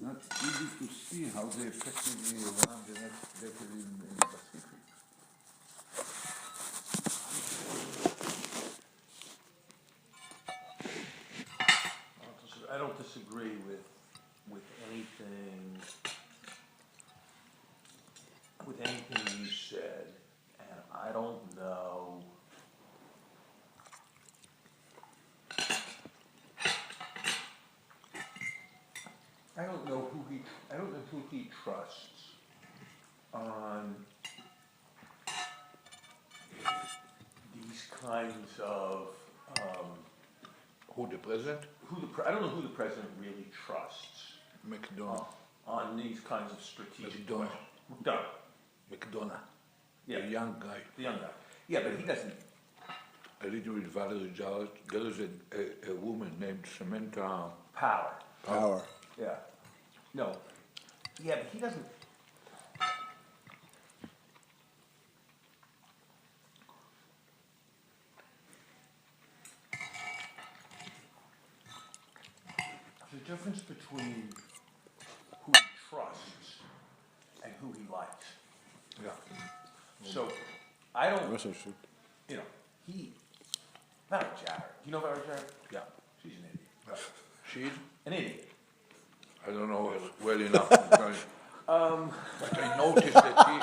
not easy to see how they effectively run the next decade in the Pacific. I don't disagree with anything you said, and I don't know. I don't know who he trusts on these kinds of. Who, the president? I don't know who the president really trusts McDonough. on these kinds of strategic McDonough. questions. McDonough. Yeah. The young guy. The young guy. Yeah, but he doesn't. I read with Valerie Jarrett. There is a woman named Samantha Power. Yeah. No. Yeah, but he doesn't. There's a difference between who he trusts and who he likes. Yeah. So, I don't. That's interesting. You know, Valerie Jarrett. Do you know Valerie Jarrett? Yeah. She's an idiot. Yeah. She's? An idiot. I don't know her well enough to tell you. But I noticed that he,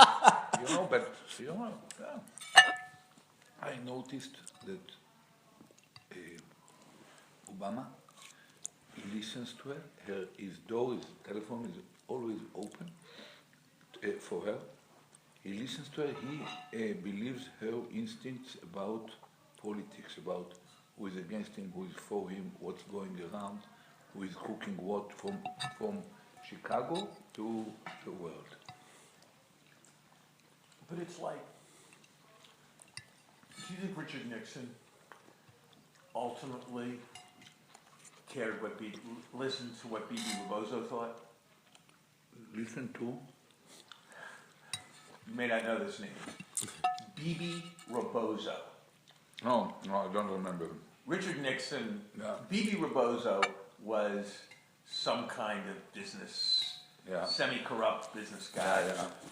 I noticed that Obama, he listens to her. His telephone is always open for her. He listens to her. He believes her instincts about politics, about who is against him, who is for him, what's going around, who is cooking what from Chicago to the world. But it's like, do you think Richard Nixon ultimately listened to what B.B. Rebozo thought? Listen to? You may not know this name. B.B. Rebozo. No, I don't remember. Richard Nixon, Yeah. B.B. Rebozo was some kind of business, semi-corrupt business guy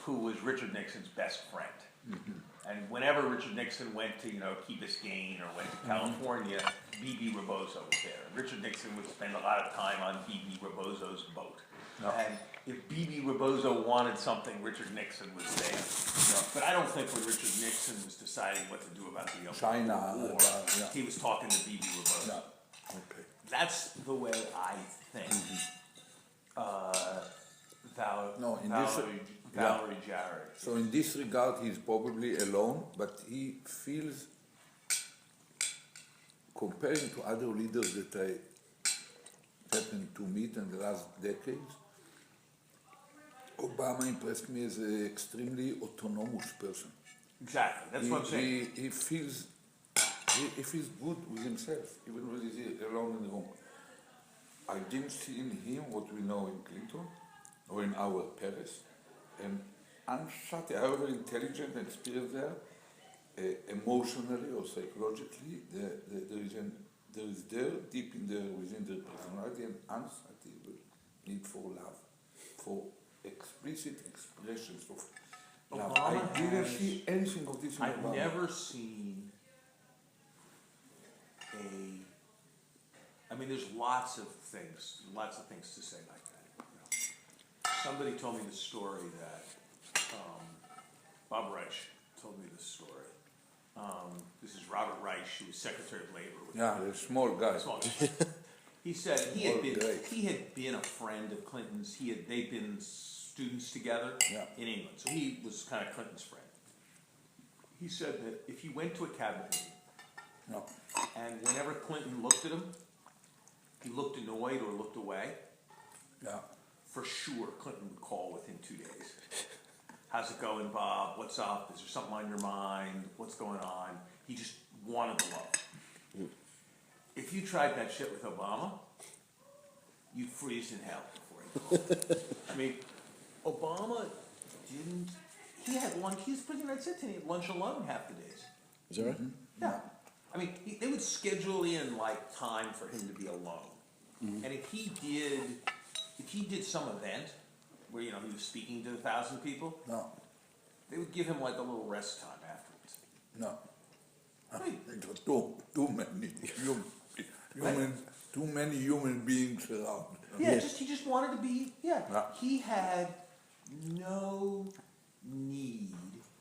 who was Richard Nixon's best friend. Mm-hmm. And whenever Richard Nixon went to, Key Biscayne or went to California, B.B. Rebozo was there. Richard Nixon would spend a lot of time on B.B. Rebozo's boat. No. And if B.B. Rebozo wanted something, Richard Nixon was there. No. But I don't think when Richard Nixon was deciding what to do about the China war, he was talking to B.B. Rebozo. Yeah. Okay. That's the way I think. Valerie Jarrett. So in this regard, he's probably alone, but he feels, comparing to other leaders that I happened to meet in the last decades, Obama impressed me as an extremely autonomous person. Exactly, that's what I'm saying. He feels good with himself, even when he's alone in the room. I didn't see in him what we know in Clinton or in our Paris. And unshattered, however intelligent and experienced there, emotionally or psychologically, there is deep in there within their personality, an unsatiable need for love, for explicit expressions of love. Obama I didn't see anything of this in I've Obama. never seen there's lots of things to say like that. Somebody told me the story that Bob Reich told me this story. This is Robert Reich, who was Secretary of Labor. Yeah, the small guy. He said he had been a friend of Clinton's. They'd been students together in England, so he was kind of Clinton's friend. He said that if he went to a cabinet meeting, and whenever Clinton looked at him, he looked annoyed or looked away, for sure Clinton would call within 2 days. How's it going, Bob? What's up? Is there something on your mind? What's going on? He just wanted the love. If you tried that shit with Obama, you'd freeze in hell before he called. I mean, Obama didn't. He had lunch. He was president of the United States. He had lunch alone half the days. Is that right? Yeah. I mean, they would schedule in time for him to be alone. Mm-hmm. And if he did if he did some event where, he was speaking to 1,000 people, No, they would give him like a little rest time afterwards. no. Right. It was too many human beings around. Yeah, he just wanted to be, Yeah. He had no need.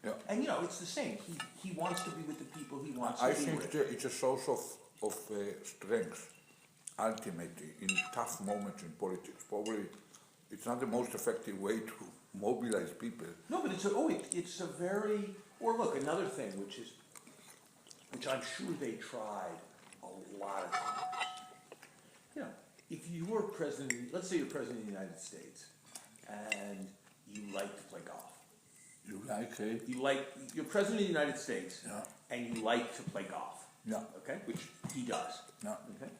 Yeah. And it's the same. He wants to be with the people he wants I to be think with. it's a source of strength, ultimately, in tough moments in politics. Probably it's not the most effective way to mobilize people. No, but it's a very, or look, another thing, which I'm sure they tried a lot of times. If you were president, let's say you're president of the United States, and you like to play golf. You like it? You're president of the United States, Yeah. and you like to play golf. Yeah. Okay, which he does. Yeah. Okay.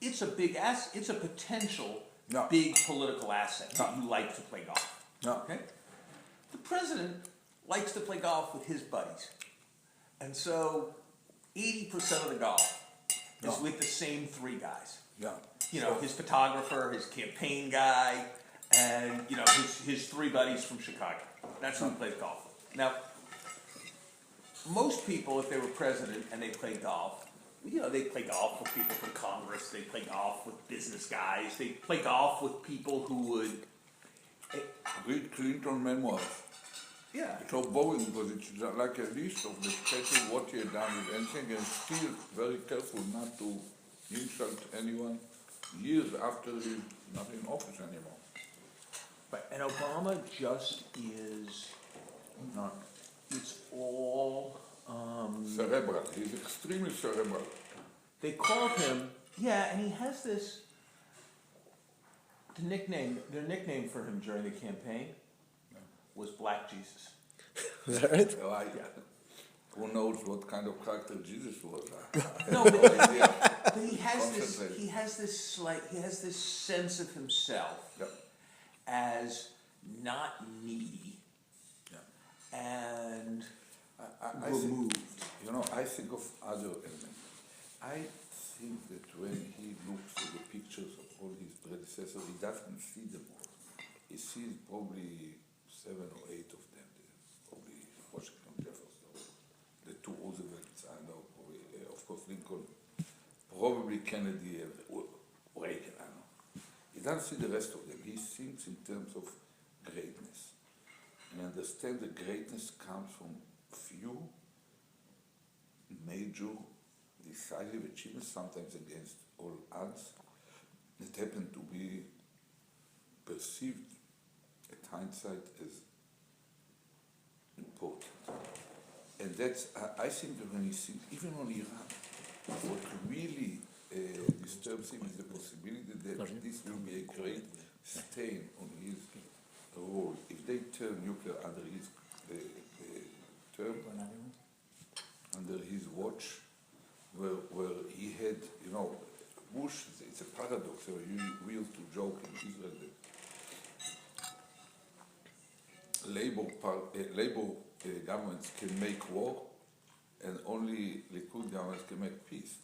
It's a it's a potential Yeah. big political asset that Yeah. you like to play golf. Yeah. Okay. The president likes to play golf with his buddies, and so 80% of the golf is Yeah. with the same three guys. Yeah. His photographer, his campaign guy, and his three buddies from Chicago. That's who he plays golf with. Now, most people, if they were president and they played golf, they play golf with people from Congress. They play golf with business guys. They play golf with people who would. Read Clinton memoirs. Yeah. It's so boring because it's like a list of the special what he had done with anything, and still very careful not to insult anyone years after he's not in office anymore. But and Obama just is not. It's all. Cerebral. He's extremely cerebral. They called him, and he has this. Their nickname for him during the campaign was Black Jesus. Is that right? Who knows what kind of character Jesus was? No, but he has this sense of himself Yep. as not needy Yeah. and I removed. I think of other elements. I think that when he looks at the pictures of all his predecessors, he doesn't see them all. He sees probably 7 or 8 of them. Probably Washington, Jefferson, the 2 Roosevelts, I know, probably, of course Lincoln, probably Kennedy or Reagan, I know. He doesn't see the rest of them. He thinks in terms of greatness. And understand that greatness comes from few major decisive achievements, sometimes against all odds, that happen to be perceived at hindsight as important. And that's, I think that when he thinks, even on Iran, what really disturbs him is the possibility that this will be a great stain on his role. If they turn nuclear under his term, under his watch, where he had, Bush, it's a paradox, we used to joke in Israel that Labor governments can make war and only Likud governments can make peace.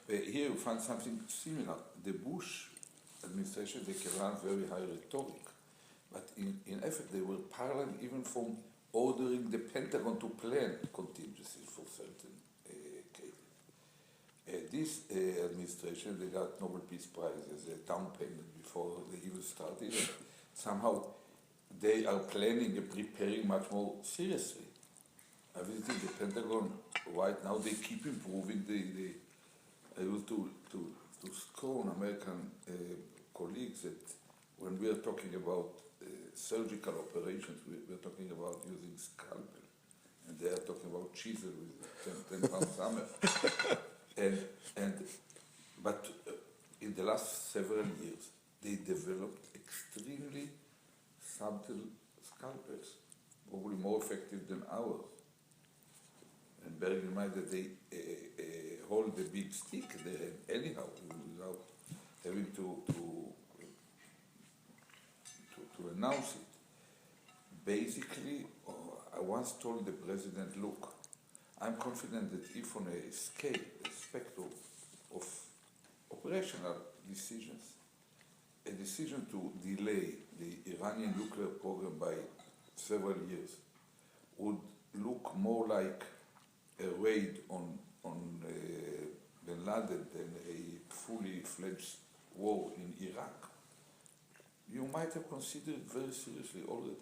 Here you find something similar. The Bush administration, they can run very high rhetoric, but in effect they were parallel even from ordering the Pentagon to plan contingencies for certain cases. This administration, they got Nobel Peace Prize as a down payment before they even started. And somehow they are planning and preparing much more seriously. I visited the Pentagon right now. They keep improving. I used to scorn American colleagues that when we are talking about surgical operations, we're talking about using scalpel, and they are talking about chisel with 10-pound hammer. But in the last several years, they developed extremely subtle scalpels, probably more effective than ours. And bearing in mind that they hold the big stick they have anyhow, without having to announce it. Basically, I once told the president, look, I'm confident that if on a scale, a spectrum of operational decisions, a decision to delay the Iranian nuclear program by several years would look more like a raid on bin Laden than a fully fledged war in Iraq, you might have considered very seriously already.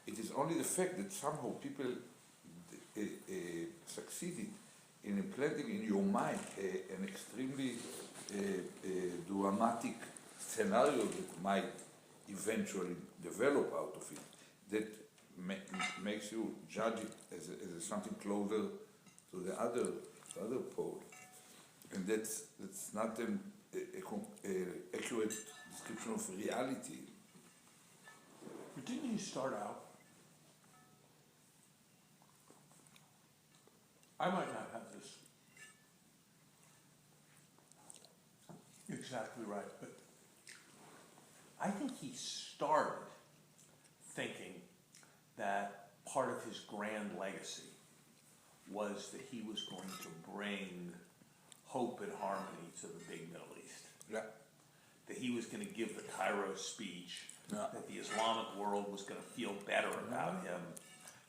It is only the fact that somehow people succeeded in implanting in your mind an extremely dramatic scenario that might eventually develop out of it, that makes you judge it as something closer to the other pole. And that's not an accurate description of reality. But didn't you start out? I might not have this exactly right, but I think he started thinking that part of his grand legacy was that he was going to bring hope and harmony to the big Middle East. Yeah. That he was going to give the Cairo speech, that the Islamic world was going to feel better about him,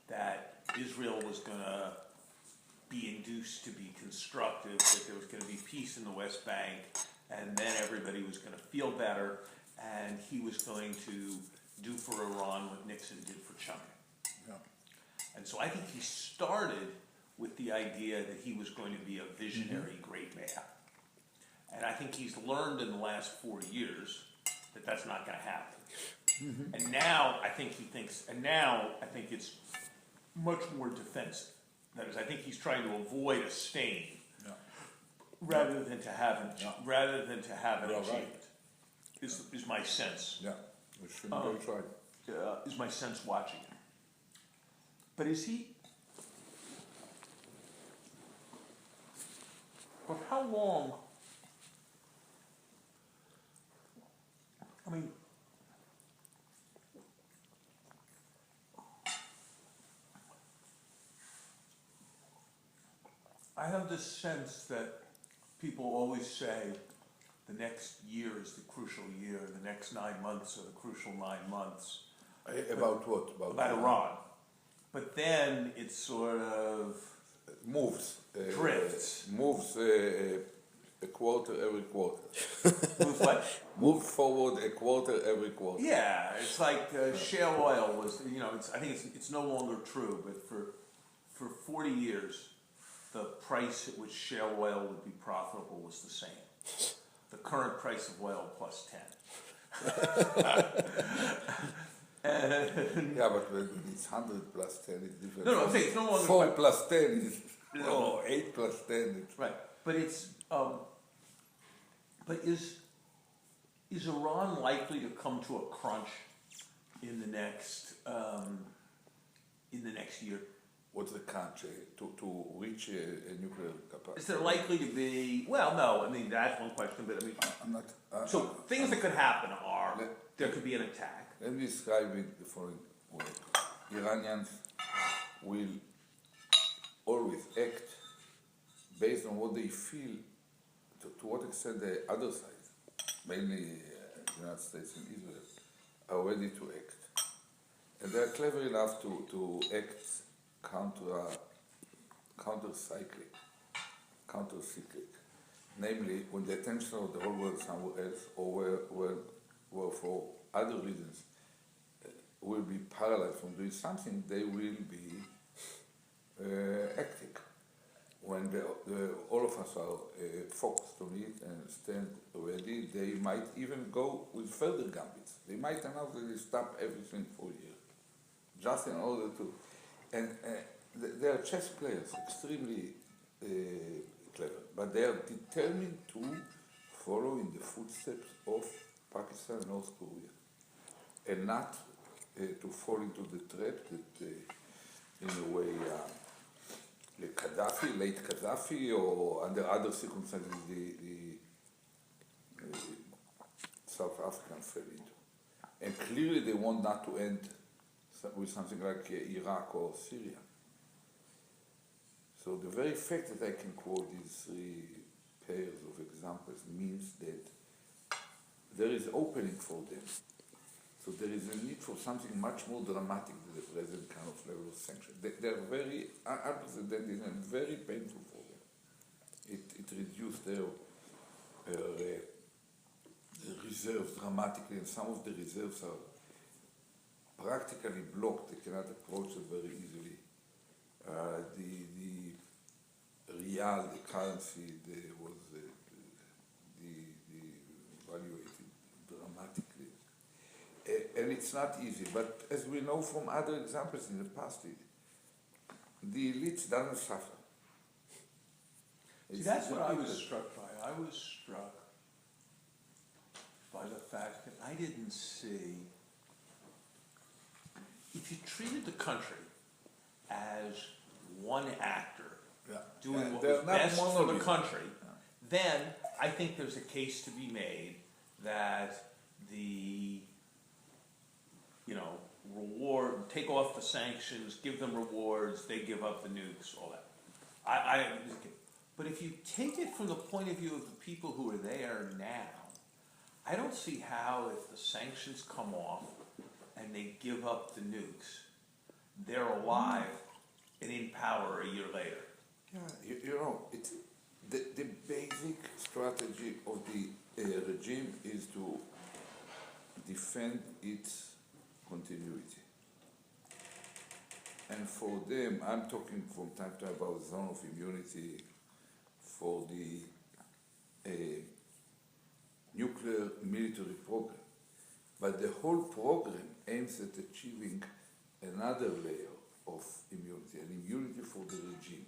that Israel was going to be induced to be constructive, that there was going to be peace in the West Bank, and then everybody was going to feel better, and he was going to do for Iran what Nixon did for China. Yeah. And so I think he started with the idea that he was going to be a visionary great man. And I think he's learned in the last 4 years that that's not going to happen. And now I think it's much more defensive. That is, I think he's trying to avoid a stain rather than to have an achievement. Is my sense. Yeah, which should be tried. Is my sense watching him. But is he? For how long? I mean, I have this sense that people always say the next year is the crucial year, the next 9 months are the crucial 9 months. About what? About Iran. But then it sort of moves. Drifts. Moves a quarter every quarter. Moves what? Move forward a quarter every quarter. Yeah, it's like shale oil was, I think it's no longer true, but for 40 years, the price at which shale oil would be profitable was the same. The current price of oil plus 10. Yeah, but when it's 100 plus 10, it's different. No, I'm saying it's no longer 4 plus 10 is 8 plus 10. Right, but it's but is Iran likely to come to a crunch in the next year? What's the crunch to reach a nuclear capacity? Is there likely to be? Well, no. I mean, that's one question, but I mean, I'm not. So things that could happen are there could be an attack. Let me describe it the following way. Iranians will always act based on what they feel, to what extent the other side, mainly the United States and Israel, are ready to act. And they are clever enough to act counter-cyclic, namely when the attention of the whole world is somewhere else, or where for other reasons will be paralyzed from doing something, they will be acting. When all of us are focused on it and stand ready, they might even go with further gambits. They might announce that they stop everything for a year, just in order to. And they are chess players, extremely clever, but they are determined to follow in the footsteps of Pakistan and North Korea, and not to fall into the trap that, in a way, late Gaddafi, or under other circumstances, the South African fell into. And clearly they want not to end with something like Iraq or Syria. So the very fact that I can quote these 3 pairs of examples means that there is opening for them. So there is a need for something much more dramatic than the present kind of level of sanction. They are very unprecedented and very painful for them. It reduced their reserves dramatically, and some of the reserves are practically blocked. They cannot approach them very easily. The real, the currency, was devaluated dramatically. And it's not easy, but as we know from other examples in the past, the elites doesn't suffer. See, that's what I was struck by. I was struck by the fact that I didn't see, if you treated the country as one actor doing what was best for the country, then I think there's a case to be made that the, reward, take off the sanctions, give them rewards, they give up the nukes, all that. But if you take it from the point of view of the people who are there now, I don't see how, if the sanctions come off and they give up the nukes, they're alive and in power a year later. Yeah, it's the basic strategy of the regime is to defend its continuity. And for them, I'm talking from time to time about zone of immunity for the nuclear military program. But the whole program aims at achieving another layer of immunity, an immunity for the regime.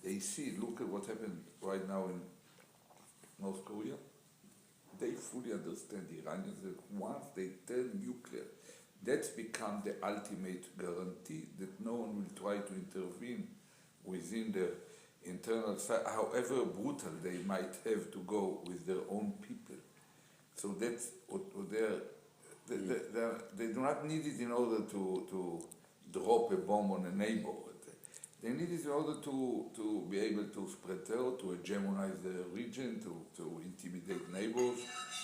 They see, look at what happened right now in North Korea. They fully understand, the Iranians, that once they turn nuclear, that's become the ultimate guarantee that no one will try to intervene within the internal side, however brutal they might have to go with their own people. So that's what they do not need it in order to drop a bomb on a neighbor. They need it in order to be able to spread terror, to hegemonize the region, to intimidate neighbors,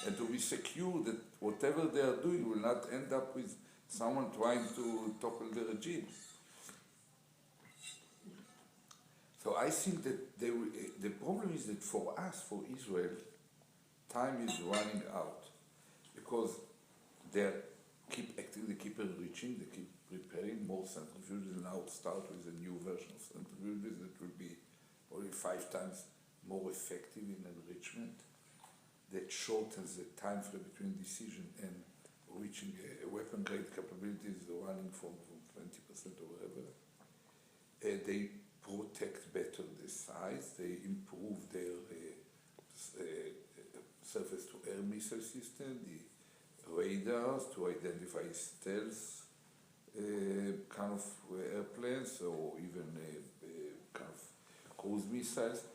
and to be secure that whatever they are doing will not end up with someone trying to topple the regime. So I think that the problem is that for us, for Israel, time is running out because they keep acting, they keep enriching, they keep preparing more centrifuges. Now start with a new version of centrifuges that will be probably 5 times more effective in enrichment. That shortens the time frame between decision and reaching a weapon grade capabilities running from 20% or whatever. They protect better the size, they improve their surface to air missile system, the radars to identify stealth kind of airplanes or even kind of cruise missiles.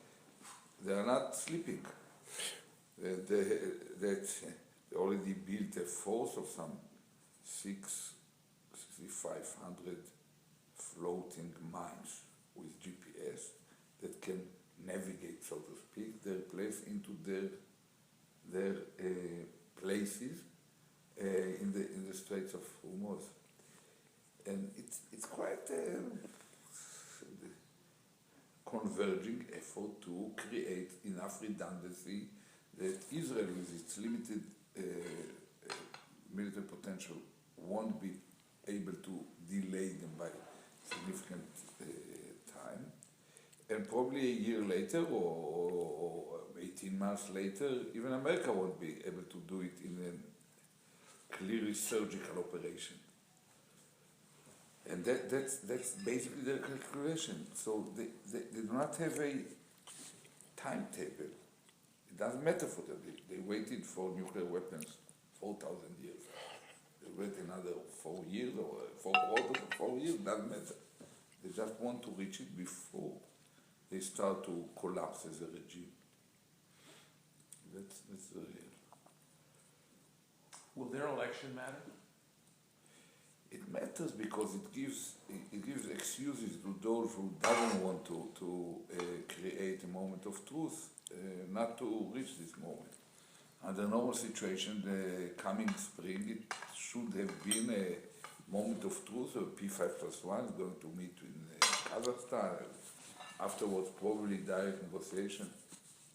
They are not sleeping. They already built a force of some 6,500 floating mines with GPS that can navigate, so to speak, their place into their places in the Straits of Hormuz. And it's quite a converging effort to create enough redundancy that Israel, with its limited military potential, won't be able to delay them by significant time. And probably a year later or 18 months later, even America won't be able to do it in a clearly surgical operation. And that's basically their calculation. So they do not have a timetable. It doesn't matter for them. They waited for nuclear weapons 4,000 years. They wait another 4 years or 4 quarters or 4 years, doesn't matter. They just want to reach it before they start to collapse as a regime. That's the real. Will their election matter? It matters because it gives excuses to those who doesn't want to create a moment of truth, not to reach this moment. under normal situation, the coming spring, it should have been a moment of truth. So P5+1 is going to meet in Kazakhstan. Afterwards, probably direct negotiation.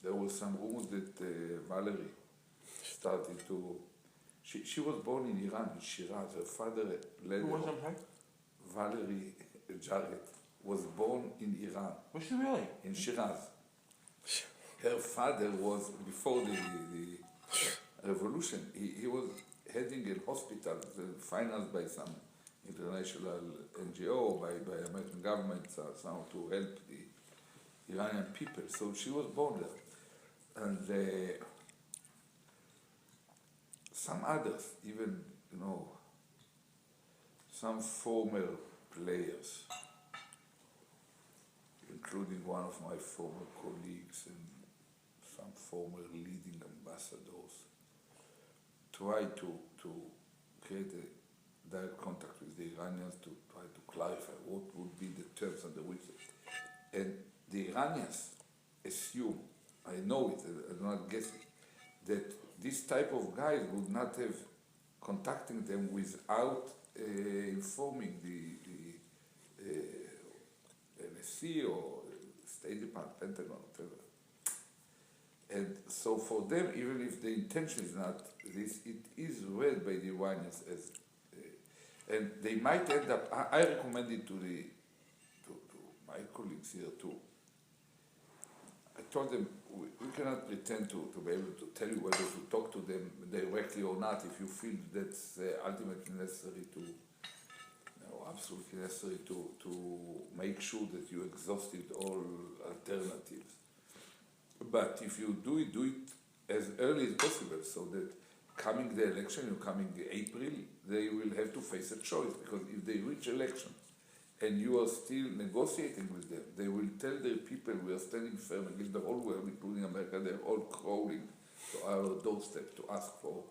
There was some rumors that Valerie started to. She was born in Iran, in Shiraz. Her father led. Who was that? Valerie Jarrett was born in Iran. Was she really? In Shiraz. Her father was, before the revolution, he was heading a hospital financed by some international NGO, by American government, somehow to help the Iranian people. So she was born there. And some others, even, some former players, including one of my former colleagues and some former leading ambassadors, try to create a direct contact with the Iranians to try to clarify what would be the terms under which. And the Iranians assume, I know it, I'm not guessing, that this type of guys would not have contacting them without informing the NSC or State Department, Pentagon, whatever. And so for them, even if the intention is not this, it is read by the Iranians as, and they might end up. I recommend it to my colleagues here too. I told them we cannot pretend to be able to tell you whether to talk to them directly or not if you feel that's ultimately necessary to, absolutely necessary to make sure that you exhausted all alternatives. But if you do it as early as possible, so that coming the election, coming April, they will have to face a choice, because if they reach election and you are still negotiating with them, they will tell their people we are standing firm against the whole world, including America. They're all crawling to our doorstep to ask for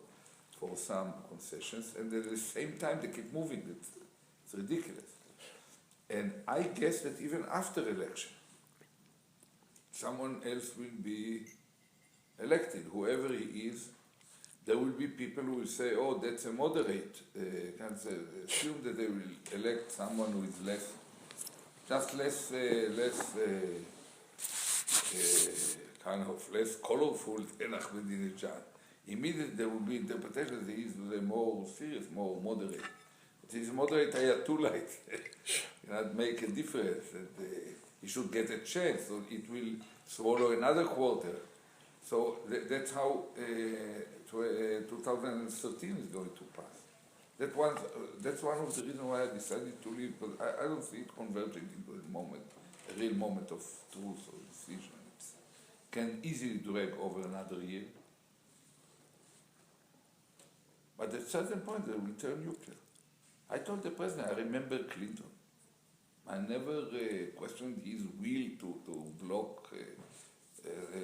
some concessions, and at the same time they keep moving. It's ridiculous. And I guess that even after election, someone else will be elected, whoever he is. There will be people who will say, oh, that's a moderate. Assume that they will elect someone who is less colorful than Ahmadinejad. Immediately there will be interpretation that he is the more serious, more moderate. But his moderate Ayatollah cannot make a difference. He should get a chance, so it will swallow another quarter. So that's how 2013 is going to pass. That's one of the reasons why I decided to leave, but I don't see it converging into a real moment of truth or decision. It can easily drag over another year. But at a certain point, they will turn nuclear. I told the president, I remember Clinton. I never questioned his will to block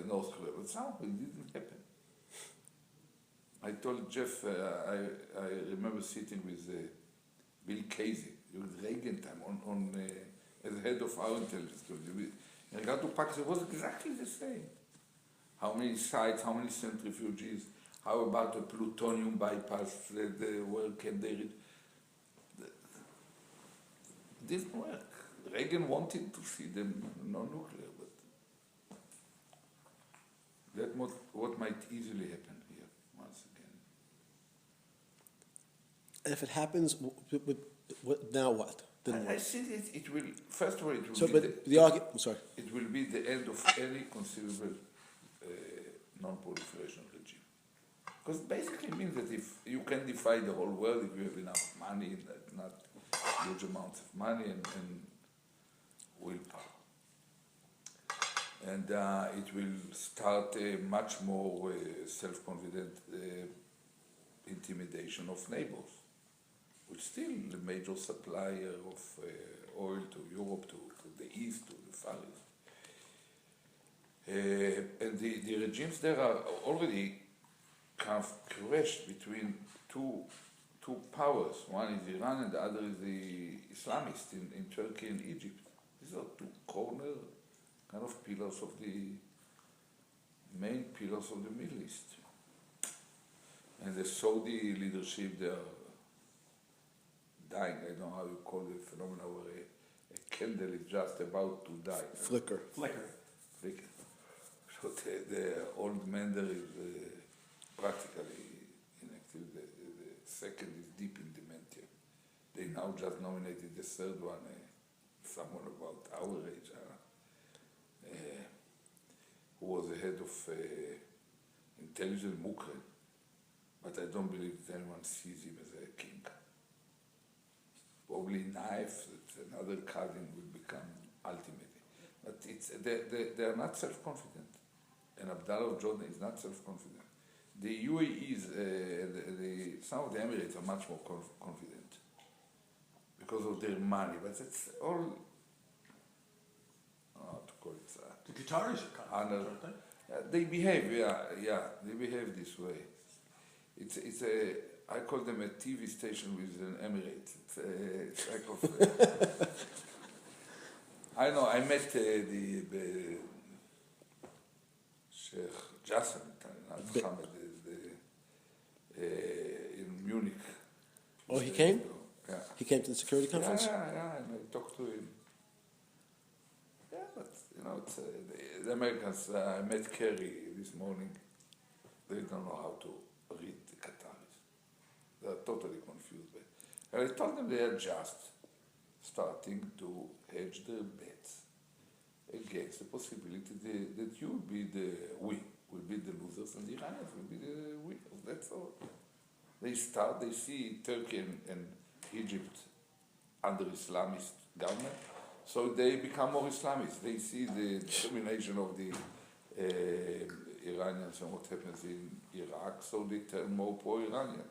North Korea, but somehow it didn't happen. I told Jeff, I remember sitting with Bill Casey during Reagan time as head of our intelligence. In regard to Pakistan, it was exactly the same. How many sites, how many centrifuges, how about the plutonium bypass, where can they reach? It didn't work. Reagan wanted to see them non-nuclear, but that's what might easily happen here once again. And if it happens, now what? I think it will. First of all, it will. So, be but the argument. I'm sorry. It will be the end of any conceivable non-proliferation regime. Because basically it means that if you can defy the whole world, if you have enough money, not huge amounts of money and willpower. And it will start a much more self-confident intimidation of neighbors. We're still the major supplier of oil to Europe, to the east, to the far east. And the regimes there are already kind of crashed between two powers. One is Iran and the other is the Islamists in Turkey and Egypt. These are two corner kind of pillars of the main pillars of the Middle East. the Saudi leadership, they are dying. I don't know how you call the phenomenon where a candle is just about to die. Flicker. Flicker. So the old man there is practically inactive. The second is deep in dementia. They now just nominated the third one, someone about our age, who was the head of intelligence, Mukre, but I don't believe that anyone sees him as a king. Probably Naif, that another cousin, will become ultimate. But they are not self-confident. And Abdullah of Jordan is not self-confident. The UAE is, some of the Emirates are much more confident because of their money, but it's all, I don't know how to call it. The Qataris are confident, aren't they? They behave, they behave this way. It's I call them a TV station with an Emirate. It's like of, I know, I met the Sheikh Jassim, not Hamad, in Munich. Oh, he came? Yeah. He came to the security conference? Yeah, and I talked to him. Yeah, but, you know, it's, the Americans, I met Kerry this morning. They don't know how to read the Qataris. They are totally confused. And I told them they are just starting to hedge their bets against the possibility that you will be we will be the losers and the Iranians will be the winners. That's all. They see Turkey and Egypt under Islamist government, so they become more Islamist. They see the determination of the Iranians and what happens in Iraq, so they turn more pro-Iranian.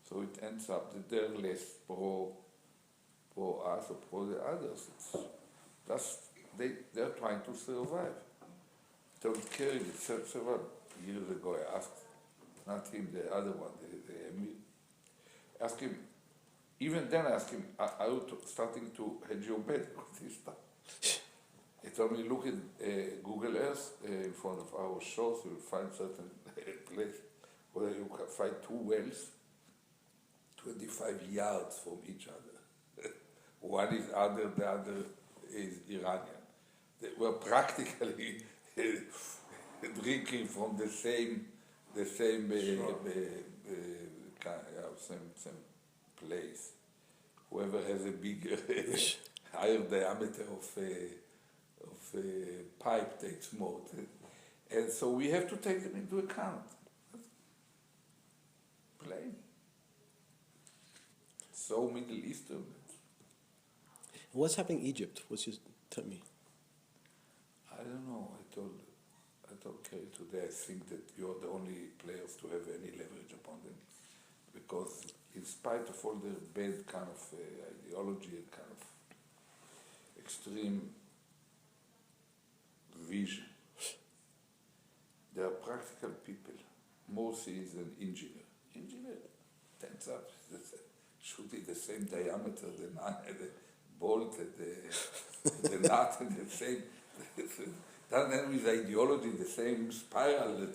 So it ends up that they're less pro us or pro the others. It's just they're trying to survive. Don't carry it. Several years ago, I asked, not him, the other one, the Emir, asked him. Even then, I asked him, "Are you starting to hedge your bet with this stuff?" He told me, "Look at Google Earth in front of our shores. You'll find certain place where you can find two wells, 25 yards from each other. One is under, the other is Iranian. They were practically drinking from the same same place. Whoever has a bigger, higher diameter of pipe takes more. And so we have to take them into account. Plain. So Middle Eastern. What's happening in Egypt? Tell me. I don't know. I told Kerry today, I think that you're the only players to have any leverage upon them. Because in spite of all their bad kind of ideology and kind of extreme vision, they are practical people. Morsi is an engineer. Engineer turns up, shooting the same diameter, the bolt, the nut, and the same. Doesn't end with ideology, the same spiral.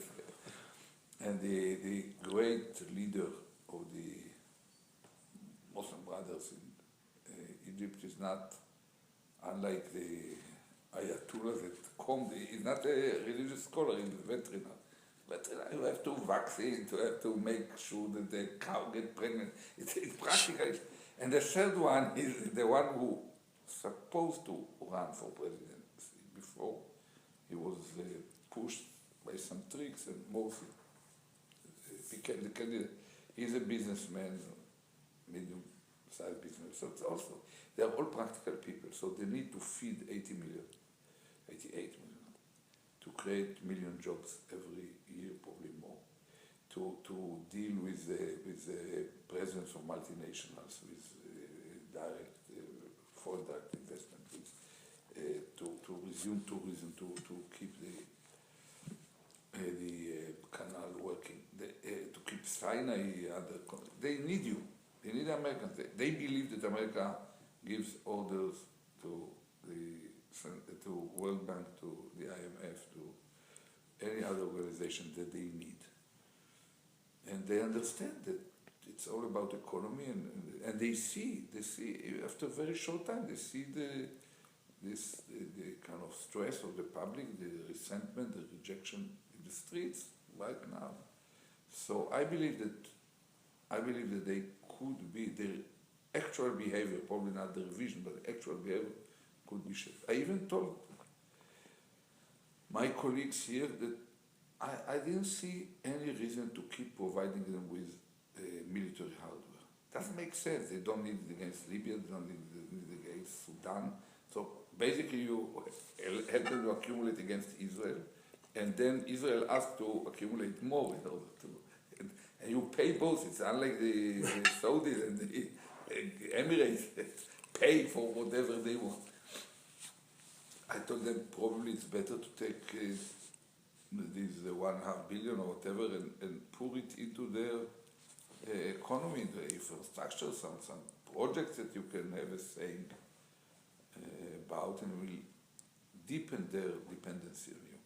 And the great leader of the Muslim Brothers in Egypt is not unlike the Ayatollah that come. He's not a religious scholar, he's a veteran. You have to vaccine, you have to make sure that the cow gets pregnant. It's practical. And the third one is the one who supposed to run for president before. He was pushed by some tricks and Morsi became the candidate. He's a businessman, medium-sized business. So it's also, they are all practical people, so they need to feed 88 million, to create million jobs every year, probably more, to deal with the presence of multinationals, with direct, foreign direct investment, to resume tourism, to keep the canal working, to keep Sinai under control. They need you. They need Americans. They believe that America gives orders to World Bank, to the IMF, to any other organization that they need. and they understand that it's all about economy, and they see after a very short time, they see the kind of stress of the public, the resentment, the rejection in the streets right now. So I believe that they could be, their actual behavior, probably not the revision, but the actual behavior could be shaped. I even told my colleagues here that I didn't see any reason to keep providing them with military hardware. Doesn't make sense. They don't need it against Libya, they don't need it against Sudan. So basically you help them to accumulate against Israel, and then Israel asks to accumulate more in order to, and you pay both. It's unlike the Saudis and the Emirates pay for whatever they want. I told them probably it's better to take these 1.5 billion or whatever and pour it into their economy, the infrastructure, some projects that you can have a saying about, and will deepen their dependency on you.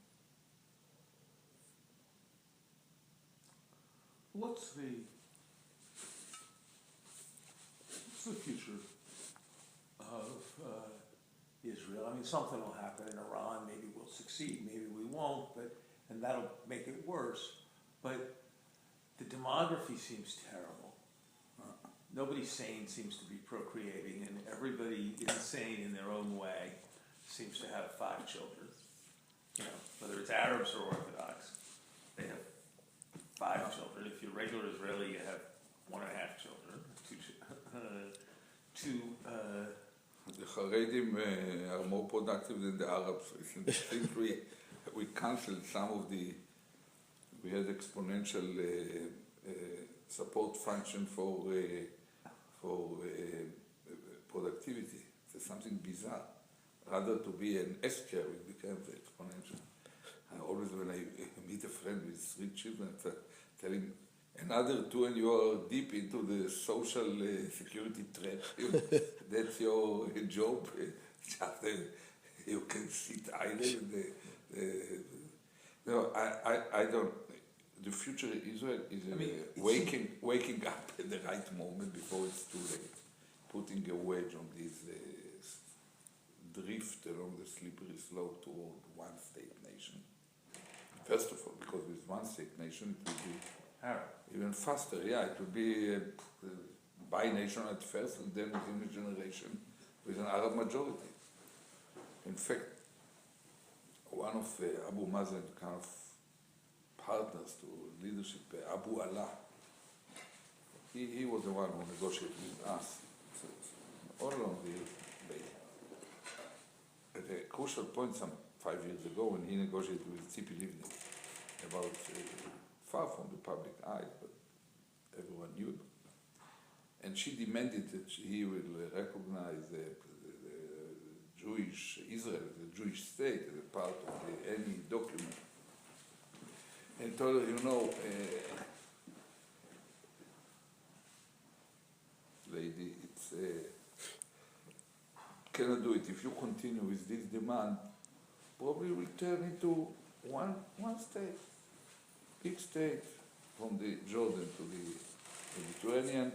What's the future of Israel? I mean, something will happen in Iran. Maybe we'll succeed. Maybe we won't. And that'll make it worse. But the demography seems terrible. Nobody sane seems to be procreating, and everybody insane in their own way seems to have 5 children. You know, whether it's Arabs or Orthodox, they have 5 children. If you're regular Israeli, you have 1.5 children. The Haredim are more productive than the Arabs. I think we canceled some of we had exponential support function for productivity. It's something bizarre. Rather to be an S-curve, it became exponential. I always, when I meet a friend with 3 children, I tell him, another 2 and you are deep into the social security trap. That's your job. You can sit idle. No, I don't. The future of Israel is waking up at the right moment before it's too late, putting a wedge on this drift along the slippery slope toward one-state nation. First of all, because with one-state nation it will be even faster. Yeah, it will be bi-nation at first, and then within a generation with an Arab majority. In fact, one of Abu Mazen's kind of partners to leadership, Abu Allah, he was the one who negotiated with us all along the way. At a crucial point some 5 years ago, when he negotiated with Tzipi Livni about far from the public eye, but everyone knew, and she demanded that he will recognize the Jewish Israel, the Jewish state, as a part of any document. And told her, lady, it's cannot do it. If you continue with this demand, probably will turn into one state, big state, from the Jordan to the Mediterranean.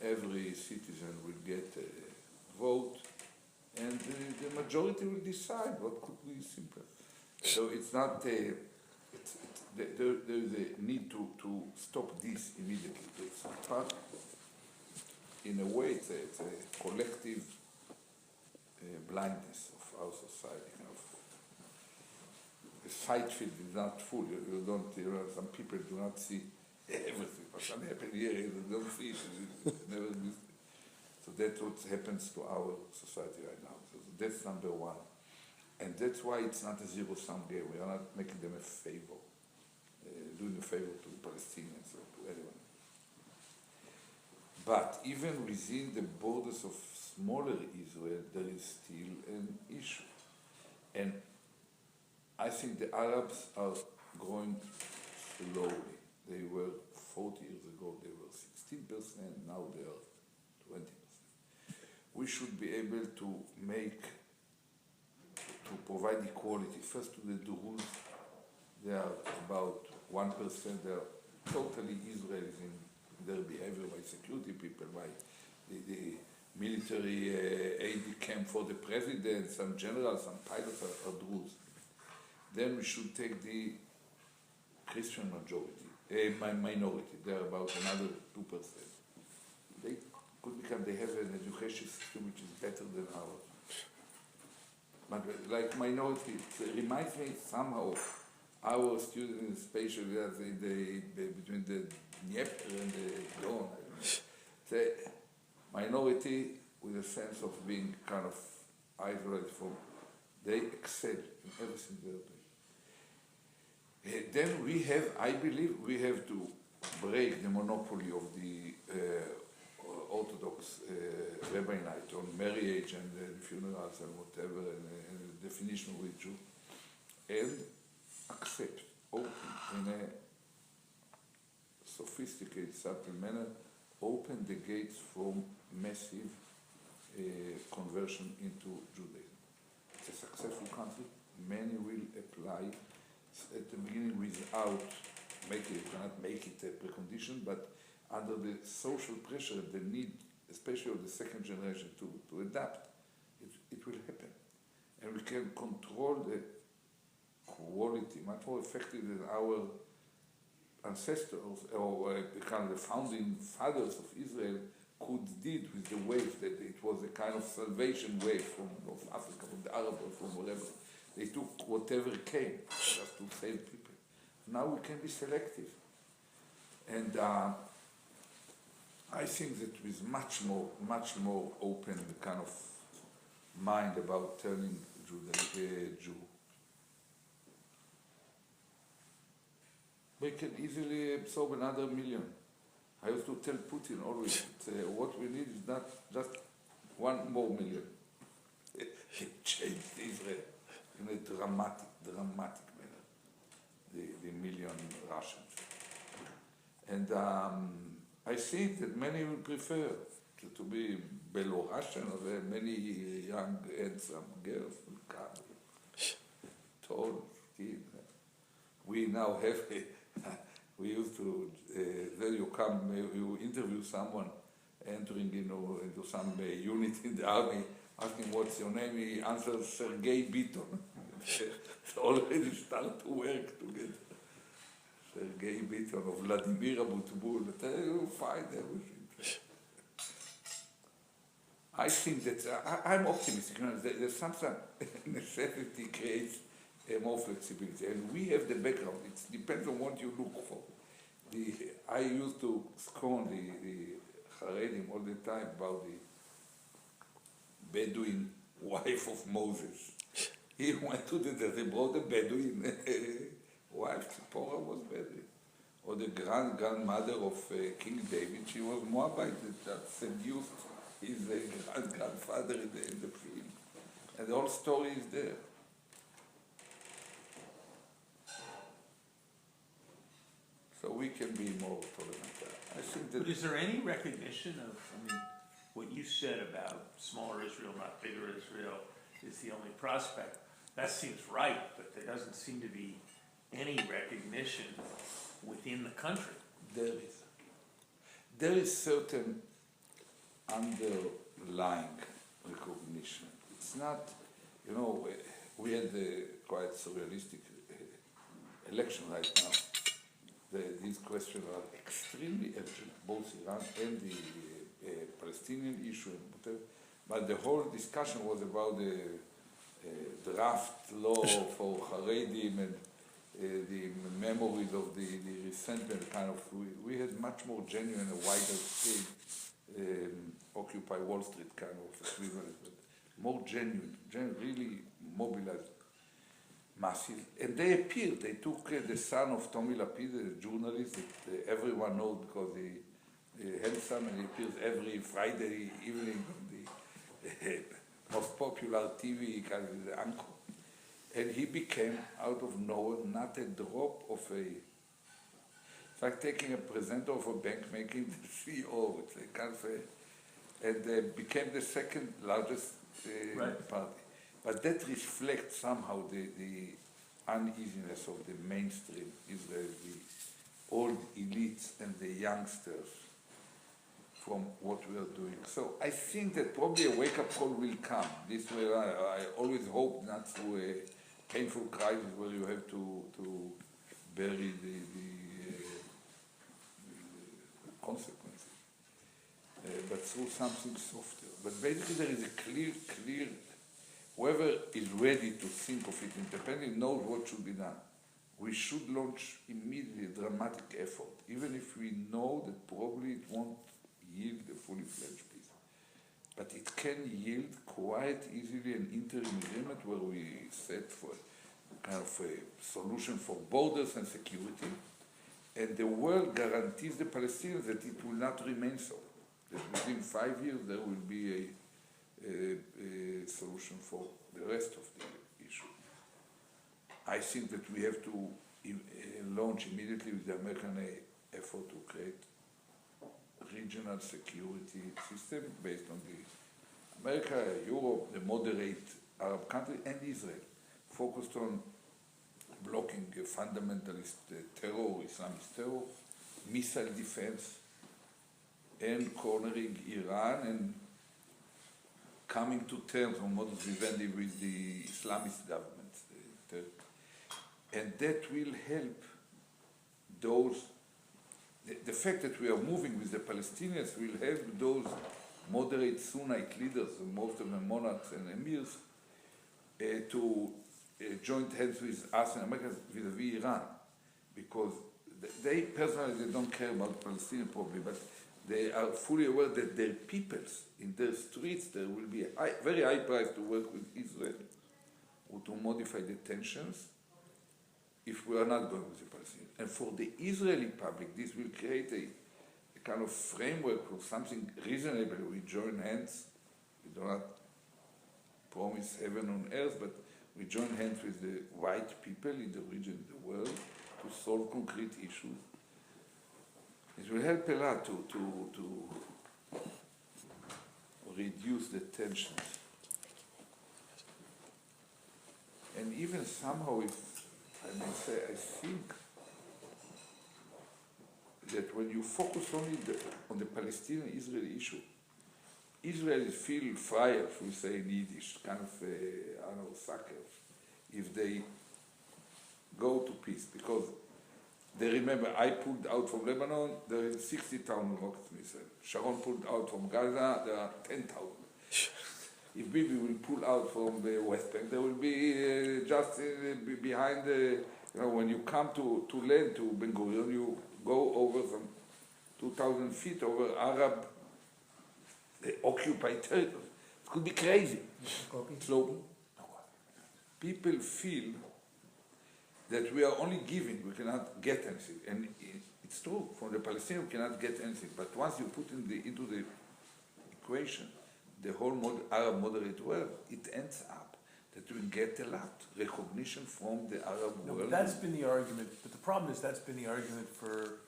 Every citizen will get a vote, and the majority will decide what could be simpler. So it's not there is a need to stop this immediately. It's a track. In a way, it's a collective blindness of our society. The sight field is not full. You don't. Some people do not see everything. What's happened here, you don't see it. Never. So that's what happens to our society right now. So that's number one, and that's why it's not a zero-sum game. We are not making them a favor, doing a favor to the Palestinians or to anyone. But even within the borders of smaller Israel, there is still an issue. And I think the Arabs are growing slowly. They were 40 years ago, they were 16%, now they are 20%. We should be able to provide equality. First to the Druze, they are about 1%, they are totally Israelis in their behavior by security people, by the military aid camp for the president, some generals, some pilots are Druze. Then we should take the Christian minority. They're about another 2%. They could become, they have an education system which is better than ours. But like minority, it reminds me somehow of our students, especially between the Dnieper and the Don. The minority with a sense of being kind of isolated from, they excel in everything they're doing. Then we have, I believe, we have to break the monopoly of the Orthodox rabbinate on marriage and funerals and whatever, and the definition of a Jew, and accept, open, in a sophisticated, subtle manner, open the gates from massive conversion into Judaism. It's a successful country. Many will apply at the beginning without making it, cannot make it a precondition, but under the social pressure, the need, especially of the second generation, to adapt, it will happen. And we can control the quality much more effectively than our ancestors or kind of the founding fathers of Israel did with the wave, that it was a kind of salvation wave from North Africa, from the Arab, or from whatever. They took whatever came just to save people. Now we can be selective. And I think that with much more open kind of mind about turning Jew, we can easily absorb another million. I used to tell Putin always, what we need is not just 1 more million. It changed Israel in a dramatic manner, the million Russians. And I think that many will prefer to be Belarusian, or many young, handsome girls will come, tall, skin. We now have, we used to, then you come, you interview someone entering into some unit in the army, asking what's your name, he answers Sergei Biton. They already start to work together. Sergei Biton or Vladimir Abutbul, you find everything. I think that, I'm optimistic, there's some necessity creates more flexibility, and we have the background. It depends on what you look for. I used to scorn the Haredim all the time about the Bedouin wife of Moses. He went to the desert, they brought a Bedouin wife. Zipporah was Bedouin. Or the grandmother of King David, she was Moabite that seduced his grandfather in the field. And the whole story is there. So we can be more tolerant. I think that. But is there any recognition of, what you said about smaller Israel, not bigger Israel, is the only prospect? That seems right, but there doesn't seem to be any recognition within the country. There is certain underlying recognition. It's not, we had a quite surrealistic election right now. These questions are extremely urgent, both Iran and the Palestinian issue and whatever. But the whole discussion was about the draft law for Haredim and the memories of the resentment kind of. We had much more genuine, a wider scale, Occupy Wall Street kind of equivalent, but more genuine, really mobilized. Massive, and they appeared. They took the son of Tommy Lapid, a journalist that everyone knows because he handsome, and he appears every Friday evening on the most popular TV, kind of the anchor. And he became, out of nowhere, not a drop of a. It's like taking a presenter of a bank, making the CEO. It's a kind of a, and became the second largest party. But that reflects somehow the uneasiness of the mainstream Israeli old elites and the youngsters from what we are doing. So I think that probably a wake-up call will come. This way, I always hope not through a painful crisis where you have to bury the consequences, but through something softer. But basically there is a clear, whoever is ready to think of it independently knows what should be done. We should launch immediately a dramatic effort, even if we know that probably it won't yield a fully fledged peace. But it can yield quite easily an interim agreement where we set for kind of a solution for borders and security, and the world guarantees the Palestinians that it will not remain so. That within 5 years there will be a solution for the rest of the issue. I think that we have to launch immediately with the American effort to create regional security system based on the America, Europe, the moderate Arab countries, and Israel, focused on blocking fundamentalist terror, Islamist terror, missile defense, and cornering Iran, and coming to terms on modus vivendi with the Islamist government. And that will help those, the fact that we are moving with the Palestinians will help those moderate Sunnite leaders, most of them monarchs and emirs, to join hands with us and America vis-a-vis Iran, because they personally they don't care about Palestinian problem, but they are fully aware that their peoples in their streets there will be a very high price to work with Israel or to modify the tensions if we are not going with the Palestinians. And for the Israeli public, this will create a kind of framework for something reasonable. We join hands. We do not promise heaven on earth, but we join hands with the white people in the region, in the world, to solve concrete issues. It will help a lot to reduce the tensions. And even somehow, if I may say, I think that when you focus only on the Palestinian-Israeli issue, Israelis feel freer, if we say in Yiddish, kind of, I don't know, suckers, if they go to peace, because they remember I pulled out from Lebanon, there is 60,000 rocket missiles. Sharon pulled out from Gaza, there are 10,000. If Bibi will pull out from the West Bank, there will be just behind the, when you come to land, to Ben Gurion, you go over some 2,000 feet over Arab occupied territory. It could be crazy. So people feel that we are only giving, we cannot get anything. And it's true, from the Palestinians we cannot get anything. But once you put into the equation the whole Arab moderate world, it ends up that we get a lot recognition from the Arab world. But that's been the argument. But the problem is that's been the argument for,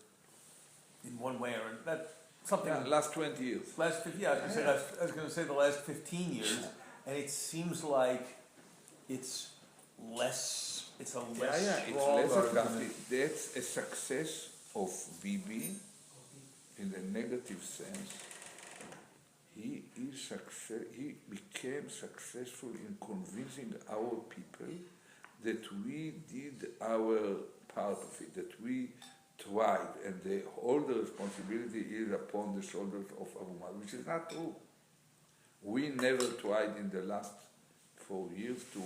in one way or another, something. Yeah, last 20 years. I was going to say the last 15 years, and it seems like it's less. It's a less strong argument. That's a success of Bibi in the negative sense. He became successful in convincing our people that we did our part of it, that we tried, and all the responsibility is upon the shoulders of Abu Mazen, which is not true. We never tried in the last 4 years to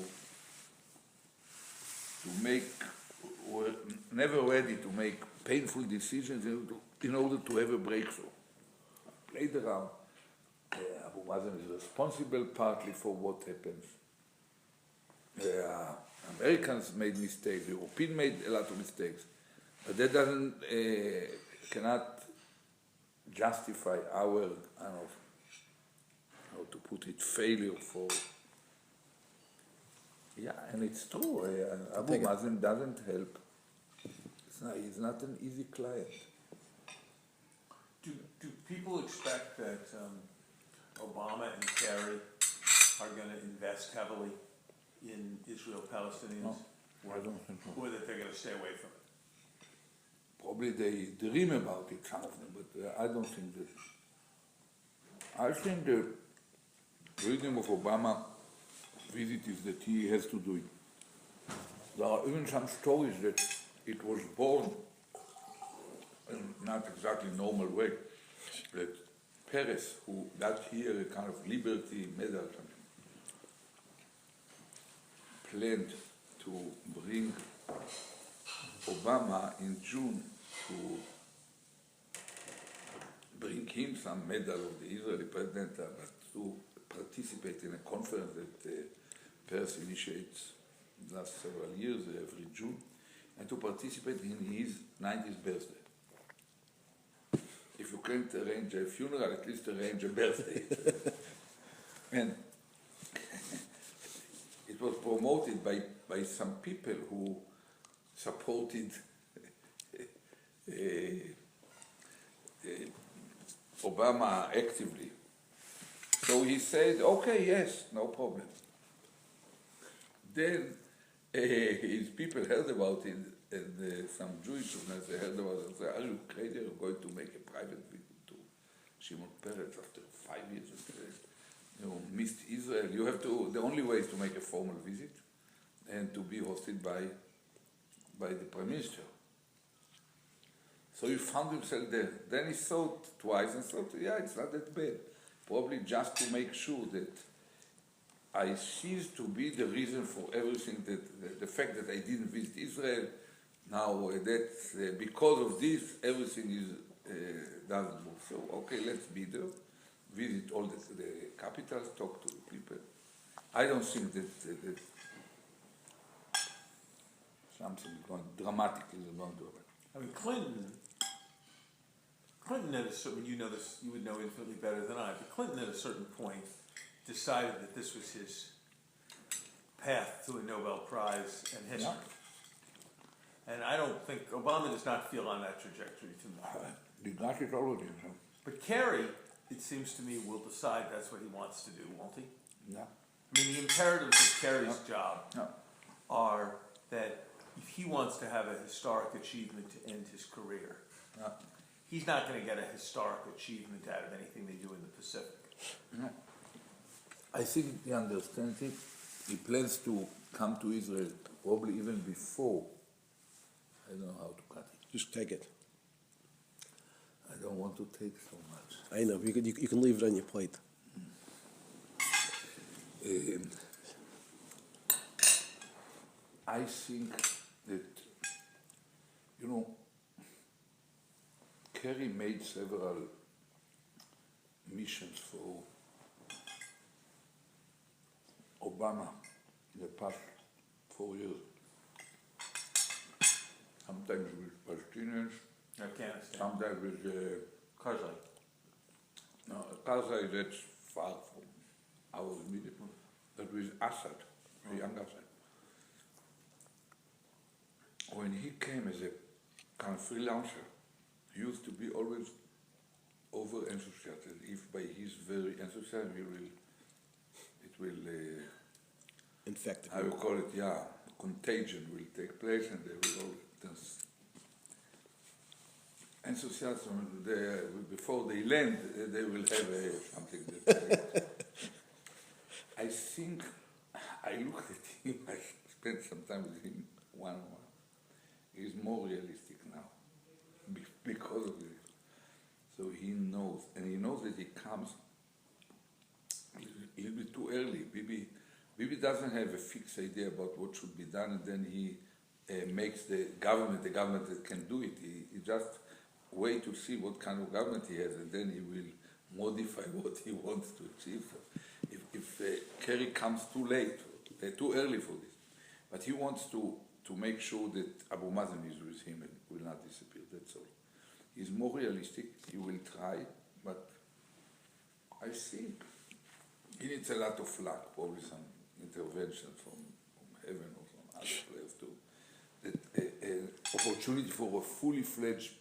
make, were never ready to make painful decisions in order to have a breakthrough. Played around. Abu Mazen is responsible partly for what happens. Americans made mistakes, the Europeans made a lot of mistakes, but that doesn't, cannot justify our, I don't know how to put it, failure for. Yeah, and it's true. Abu Mazen doesn't help. He's not an easy client. Do people expect that Obama and Kerry are going to invest heavily in Israel-Palestinians? No, I don't think so. Or that they're going to stay away from it? Probably they dream about it, some of them, but I don't think that. I think the reason of Obama visit is that he has to do it. There are even some stories that it was born in not exactly normal way. That Paris, who got here a kind of liberty medal, planned to bring Obama in June to bring him some medal of the Israeli president, but to participate in a conference that Paris initiates the last several years, every June, and to participate in his 90th birthday. If you can't arrange a funeral, at least arrange a birthday. And it was promoted by some people who supported Obama actively. So he said, okay, yes, no problem. Then his people heard about it, and some Jewish journalists heard about it and said, are you crazy? You're going to make a private visit to Shimon Peres after 5 years of missed Israel. You have to, the only way is to make a formal visit and to be hosted by the Prime Minister. So he found himself there. Then he thought twice and thought, yeah, it's not that bad. Probably just to make sure that I cease to be the reason for everything, that the fact that I didn't visit Israel, now that because of this, everything is doesn't move. So, okay, let's be there, visit all the capitals, talk to the people. I don't think that something dramatic is going to happen. I mean, Clinton at a certain, you know this, you would know infinitely better than I, but Clinton at a certain point decided that this was his path to a Nobel Prize and history. Yeah. And I don't think, Obama does not feel on that trajectory to me. He got it already. So. But Kerry, it seems to me, will decide that's what he wants to do, won't he? Yeah. I mean, the imperatives of Kerry's job are that if he wants to have a historic achievement to end his career, he's not going to get a historic achievement out of anything they do in the Pacific. No. I think he understands it. He plans to come to Israel probably even before. I don't know how to cut it. Just take it. I don't want to take so much. I know. You can leave it on your plate. I think that, Kerry made several missions for Obama in the past 4 years. Sometimes with Palestinians, Afghanistan. sometimes with Karzai. no, Karzai, that's far from our immediate, but with Assad, the young Assad. When he came as a kind of freelancer, he used to be always over-enthusiastic. If by his very enthusiasm, it will Infected. I will call it, contagion will take place, and they will all enthusiasm. Before they land, they will have something that I think. I looked at him. I spent some time with him one-on-one. He's more realistic now because of this. So he knows, and he knows that he comes. He'll be too early. Bibi doesn't have a fixed idea about what should be done, and then he makes the government that can do it. He just wait to see what kind of government he has, and then he will modify what he wants to achieve. If Kerry comes too late, too early for this, but he wants to make sure that Abu Mazen is with him and will not disappear, that's all. He's more realistic, he will try, but I think he needs a lot of luck, probably some intervention from heaven or from other players too. That an opportunity for a fully fledged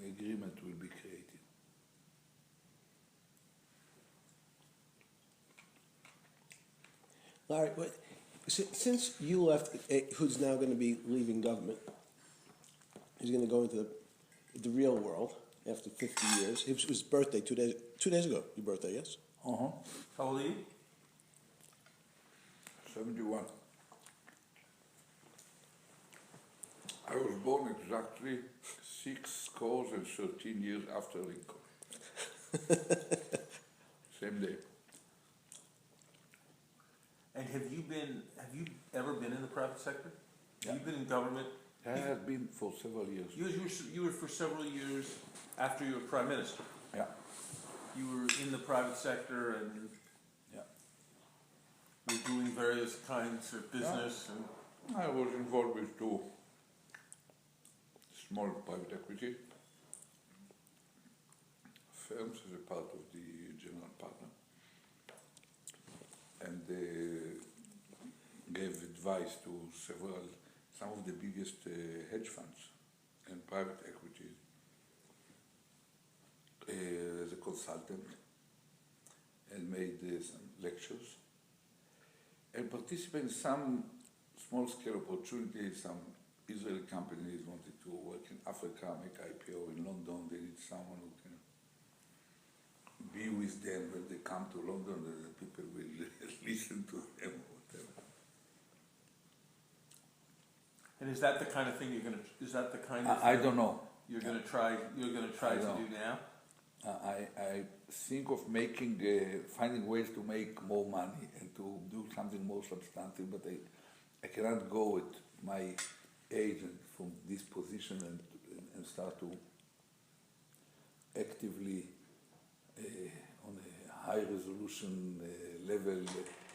agreement will be created. All right, but since you left, who's now going to be leaving government, he's going to go into the real world after 50 years. It was his birthday 2 days ago. Your birthday, yes? Uh-huh. How old are you? 71. I was born exactly 13 years after Lincoln. Same day. And have you ever been in the private sector? Yeah. You've been in government? I have been for several years. You were for several years after you were prime minister. Yeah. You were in the private sector and Yeah. were doing various kinds of business. Yeah. And I was involved with 2 small private equity firms as a part of the general partner, and gave advice to some of the biggest hedge funds and private equities as a consultant, and made some lectures and participated in some small-scale opportunities. Some Israeli companies wanted to work in Africa, make IPO in London. They need someone who can be with them when they come to London, and the people will listen to them or whatever. is that the kind of thing you're gonna? Is that the kind of? I don't know. You're gonna try. You're gonna try to do now. I think of finding ways to make more money and to do something more substantive, but I cannot go at my age and from this position and start to actively on a high resolution level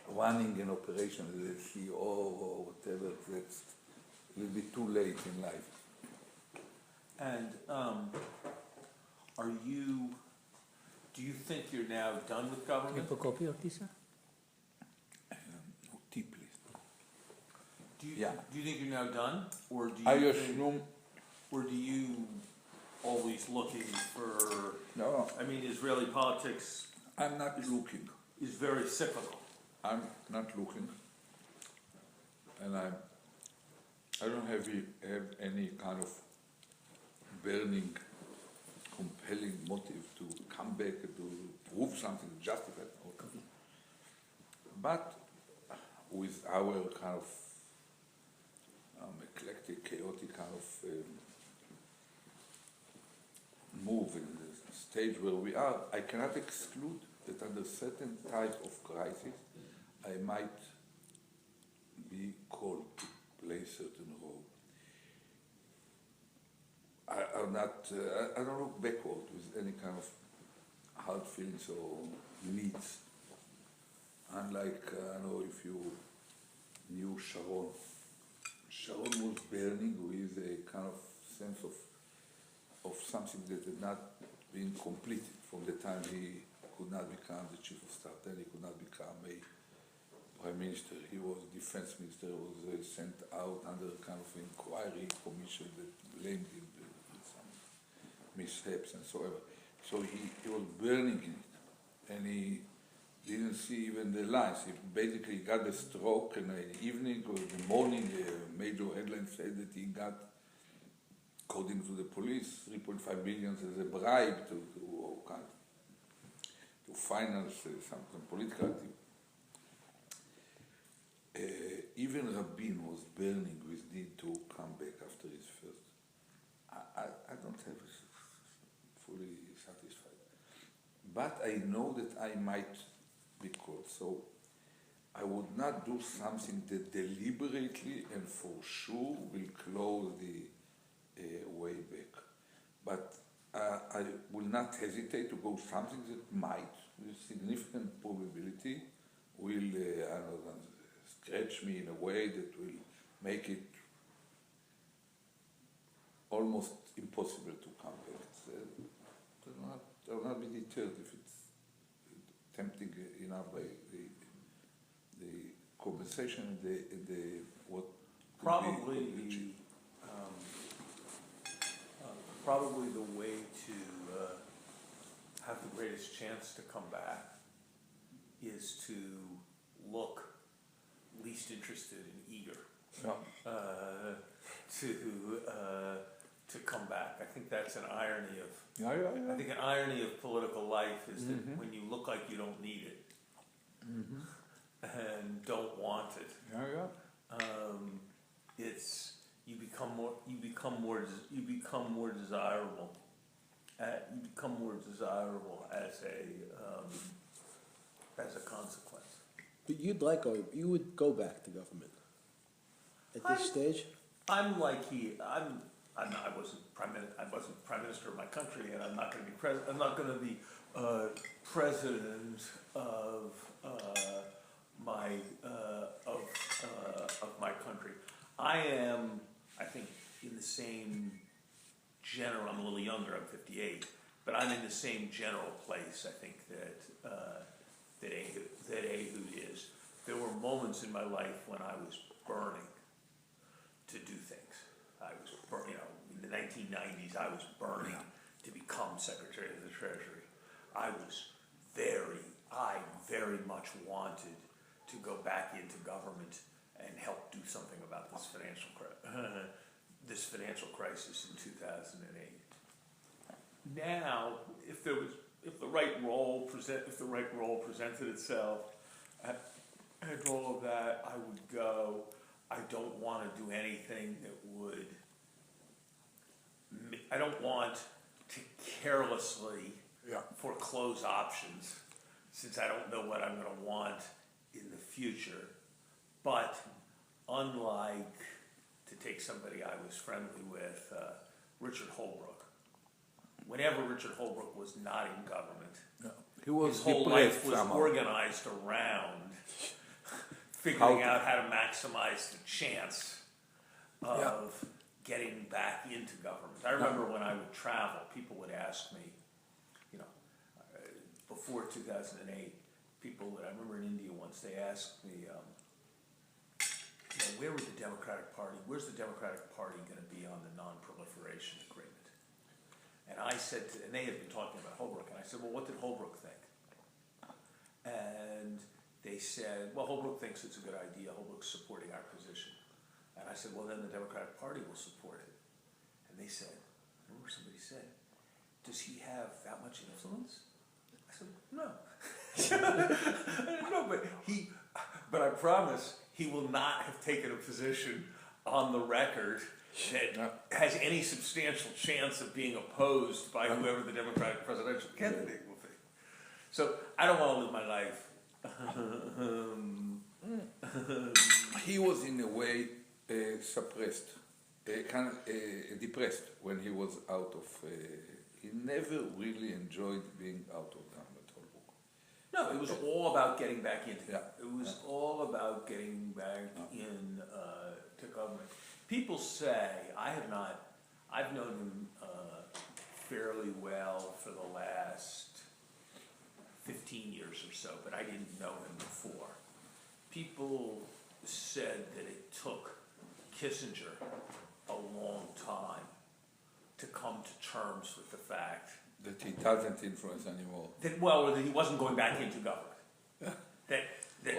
running an operation as a CEO or whatever. That's a little bit too late in life. And do you think you're now done with government? Deeply. Do you Yeah. Do you think you're now done, or do you? I assume. Or do you always looking for? No, I mean, Israeli politics I'm not looking. is very cyclical. I'm not looking, and I don't have any kind of burning, compelling motive to come back and to prove something, justify it. But with our kind of eclectic, chaotic kind of move in the stage where we are, I cannot exclude that under certain type of crisis, I might be called to play a certain role. I don't look backward with any kind of hard feelings or needs. Unlike, I don't know if you knew Sharon. Sharon was burning with a kind of sense of something that had not been completed from the time he could not become the chief of staff, then he could not become a prime minister. He was defense minister, was sent out under a kind of inquiry commission that blamed him for some mishaps and so on. So he was burning in it, and he didn't see even the lines. He basically got a stroke in the evening or in the morning. A major headline said that he got, according to the police, 3.5 million as a bribe to finance some political activity. Even Rabin was burning with need to come back after his first. I don't have fully satisfied, but I know that I might be called. So I would not do something that deliberately and for sure will close the way back. But I will not hesitate to go something that might, with significant probability, will stretch me in a way that will make it almost impossible to come back. I will not be deterred if it's tempting enough by the compensation and the what Probably probably the way to have the greatest chance to come back is to look least interested and eager. Yeah. to come back. I think that's an irony of. Yeah. I think an irony of political life is that when you look like you don't need it and don't want it, it's you become more desirable. You become more desirable as a consequence. But you would go back to government at this stage. I wasn't prime minister of my country, and I'm not going to be president. I'm not going to be president of my country. I am, I think, in the same general. I'm a little younger. I'm 58, but I'm in the same general place. I think that Ehud is. There were moments in my life when I was burning to do things. I was burning, in the 1990s, I was burning to become Secretary of the Treasury. I very much wanted to go back into government and help do something about this financial crisis in 2008. Now, if the right role presented itself, and all of that, I would go. I don't want to do anything that would. I don't want to carelessly foreclose options, since I don't know what I'm going to want in the future. But unlike, to take somebody I was friendly with, Richard Holbrooke. Whenever Richard Holbrooke was not in government, his whole life was organized around figuring out how to maximize the chance of getting back into government. I remember when I would travel, people would ask me, before 2008, I remember in India once, they asked me, where's the Democratic Party going to be on the non-proliferation agreement? And I said, and they had been talking about Holbrooke, and I said, well, what did Holbrooke think? And they said, well, Holbrooke thinks it's a good idea. Holbrooke's supporting our position. And I said, well, then the Democratic Party will support it. And they said, I remember somebody said, does he have that much influence? I said, no. No, but I promise he will not have taken a position on the record that has any substantial chance of being opposed by whoever the Democratic presidential candidate will be. So I don't want to live my life. He was in a way suppressed, kind of depressed when he was out of. He never really enjoyed being out of government. No, it was all about getting back into. It was all about getting back in to government. People say I've known him fairly well for the last 15 years or so, but I didn't know him before. People said that it took Kissinger a long time to come to terms with the fact that he doesn't influence anymore. That he wasn't going back into government. That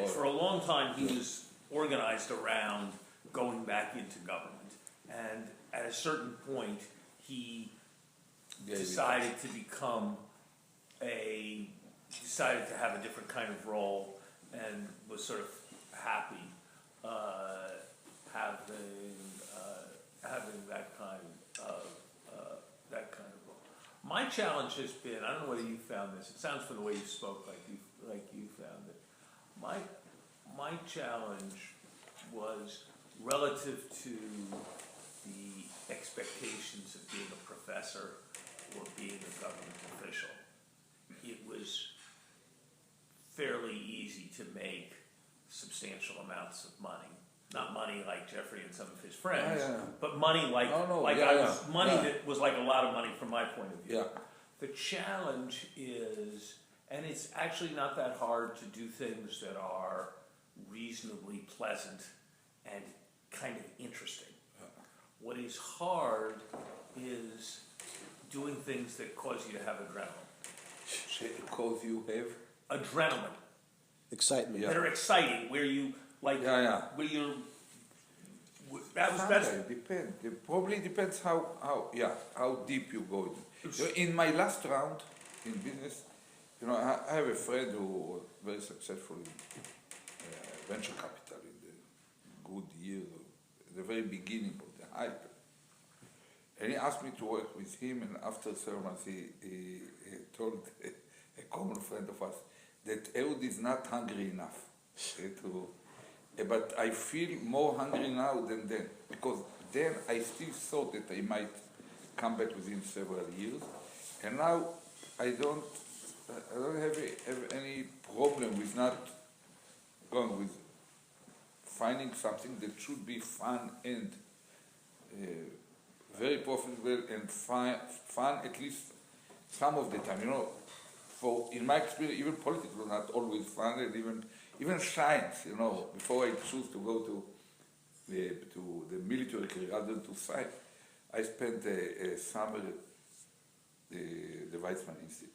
for a long time he was organized around going back into government, and at a certain point he decided to have a different kind of role, and was sort of happy having that kind of role. My challenge has been, I don't know whether you found this, it sounds from the way you spoke like you found it. My challenge was relative to the expectations of being a professor or being a government official. It was fairly easy to make substantial amounts of money. Not money like Jeffrey and some of his friends, but money that was like a lot of money from my point of view. The challenge is, and it's actually not that hard to do things that are reasonably pleasant and kind of interesting. What is hard is doing things that cause you to have adrenaline. Cause you have? Adrenaline. Excitement. That are exciting, where you where That's Depends. It probably depends how deep you go. In my last round in business, I have a friend who was very successful in venture capital in the good years, the very beginning of the hype. And he asked me to work with him, and after 7 months, he told a common friend of us that Ehud is not hungry enough but I feel more hungry now than then, because then I still thought that I might come back within several years, and now I don't have any problem with not going with finding something that should be fun and very profitable and fun at least some of the time. For in my experience, even politics was not always fun, and even science. Before I choose to go to the military career rather than to science, I spent a summer at the Weizmann Institute.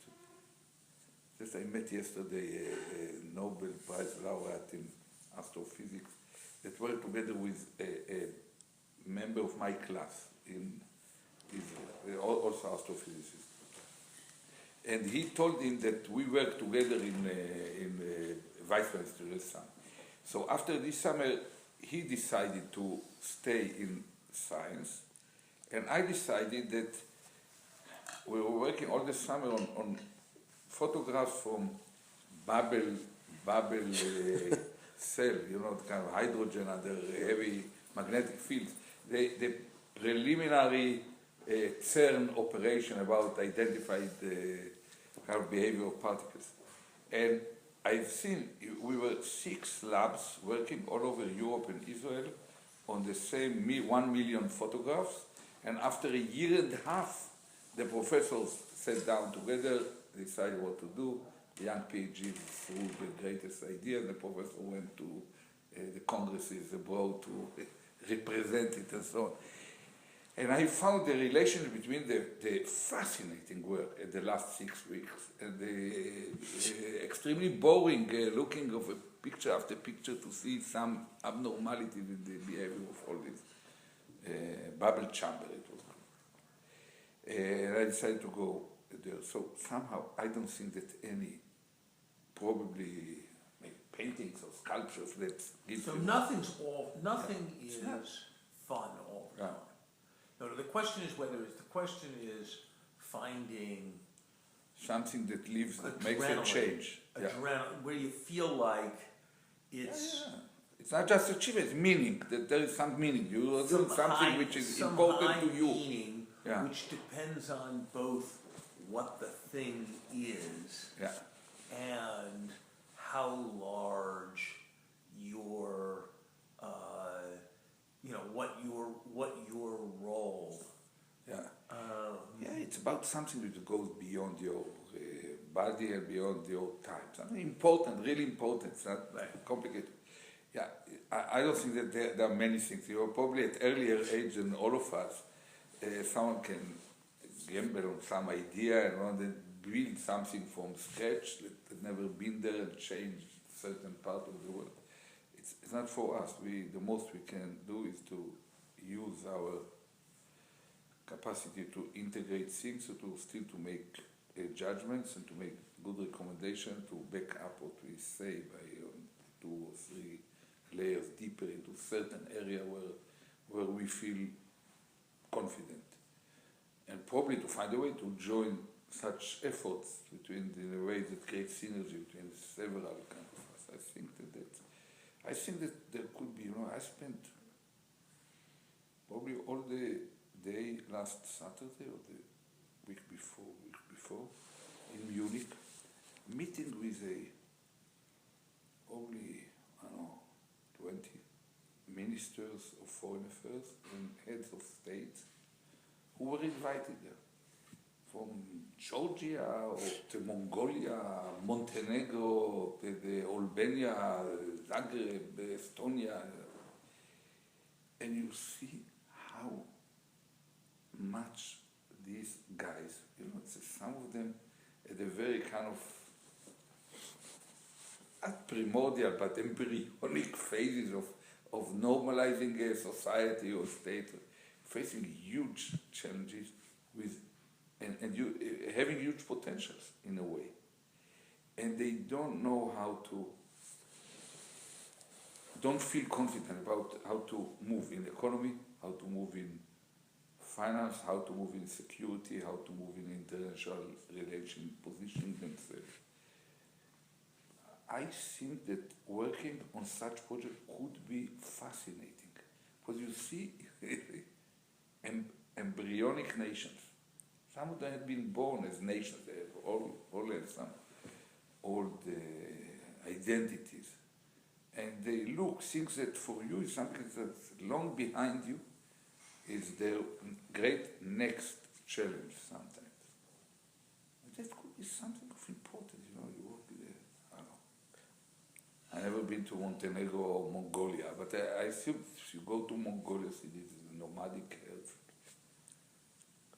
Just I met yesterday a Nobel Prize laureate in astrophysics that worked together with a member of my class in Israel, also astrophysicist. And he told him that we worked together in Weizmann Institute. So after this summer, he decided to stay in science, and I decided that we were working all the summer on photographs from bubble cell, the kind of hydrogen under heavy magnetic fields. The preliminary CERN operation about identified kind of behavior of particles. And I've seen, we were 6 labs working all over Europe and Israel on the same 1 million photographs, and after a year and a half, the professors sat down together, decided what to do. The young PhD threw the greatest idea, and the professor went to the congresses abroad to represent it and so on. And I found the relationship between the fascinating work in the last 6 weeks and the extremely boring looking of a picture after picture to see some abnormality in the behavior of all this bubble chamber, it was called. And I decided to go there. So somehow I don't think that any, probably maybe paintings or sculptures that give so you... nothing is fun all the time. No, the question is finding something that lives, that makes adrenaline, a change. Adrenaline, where you feel like it's... It's not just achievement, it's meaning, that there is some meaning. You are doing something which is important to you. Meaning, which depends on both what the thing is and how large your what your role. It's about something that goes beyond your body and beyond your time. Something important, really important. It's not complicated. I don't think that there are many things. You're probably at earlier age than all of us. Someone can gamble on some idea and want to build something from scratch that has never been there and change certain part of the world. It's not for us. The most we can do is to use our capacity to integrate things, to make judgments and to make good recommendations, to back up what we say by 2 or 3 layers deeper into certain area where we feel confident, and probably to find a way to join such efforts in a way that creates synergy between several kinds of us. I think that there could be. I spent probably all the day last Saturday or the week before in Munich, meeting with probably 20 ministers of foreign affairs and heads of state who were invited there from Georgia or to Mongolia, Montenegro, the Albania, Zagreb, Estonia, and you see how much these guys, some of them at the very kind of not primordial but embryonic phases of normalizing a society or state, facing huge challenges with, and you having huge potentials in a way, and they don't know how to, don't feel confident about how to move in economy, how to move in finance, how to move in security, how to move in international relations, positioning themselves. I think that working on such project could be fascinating, because you see embryonic nations. Some of them have been born as nations. They have all have some old identities, and they look things that for you is something that's long behind you, is their great next challenge sometimes. But that could be something of importance, you know. You work there. I don't know. I've never been to Montenegro or Mongolia, but I assume if you go to Mongolia, see this nomadic health.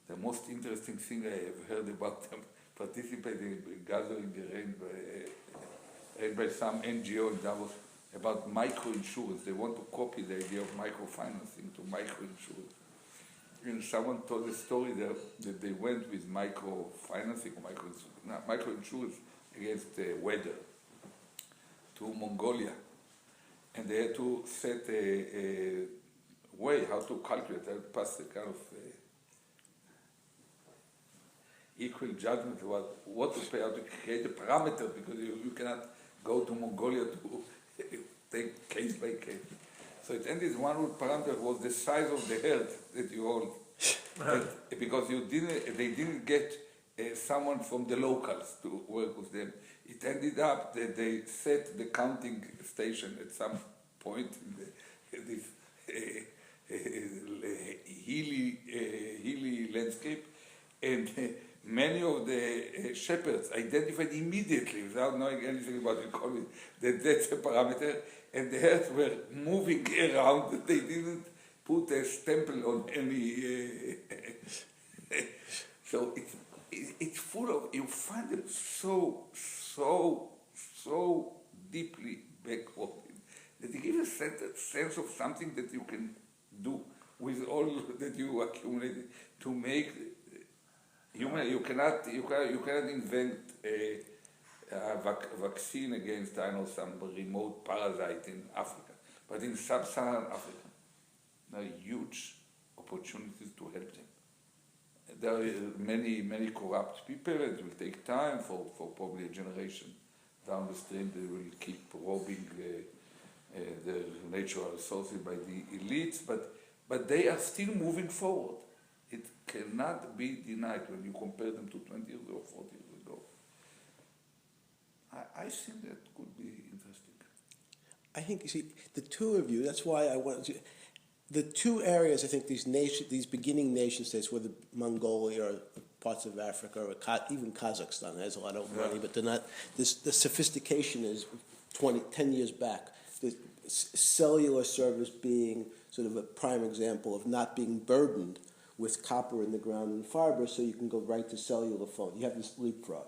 The most interesting thing I have heard about them participating in gathering arranged by some NGO in Davos about microinsurance. They want to copy the idea of microfinancing to microinsurance. And someone told a story that they went with microfinancing, microinsurance against weather to Mongolia. And they had to set a way how to calculate, how to pass a kind of equal judgment about what to pay, how to create a parameter, because you cannot go to Mongolia to take case by case. So it ended one parameter was the size of the herd that you hold, because they didn't get someone from the locals to work with them. It ended up that they set the counting station at some point in this hilly landscape, and many of the shepherds identified immediately, without knowing anything about economy, that that's a parameter, and the herds were moving around. They didn't put a stempel on any. So it's full of, you find it so deeply backward that it gives a sense of something that you can do with all that you accumulated to make human. You cannot invent a vaccine against, I know, some remote parasite in Africa, but in sub-Saharan Africa, there are huge opportunities to help them. There are many corrupt people. It will take time for probably a generation down the stream. They will keep robbing the natural resources by the elites, but they are still moving forward. It cannot be denied when you compare them to 20 years or 40 years ago. I think that could be interesting. I think, you see, the two of you, that's why I wanted to, the two areas I think these beginning nation states, whether Mongolia or parts of Africa or even Kazakhstan has a lot of money, but they're not, the sophistication is 10 years back. The cellular service being sort of a prime example of not being burdened with copper in the ground and fiber, so you can go right to cellular phone. You have this leapfrog.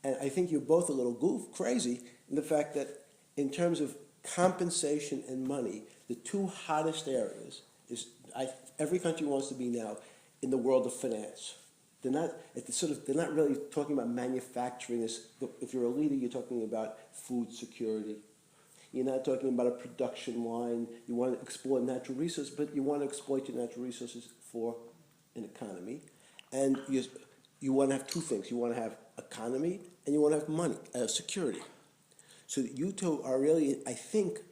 And I think you're both a little crazy in the fact that in terms of compensation and money, the two hottest areas is every country wants to be now in the world of finance. They're not really talking about manufacturing. If you're a leader, you're talking about food security. You're not talking about a production line. You want to explore natural resources, but you want to exploit your natural resources for an economy. And you want to have two things. You want to have economy and you want to have money, security. So you two are really, I think,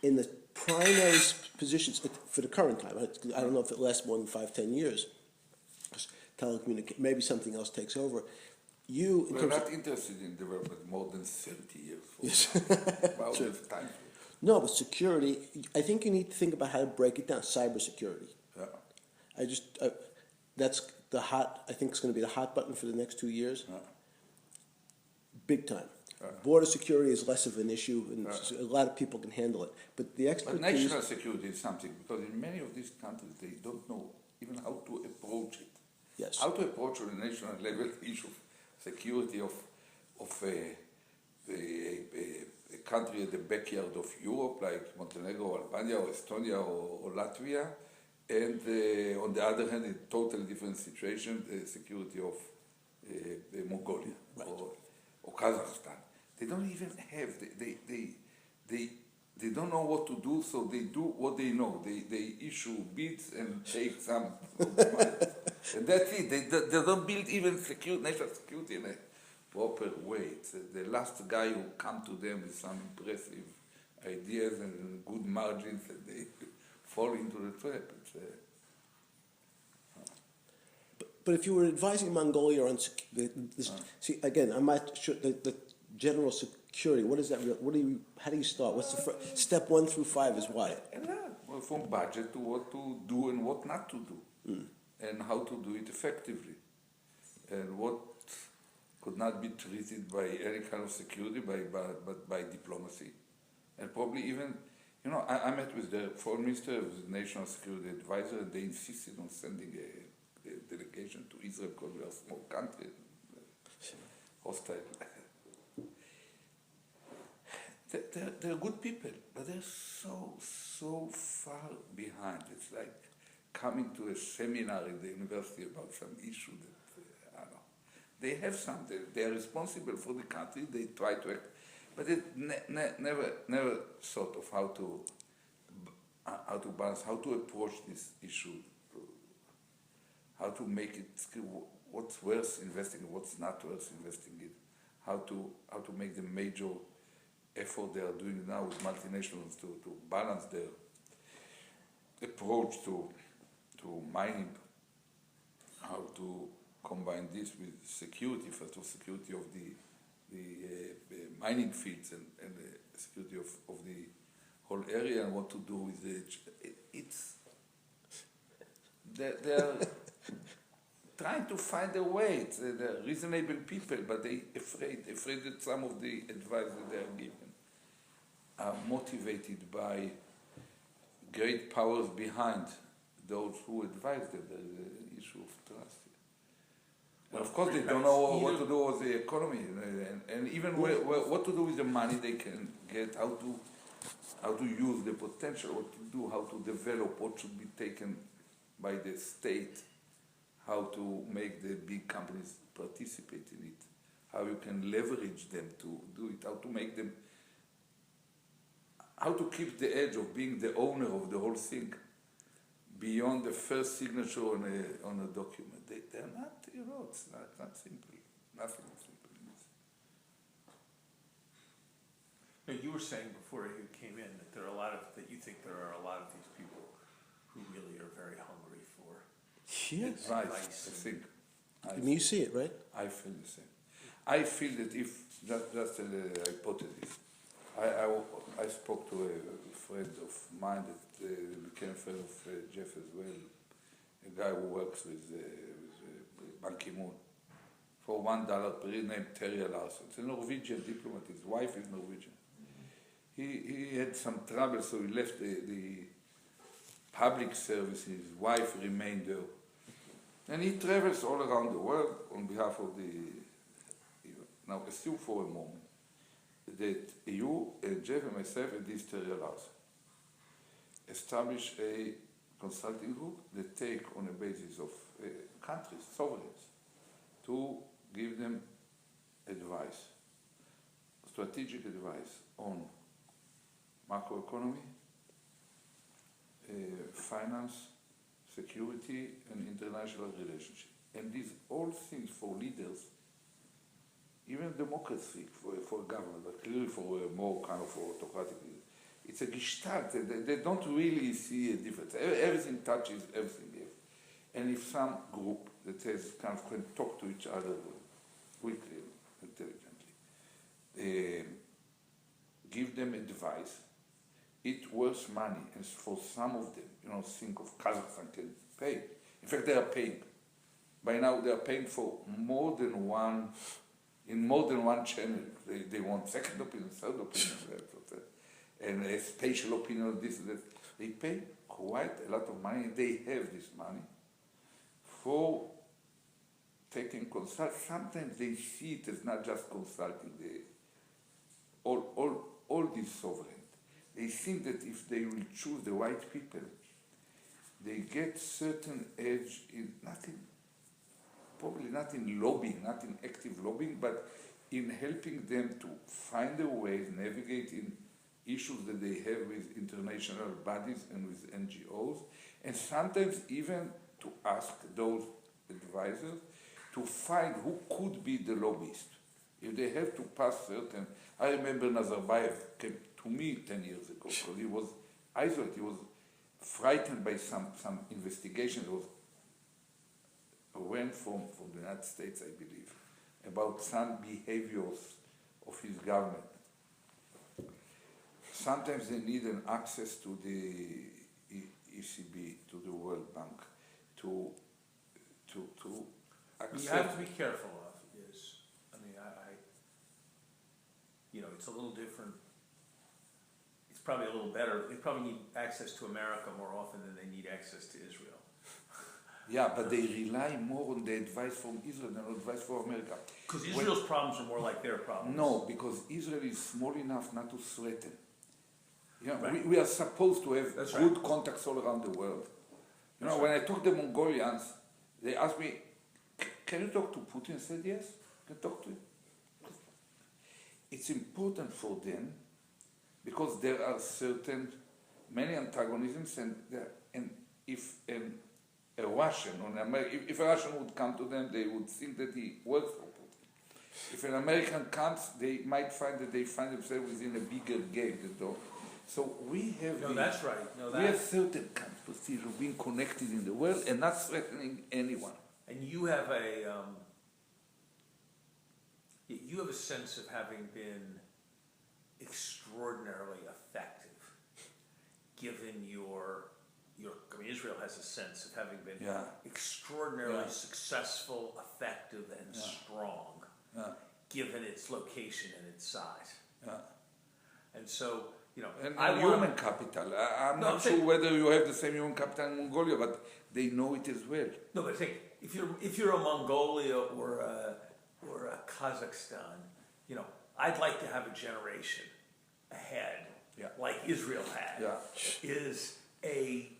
in the primary positions for the current time. I don't know if it lasts more than 5-10 years. Telecommunication, maybe something else takes over. We're not interested in development more than 30 years. Yes. About this time. No, but security, I think you need to think about how to break it down. Cybersecurity. Yeah. That's I think it's going to be the hot button for the next 2 years. Yeah. Big time. Yeah. Border security is less of an issue, and a lot of people can handle it. But the expertise... But national security is something, because in many of these countries, they don't know even how to approach it. Yes. How to approach on a national level the issue of security of a a country at the backyard of Europe, like Montenegro, Albania, or Estonia, or Latvia, and on the other hand, a totally different situation, the security of Mongolia or Kazakhstan. They don't even have, they don't know what to do, so they do what they know. They issue bids and take some and that's it. They don't build even national security in a proper way. It's the last guy who come to them with some impressive ideas and good margins, and they fall into the trap. But if you were advising Mongolia on see again, I'm not sure the general security. What is that? How do you start? What's the step 1 through 5 is what? Well, from budget to what to do and what not to do, and how to do it effectively, and what could not be treated by any kind of security, but by diplomacy, and probably even, I met with the foreign minister, with the national security advisor, and they insisted on sending a delegation to Israel because we are a small country, hostile. They're good people, but they're so far behind. It's like coming to a seminar in the university about some issue that, I don't know. They have something. They are responsible for the country. They try to act, but it never thought of how to balance, how to approach this issue, how to make it, what's worth investing in, what's not worth investing in, how to make the major effort they are doing now with multinationals to balance their approach to mining, how to combine this with security, first of all, security of the mining fields and the security of the whole area, and what to do with they're trying to find a way. They're reasonable people, but they afraid that some of the advice that they are given are motivated by great powers behind those who advise them. There is an issue of trust. And of course, they don't know what to do with the economy, and even what to do with the money they can get, how to use the potential, what to do, how to develop, what should be taken by the state, how to make the big companies participate in it, how you can leverage them to do it, how to make them, how to keep the edge of being the owner of the whole thing beyond the first signature on a document. They're not, it's not simple. Nothing simple in this. Now, you were saying before you came in that you think there are a lot of these people who really are very hungry for Advice, I think. I mean, you see it, right? I feel the same. I feel that if, just a hypothesis, I spoke to a friend of mine that became a friend of Jeff as well, a guy who works with Ban Ki-moon, for $1 per year, named Terry Larson. It's a Norwegian diplomat. His wife is Norwegian. He had some trouble, so he left the public service. His wife remained there. And he travels all around the world on behalf of now assume for a moment that you and Jeff and myself and this Terry Larson establish a consulting group that take on a basis of countries, sovereigns, to give them advice, strategic advice on macroeconomy, finance, security, and international relationship. And these all things for leaders, even democracy for government, but clearly for a more kind of autocratic leader, it's a gestalt. They don't really see a difference. Everything touches everything else. And if some group that says kind of can talk to each other quickly, intelligently, give them advice, it worth money. And for some of them, think of Kazakhstan can pay. In fact, they are paying. By now, they are paying for more than one channel. They want second opinion, third opinion, and a spatial opinion of this and that. They pay quite a lot of money, and they have this money for taking consult. Sometimes they see it as not just consulting all these sovereigns, they think that if they will choose the right people, they get certain edge in nothing, probably not in lobbying, not in active lobbying, but in helping them to find a way, navigate in issues that they have with international bodies and with NGOs, and sometimes even to ask those advisors to find who could be the lobbyist. If they have to pass certain, I remember Nazarbayev came to me 10 years ago because he was isolated, he was frightened by some investigation that was went from the United States, I believe, about some behaviors of his government. Sometimes they need an access to the ECB, to the World Bank, to access. You have to be careful of is, I mean, it's a little different. It's probably a little better. They probably need access to America more often than they need access to Israel. Yeah, but they rely more on the advice from Israel than advice from America. Because Israel's problems are more like their problems. No, because Israel is small enough not to threaten. Right. We are supposed to have That's good right. contacts all around the world. That's when I talk to the Mongolians, they ask me, can you talk to Putin? I said, yes, I can talk to him. It's important for them because there are many antagonisms, and if a Russian or an American, if a Russian would come to them, they would think that he works for Putin. If an American comes, they might find that they find themselves within a bigger game. So we have that's right. No, we have certain kind of procedure of being connected in the world and not threatening anyone. And you have a sense of having been extraordinarily effective, given your I mean, Israel has a sense of having been extraordinarily successful, effective, and strong, given its location and its size. And so, and human capital. I'm not sure whether you have the same human capital in Mongolia, but they know it as well. No, but I think if you're a Mongolia or a Kazakhstan, I'd like to have a generation ahead, like Israel had, is a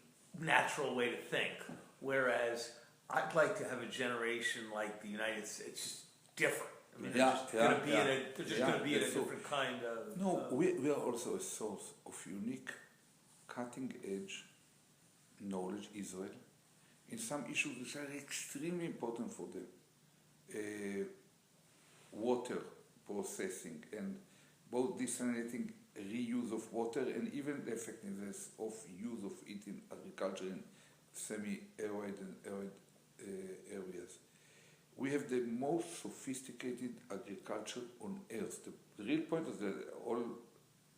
natural way to think. Whereas I'd like to have a generation like the United States. It's just different. I mean, they're just going to be in a different kind of. No, we are also a source of unique, cutting-edge knowledge, Israel, in some issues which are extremely important for them. Water processing and both disseminating reuse of water and even the effectiveness of use of it in agriculture in semi-arid and arid areas. We have the most sophisticated agriculture on earth. The real point is that all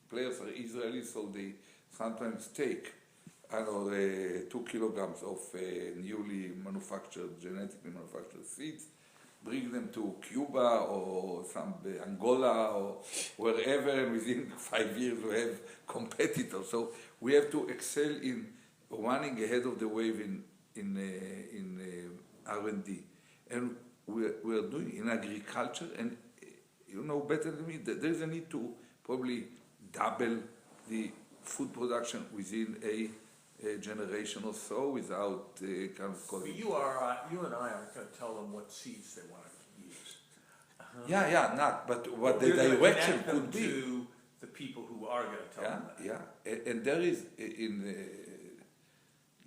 players are Israeli, so they sometimes take 2 kilograms of newly manufactured, genetically manufactured seeds, bring them to Cuba or some Angola or wherever, and within 5 years we have competitors. So we have to excel in running ahead of the wave in R&D. And we are doing in agriculture, and you know better than me that there is a need to probably double the food production within a generation or so without kind of. But you and I aren't going to tell them what seeds they want to use. But the direction could be to the people who are going to tell them that. And there is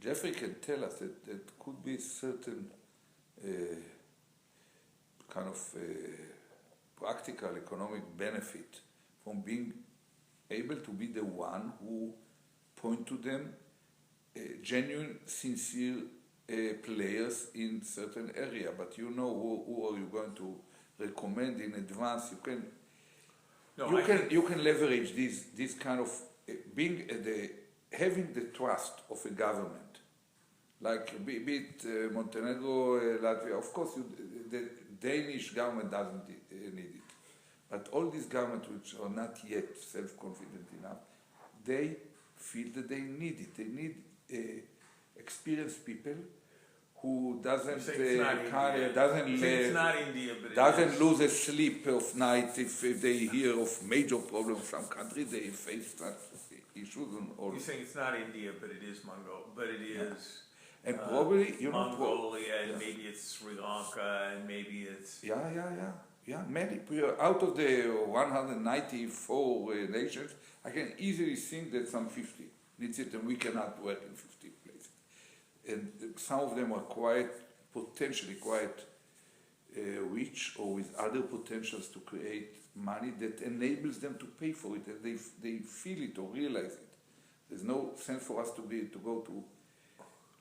Jeffrey can tell us that there could be certain kind of practical economic benefit from being able to be the one who point to them genuine, sincere players in certain area. But who are you going to recommend in advance? You can leverage this kind of having the trust of a government. Like be it Montenegro, Latvia, of course the Danish government doesn't need it. But all these governments which are not yet self-confident enough, they feel that they need it. They need experienced people who doesn't You say it's not India. doesn't You say it's not India, but it doesn't is. lose a sleep of night if they hear of major problems in some countries they face that issues and all. You're saying it's not India, but it is but it is. And probably Mongolia, and maybe it's Sri Lanka, and maybe it's. Yeah, many. Out of the 194 nations, I can easily think that some 50 needs it, and we cannot work in 50 places. And some of them are potentially quite rich, or with other potentials to create money that enables them to pay for it, and they feel it or realize it. There's no sense for us to go to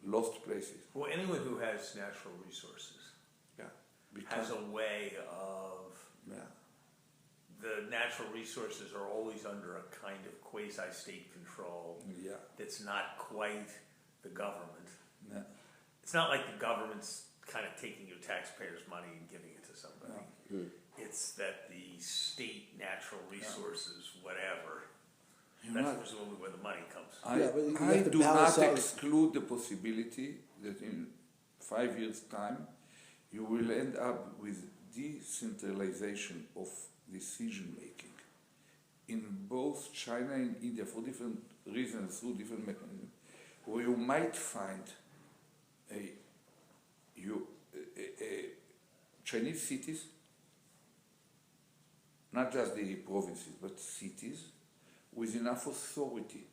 lost places. Well, anyone who has natural resources has a way of the natural resources are always under a kind of quasi-state control that's not quite the government. Yeah. It's not like the government's kind of taking your taxpayers' money and giving it to somebody. It's that the state natural resources, whatever, that's presumably where the money comes from. I do not exclude the possibility that in 5 years' time you will end up with decentralization of decision making in both China and India for different reasons, through different mechanisms, where you might find Chinese cities, not just the provinces, but cities, with enough authority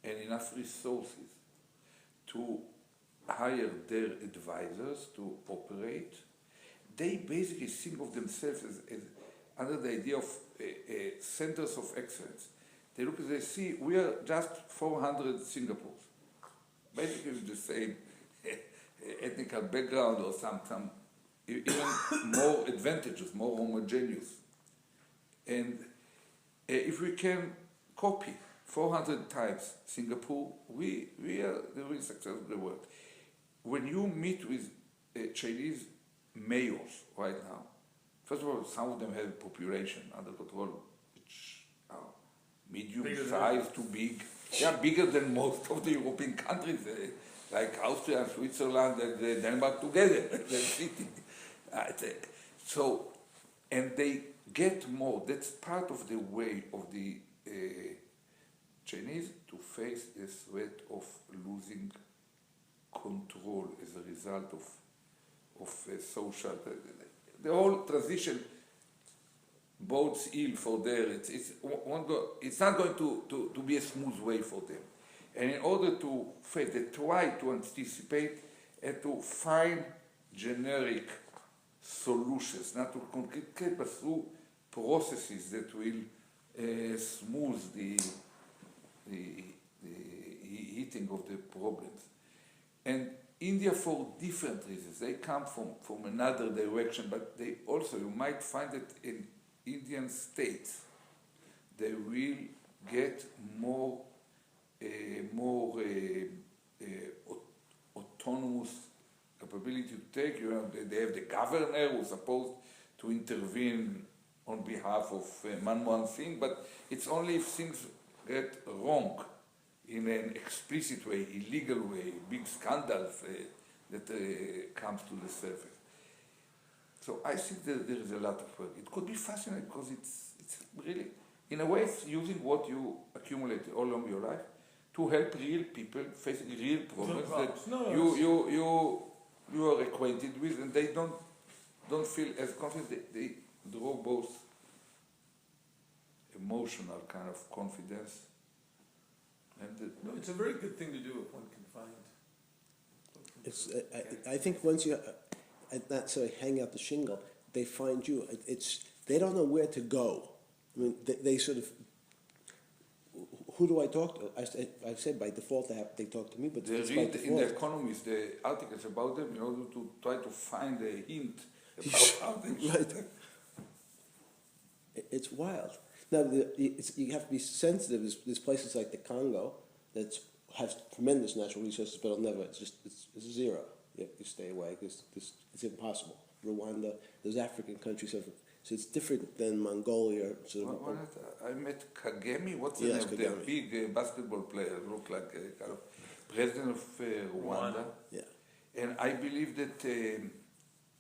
and enough resources to hire their advisors to operate. They basically think of themselves as under the idea of centers of excellence. They look and they see, we are just 400 Singapores, basically with the same ethnical background or some even more advantageous, more homogeneous. And if we can copy 400 times Singapore, we are the real success of the world. When you meet with Chinese mayors right now, first of all, some of them have population under control, which are medium-sized to big. They are bigger than most of the European countries, like Austria, Switzerland, and Denmark together, the city. And they get more. That's part of the way of the Chinese to face the threat of losing control as a result of social. The whole transition bodes ill for there. It's not going to be a smooth way for them. And in order to face, they try to anticipate and to find generic solutions, not to concrete, but through processes that will smooth the hitting of the problems. And India, for different reasons, they come from another direction, but they also, you might find that in Indian states, they will get more autonomous capability to take. They have the governor who's supposed to intervene on behalf of Manmohan Singh, but it's only if things get wrong in an explicit way, illegal way, big scandals that comes to the surface. So I think that there is a lot of work. It could be fascinating because it's really, in a way, it's using what you accumulated all along your life to help real people facing real problems that you are acquainted with, and they don't feel as confident. They draw both emotional kind of confidence. It's a very good thing to do if one can find. I think once you not say hang out the shingle, they find you. They don't know where to go. I mean, they sort of. Who do I talk to? I said by default they talk to me, but they read in the Economist the articles about them in order to try to find a hint about how they right. It's wild. Now you have to be sensitive. There's places like the Congo that have tremendous natural resources, but it'll never. It's zero. You have to stay away because it's impossible. Rwanda, those African countries have. So it's different than Mongolia. I met Kagame. What's the name of the big basketball player? Looked like a kind of president of Rwanda. Yeah. And I believe that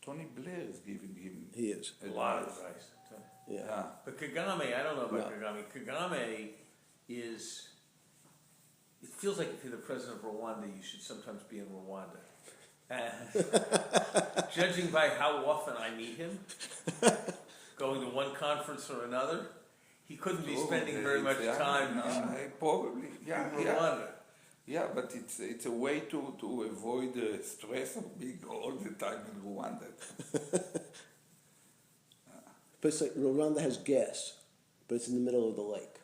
Tony Blair is giving him He is. A lot of advice. Yeah. But Kagame, I don't know about No. Kagame. Kagame is, it feels like if you're the president of Rwanda, you should sometimes be in Rwanda. Judging by how often I meet him, going to one conference or another, he couldn't be spending very much time probably, in Rwanda. Yeah, but it's a way to avoid the stress of being all the time in Rwanda. But it's like Rwanda has gas, but it's in the middle of the lake.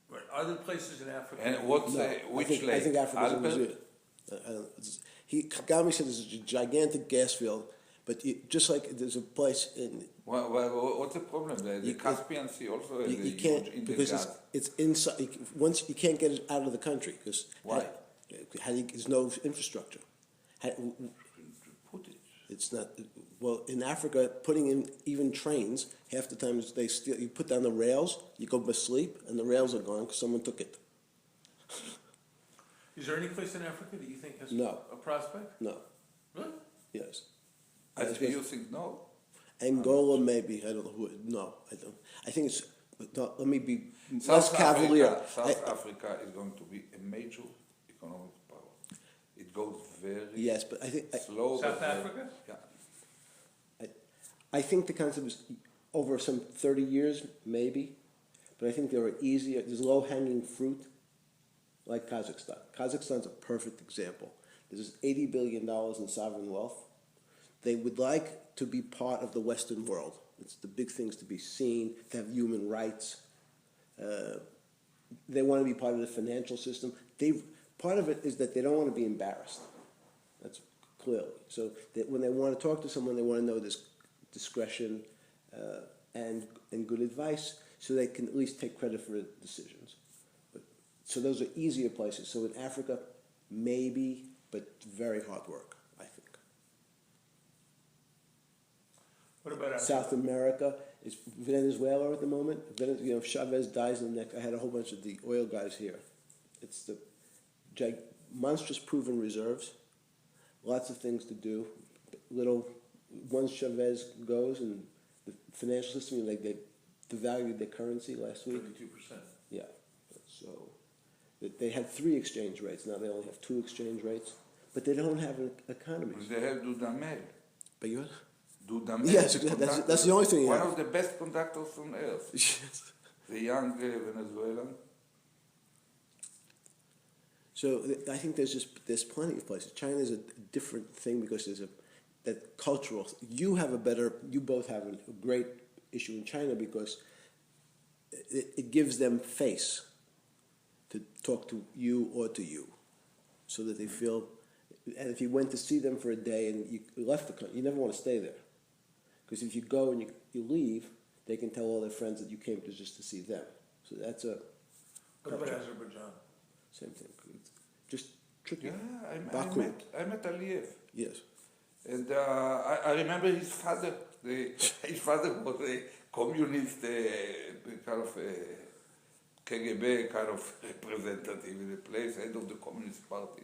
Right. Are there places in Africa? And what's No, which lake? I think Africa's in Albert? Brazil. Kagame said there's a gigantic gas field, but just like there's a place in. Well, what's the problem there? The Caspian Sea also has You can't because it's inside. Once you can't get it out of the country because why? There's no infrastructure. Put it. It's not well in Africa. Putting in even trains, half the time they steal. You put down the rails, you go to sleep, and the rails are gone because someone took it. Is there any place in Africa that you think has a prospect? No. Really? Yes. You think no? Angola, maybe. I don't know who. No, I don't. I think it's. No, let me be South less cavalier. South Africa is going to be a major economic power. It goes very Yes, but I think slow. South Africa? Yeah. I think the concept is over some 30 years, maybe. But I think there are easier. There's low-hanging fruit, like Kazakhstan. Kazakhstan's a perfect example. There's $80 billion in sovereign wealth. They would like to be part of the Western world. It's the big things to be seen, to have human rights. They want to be part of the financial system. Part of it is that they don't want to be embarrassed. That's clearly. So that when they want to talk to someone, they want to know there's discretion and good advice so they can at least take credit for decisions. So those are easier places. So in Africa, maybe, but very hard work, I think. What about South America is Venezuela at the moment. If Chavez dies in the neck, I had a whole bunch of the oil guys here. It's the monstrous proven reserves, lots of things to do. Once Chavez goes and the financial system, they devalued their currency last week. 32%. Yeah, so they had 3 exchange rates. Now they only have 2 exchange rates, but they don't have an economy. They have Dudamel. But you? Dudamel. Yes, that's the only thing. One of the best conductors on earth. Yes. The young Venezuelan. So I think there's plenty of places. China is a different thing because there's that cultural. You both have a great issue in China because it gives them face to talk to you or to you, so that they feel. And if you went to see them for a day and you left the country, you never want to stay there, because if you go and you leave, they can tell all their friends that you came just to see them. So that's a. What about Azerbaijan? Same thing. Just tricky. Yeah, I met Aliyev. Yes. And I remember his father. His father was a communist, kind of KGB kind of representative in the place, head of the Communist Party.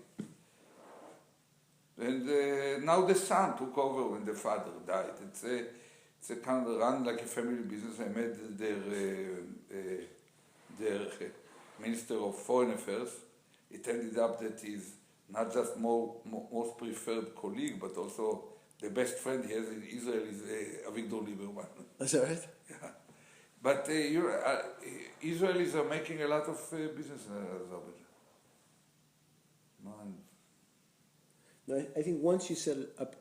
And now the son took over when the father died. It's a kind of run like a family business. I met their Minister of Foreign Affairs. It ended up that he's not just most preferred colleague, but also the best friend he has in Israel is Avigdor Lieberman. Is that right? Yeah. But Israelis are making a lot of business in Azerbaijan. No, I think once you set it up,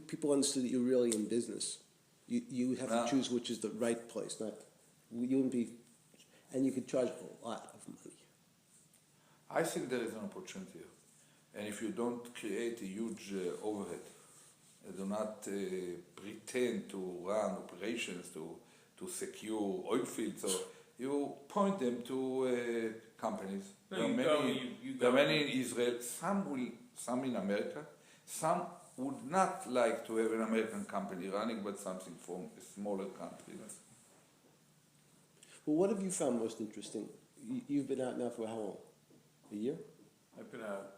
people understood that you're really in business, you have to choose which is the right place. You wouldn't be, and you could charge a lot of money. I think there is an opportunity here. And if you don't create a huge overhead, do not pretend to run operations to secure oil fields, so you point them to companies. There are many in Israel, some in America. Some would not like to have an American company running, but something from a smaller country. Well, what have you found most interesting? You've been out now for how long? A year? I've been out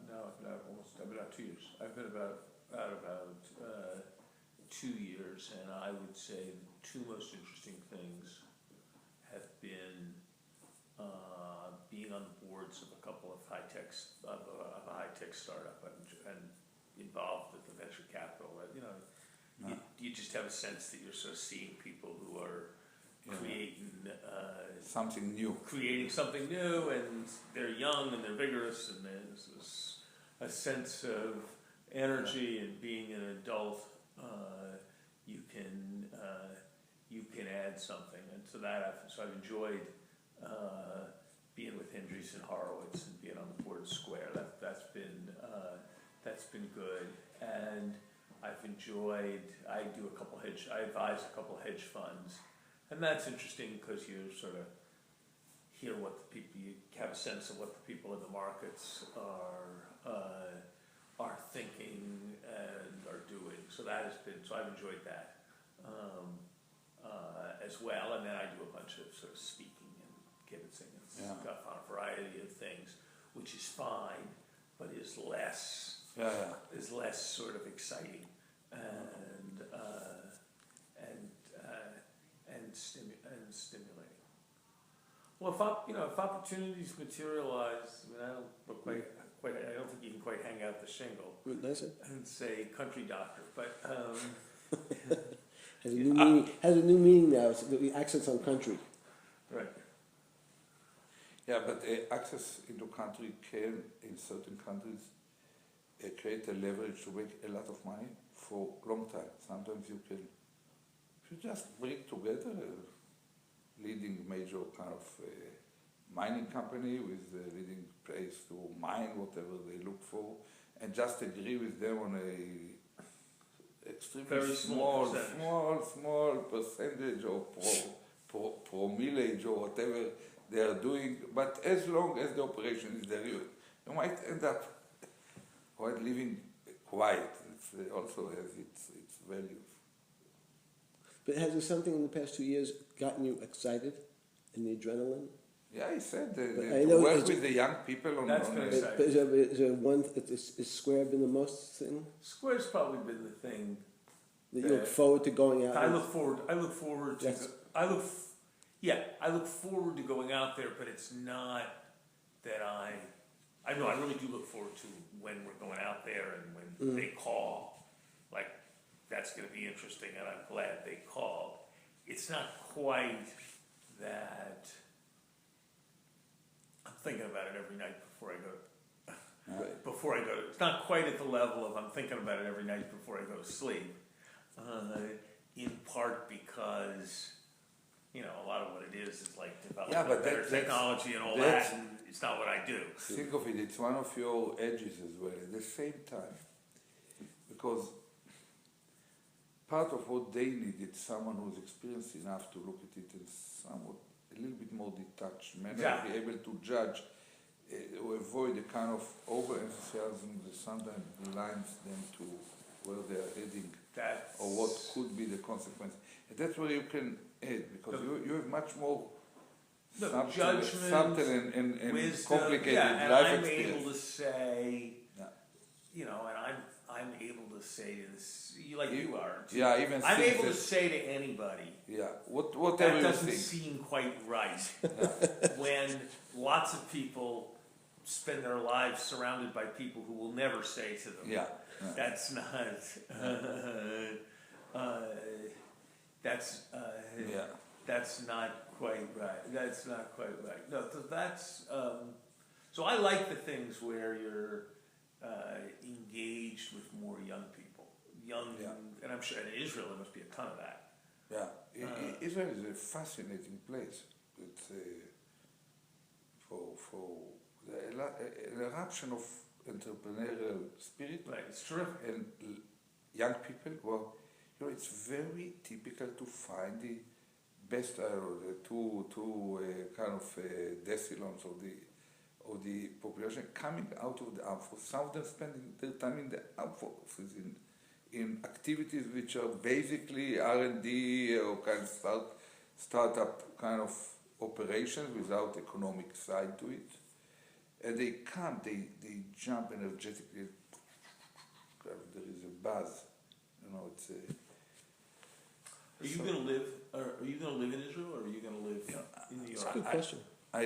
2 years. I've been about 2 years, and I would say the two most interesting things have been being on the boards of a couple of a high-tech startup and involved with the venture capital. You just have a sense that you're sort of seeing people who are creating creating something new, and they're young and they're vigorous, and there's a sense of energy and being an adult. You can add something, and so I've enjoyed being with Hendries and Horowitz and being on the board of Square. That's been good, and I advise a couple hedge funds, and that's interesting because you sort of hear you have a sense of what the people in the markets are thinking and are doing. So I've enjoyed that as well, and then I do a bunch of sort of speaking and kibitzing and stuff on a variety of things, which is fine, but is less sort of exciting and stimulating. Well, if opportunities materialize, I don't think you can quite hang out the shingle and say country doctor, but has a new meaning now. It's the accents on country. Right. Yeah, but access into country can, in certain countries, create a leverage to make a lot of money for a long time. Sometimes if you just bring together a leading major kind of mining company with a leading place to mine whatever they look for, and just agree with them on a extremely very small percentage or pro millage or whatever they are doing, but as long as the operation is there, you might end up quite living quiet. It also has its values. But has there something in the past 2 years gotten you excited in the adrenaline? Yeah, I said to work with the young people on that's been exciting. But is there one? Is Square been the most thing? Square's probably been the thing that you look forward to going out. I look forward to going out there, but it's not that I really do look forward to when we're going out there and when they call. Like, that's going to be interesting, and I'm glad they called. It's not quite that. I'm thinking about it every night before I go. It's not quite at the level of I'm thinking about it every night before I go to sleep. In part because a lot of what it is like developing better technology and all that, and it's not what I do. Think of it, it's one of your edges as well. At the same time, because part of what they need is someone who's experienced enough to look at it in a little bit more detached manner, be able to judge, to avoid the kind of overenthusiasm that sometimes blinds them to where they are heading or what could be the consequence. And that's where you can aid, because you have much more subtle and wisdom, complicated and life I'm experience. able to say, and I'm able to say to this, like you are. Yeah, even I'm able to say to anybody. Yeah, whatever that you doesn't think. seem quite right. When lots of people spend their lives surrounded by people who will never say to them, that's not. That's not quite right. That's not quite right. No, that's. So I like the things where you're engaged with more young people, and I'm sure in Israel there must be a ton of that. Yeah, Israel is a fascinating place. It's for the eruption of entrepreneurial spirit. Right, it's terrific. And young people. Well, it's very typical to find the best, the two kind of decilons of the population coming out of the armed forces. Some of them spending their time in the armed forces in activities which are basically R&D or kind of startup kind of operations without economic side to it. and they come, they jump energetically. There is a buzz, it's a... Are you going to live? Are you going to live in Israel, or are you going to live in New York? That's a good question. I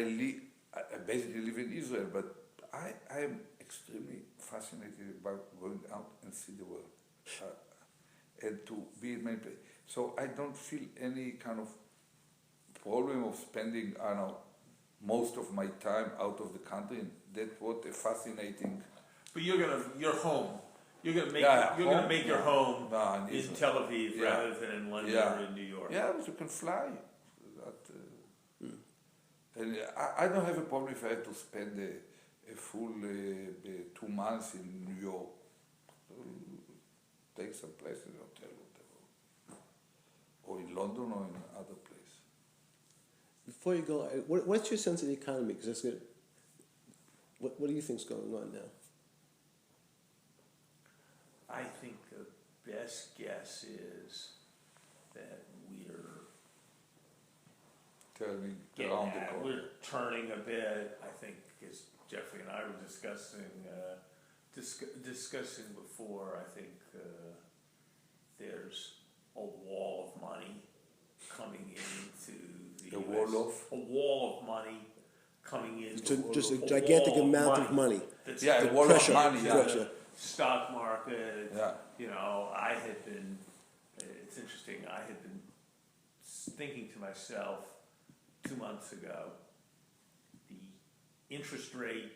basically live in Israel, but I am extremely fascinated about going out and see the world, and to be in many places. So I don't feel any kind of problem of spending, I don't know, most of my time out of the country. And that's what a fascinating. But you're home. You're gonna make your home in Tel Aviv rather than in London or in New York. Yeah, but you can fly. And I don't have a problem if I have to spend a full 2 months in New York. Take some place in a hotel, whatever. Or in London or in other place. Before you go, what's your sense of the economy? Because that's good. What do you think's going on now? I think the best guess is that we're Turning around the corner. We're turning a bit. I think, as Jeffrey and I were discussing before, I think there's a wall of money coming into the US. A wall of money coming into just a gigantic amount of money. A wall of money. Pressure. Stock market. Yeah. I had been. It's interesting. I had been thinking to myself 2 months ago, the interest rate,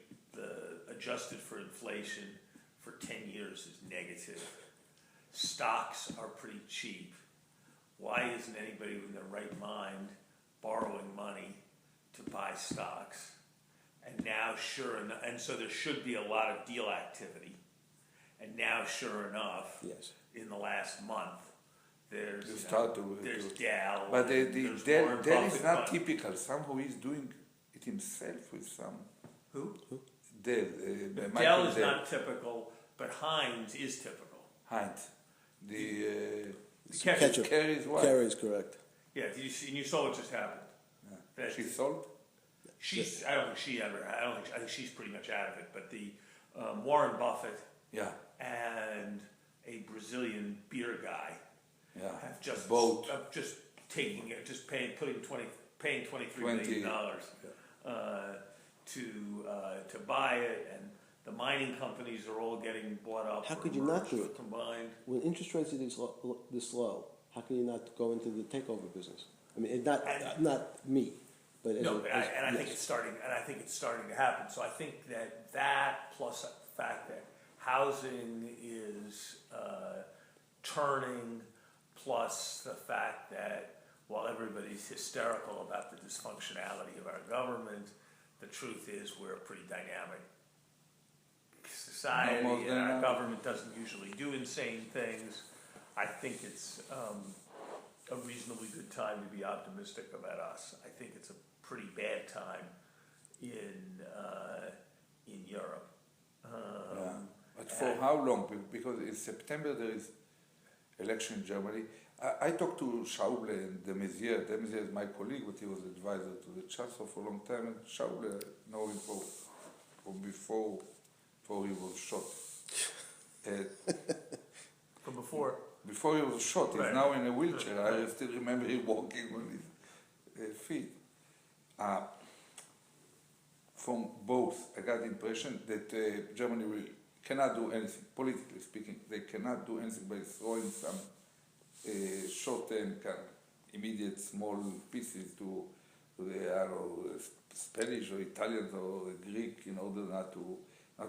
adjusted for inflation, for 10 years is negative. Stocks are pretty cheap. Why isn't anybody in their right mind borrowing money to buy stocks? And now, and so there should be a lot of deal activity. And now, sure enough, in the last month, there's Dell. But Dell is not typical. Somehow he's doing it himself with some. Who? Dell. Dell is not typical, but Heinz is typical. Heinz. The ketchup. Carrie's wife. Carrie's correct. Yeah, you saw what just happened. Yeah. She sold? I don't think she ever. I think she's pretty much out of it. But the Warren Buffett. Yeah. And a Brazilian beer guy. Yeah. Have just both paying $23 million to buy it, and the mining companies are all getting bought up. How could you not do it? Combined. When interest rates are this low, how can you not go into the takeover business? I mean, not me, but I think it's starting. And I think it's starting to happen. So I think that plus the fact that housing is turning, plus the fact that while everybody's hysterical about the dysfunctionality of our government, the truth is we're a pretty dynamic society, and our government doesn't usually do insane things. I think it's a reasonably good time to be optimistic about us. I think it's a pretty bad time in Europe. But for how long? Because in September there is election in Germany. I talked to Schauble and de Maizière. De Maizière is my colleague, but he was advisor to the Chancellor for a long time. And Schauble, I know him from before he was shot. From before? Before he was shot. He's now in a wheelchair. I still remember him walking on his feet. From both, I got the impression that Germany cannot do anything, politically speaking. They cannot do anything by throwing some short-term, kind of immediate small pieces to the Spanish or Italians or Greek in order not to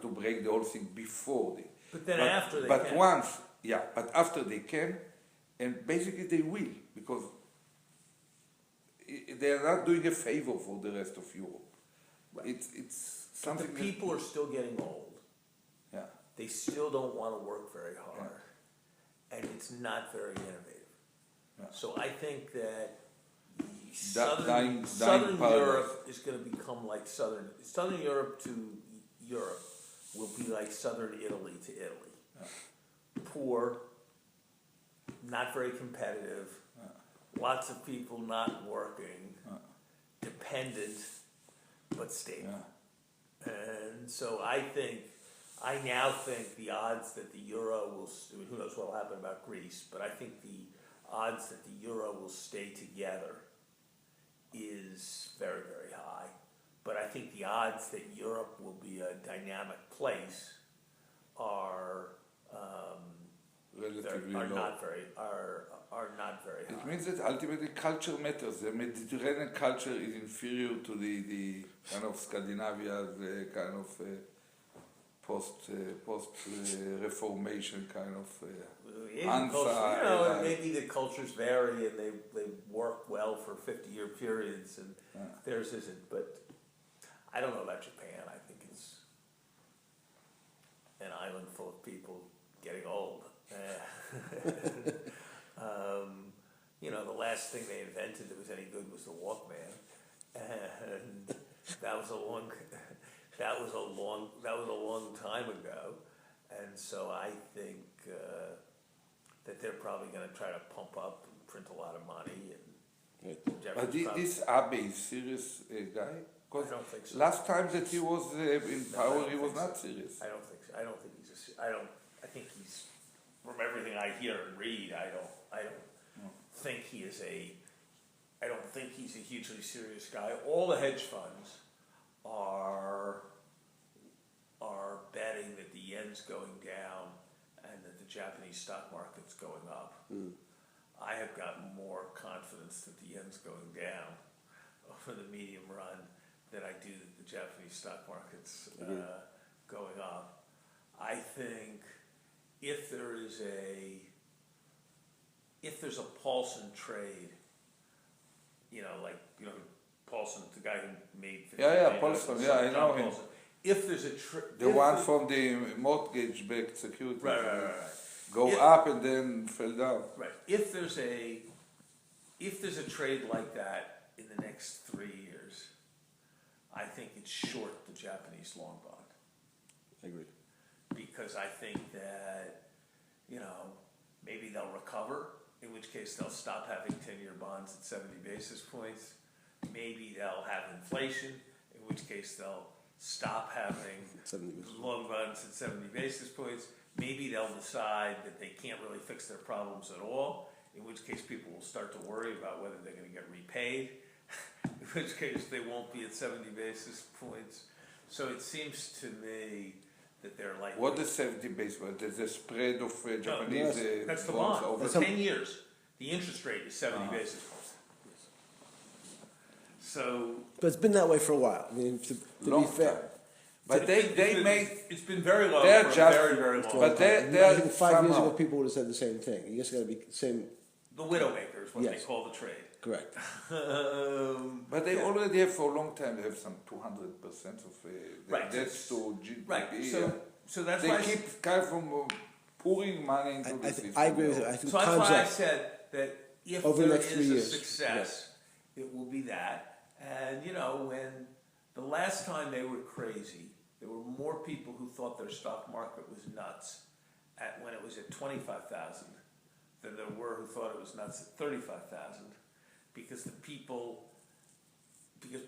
break the whole thing before they. But after they can. But after they can, and basically they will, because they are not doing a favor for the rest of Europe. Right. It's something. But the people are still getting old. Yeah. They still don't want to work very hard, and it's Not very innovative. Yeah. So I think that Southern Europe is going to become like Southern Europe to Europe will be like Southern Italy to Italy. Yeah. Poor, not very competitive, lots of people not working, dependent, but stable. And so I now think the odds that the euro will, who knows what will happen about Greece, but I think the odds that the euro will stay together is very, very high. But I think the odds that Europe will be a dynamic place are Relatively are low. not very high. It means that ultimately culture matters. The Mediterranean culture is inferior to the kind of Scandinavia, the kind of post Reformation kind of maybe the cultures vary and they work well for 50-year periods and theirs isn't. But I don't know about Japan. I think it's an island full of people getting old. The last thing they invented that was any good was the Walkman, and that was a long time ago. And so I think that they're probably going to try to pump up and print a lot of money. And but this Abe is serious guy? I don't think so. Last time that he was in power, he was not serious. I don't think so. I don't think he's I think he's, from everything I hear and read, I don't think he is I don't think he's a hugely serious guy. All the hedge funds are betting that the yen's going down and that the Japanese stock market's going up. I have gotten more confidence that the yen's going down over the medium run than I do that the Japanese stock market's going up. I think if there's a Paulson trade, Paulson, the guy who made Paulson, I know him. If there's a the one from the mortgage-backed security, right. Go up and then fell down. Right. If there's a trade like that in the next 3 years, I think it's short the Japanese long bond. I agree. Because I think that, maybe they'll recover, in which case they'll stop having 10-year bonds at 70 basis points. Maybe they'll have inflation, in which case they'll stop having long bonds at 70 basis points. Maybe they'll decide that they can't really fix their problems at all, in which case people will start to worry about whether they're going to get repaid, in which case they won't be at 70 basis points. So it seems to me that they're like... What is 70 basis points? There's a spread of Japanese... that's the bond. Over 10 years, the interest rate is 70 basis points. So... But it's been that way for a while. I mean, to be fair... But it's been very low for a very, very long time. But I think 5 years ago people would have said the same thing. You just got to be the same... The widowmaker is what they call the trade. Correct. But they already have for a long time, they have some 200% of debts to GDP. Right, so that's they why... They keep kind of pouring money into the system. I agree with you. I think so that's why I said that if over there the next is 3 a years, success, it will be that. And, when the last time they were crazy, there were more people who thought their stock market was nuts when it was at 25,000 than there were who thought it was nuts at 35,000, because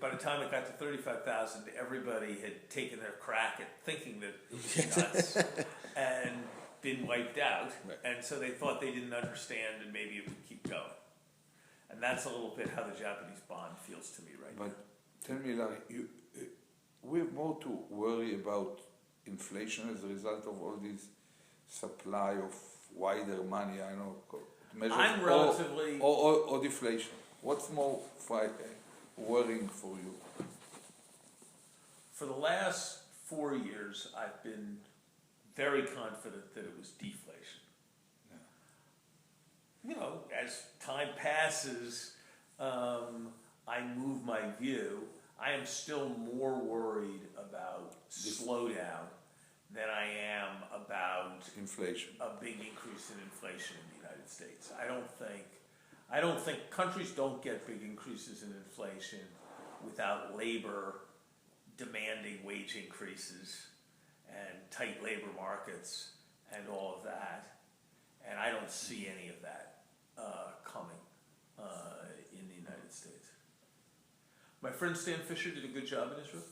by the time it got to 35,000, everybody had taken their crack at thinking that it was nuts and been wiped out, and so they thought they didn't understand and maybe it would keep going. And that's a little bit how the Japanese bond feels to me now. But tell me, Larry, we have more to worry about inflation as a result of all this supply of wider money, I'm relatively... Or deflation. What's more worrying for you? For the last 4 years, I've been very confident that it was deflation. As time passes, I move my view. I am still more worried about slowdown than I am about inflation. A big increase in inflation in the United States. I don't think countries don't get big increases in inflation without labor demanding wage increases and tight labor markets and all of that. And I don't see any of that coming in the United States. My friend Stan Fisher did a good job in Israel.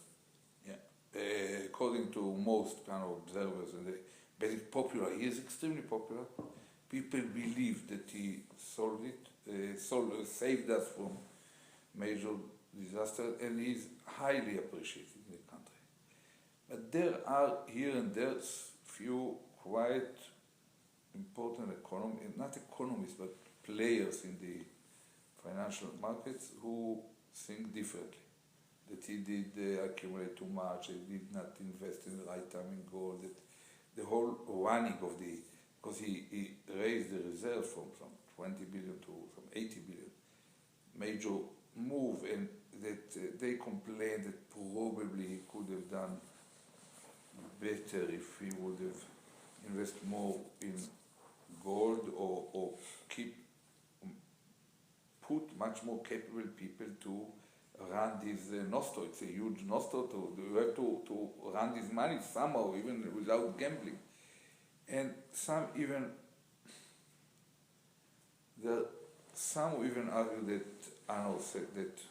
Yeah. according to most kind of observers, and basically popular. He is extremely popular. People believe that he solved it, saved us from major disaster, and he is highly appreciated in the country. But there are here and there few quite important not economists, but players in the financial markets who think differently. That he did accumulate too much, he did not invest in the right time in gold, that the whole running of because he raised the reserve from some 20 billion to some 80 billion, major move, and that they complained that probably he could have done better if he would have invested more in gold or put much more capable people to run this nostro. It's a huge nostro. You have to run this money somehow, even without gambling. And some even argue that Arnold said that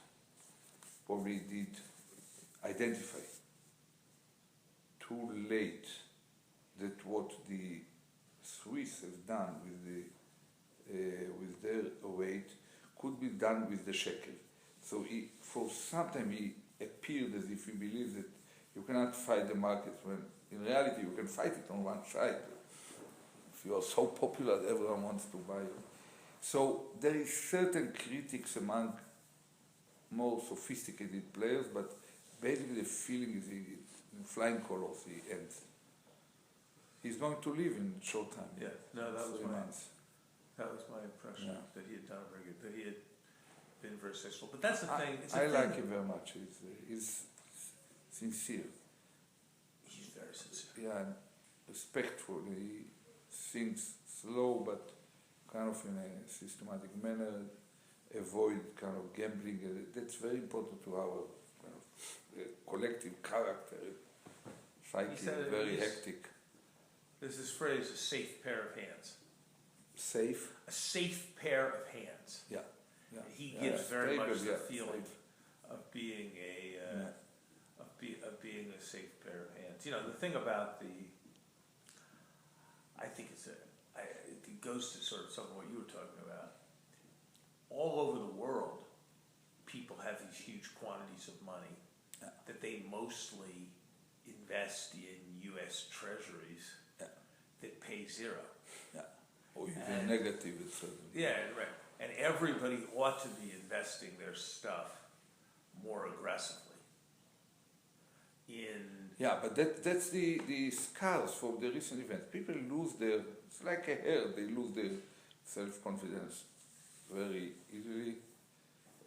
probably did identify too late that what the Swiss have done with their weight could be done with the shekel. So for some time he appeared as if he believes that you cannot fight the market, when in reality you can fight it on one side. If you are so popular that everyone wants to buy you. So there is certain critics among more sophisticated players, but basically the feeling is in flying colors he ends. He's going to leave in a short time. Yeah, no, that was 3 months. That was my impression, Yeah. that he had done very good, that he had been very successful. But that's the thing. I like him very much. He's sincere. He's very sincere. Yeah, and respectful. He thinks slow, but kind of in a systematic manner. Avoid kind of gambling. That's very important to our kind of collective character. Psyche is very hectic. There's this phrase, a safe pair of hands. Safe? A safe pair of hands. Yeah. Yeah. He gives very much the feeling safe. of being of being a safe pair of hands. You know, the thing about I think it goes to sort of some of what you were talking about. All over the world, people have these huge quantities of money that they mostly invest in U.S. treasuries that pay zero. Yeah. Or even negative. Yeah, right. And everybody ought to be investing their stuff more aggressively Yeah, but that's the scars from the recent events. People lose it's like a hair, they lose their self-confidence very easily.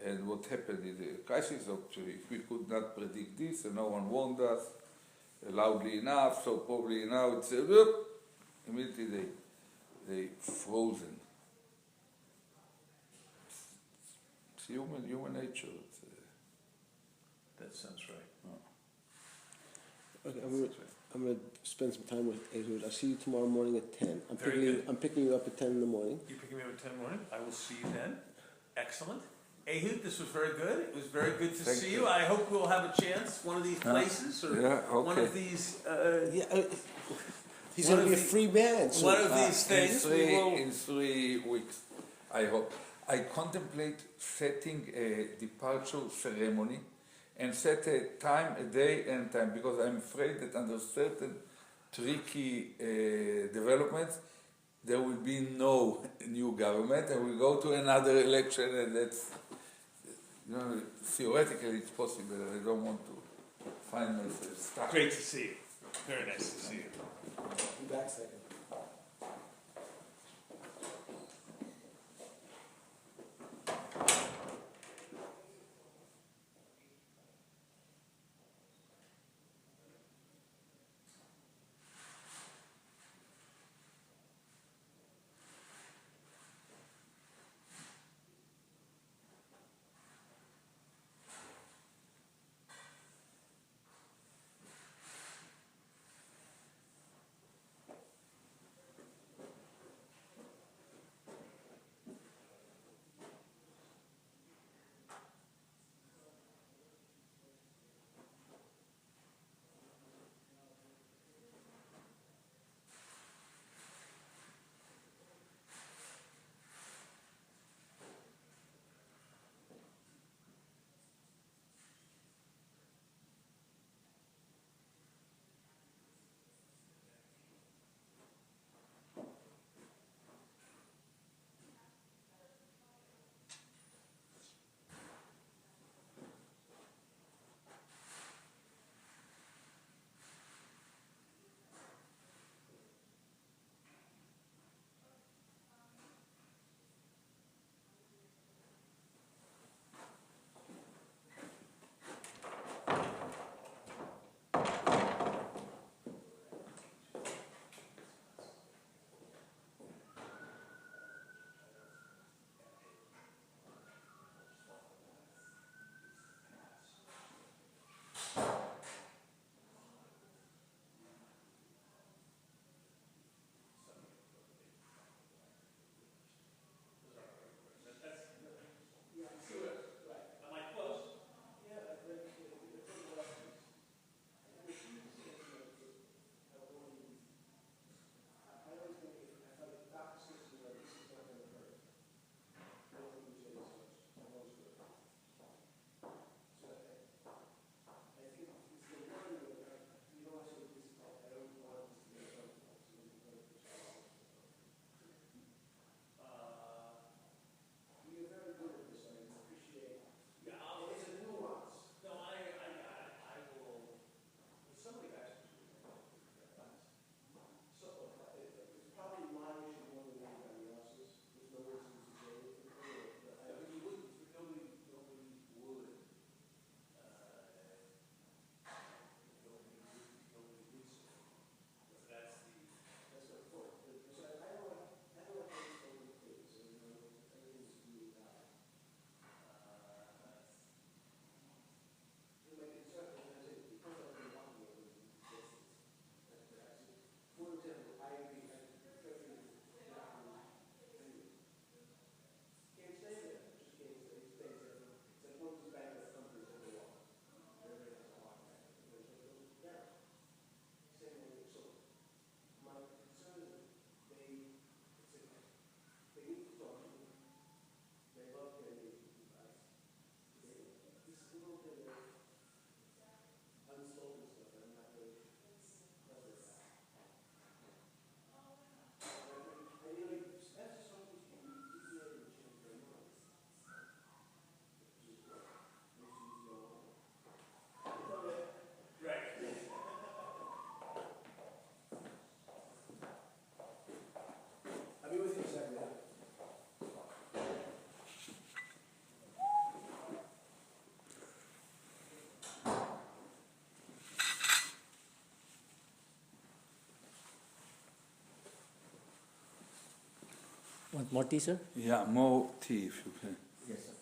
And what happened in the crisis, if we could not predict this and no one warned us loudly enough, so probably now it's immediately they frozen. It's human nature. that sounds right. Okay, I'm going to spend some time with Ehud. I'll see you tomorrow morning at 10. Very I'm picking you up at 10 in the morning. You're picking me up at 10 in the morning. I will see you then. Excellent. Ehud, this was very good. It was very good to see you. I hope we'll have a chance one of these places or one of these. He's going to be a free man. So one of these things. In 3 weeks, I hope. I contemplate setting a departure ceremony and set a time, a day and time, because I'm afraid that under certain tricky developments, there will be no new government and we'll go to another election, and that's, theoretically it's possible. I don't want to find myself stuck. Great to see you. Very nice to see you. Be back second. More tea, sir? Yeah, more tea if you can. Yes, sir.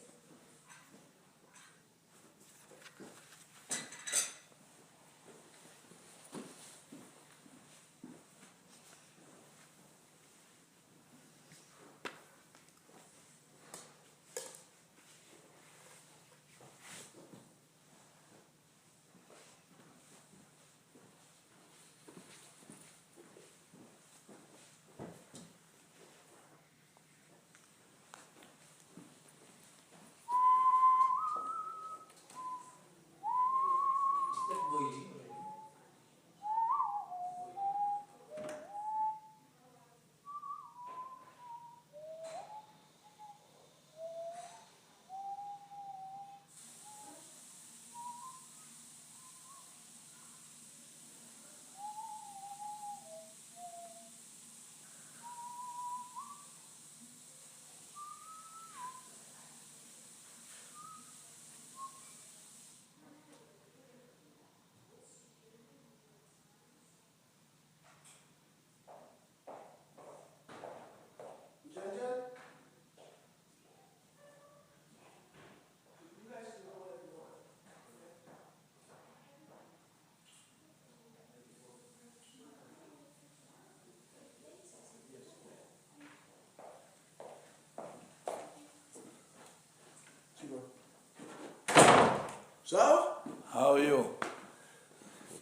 So? How are you?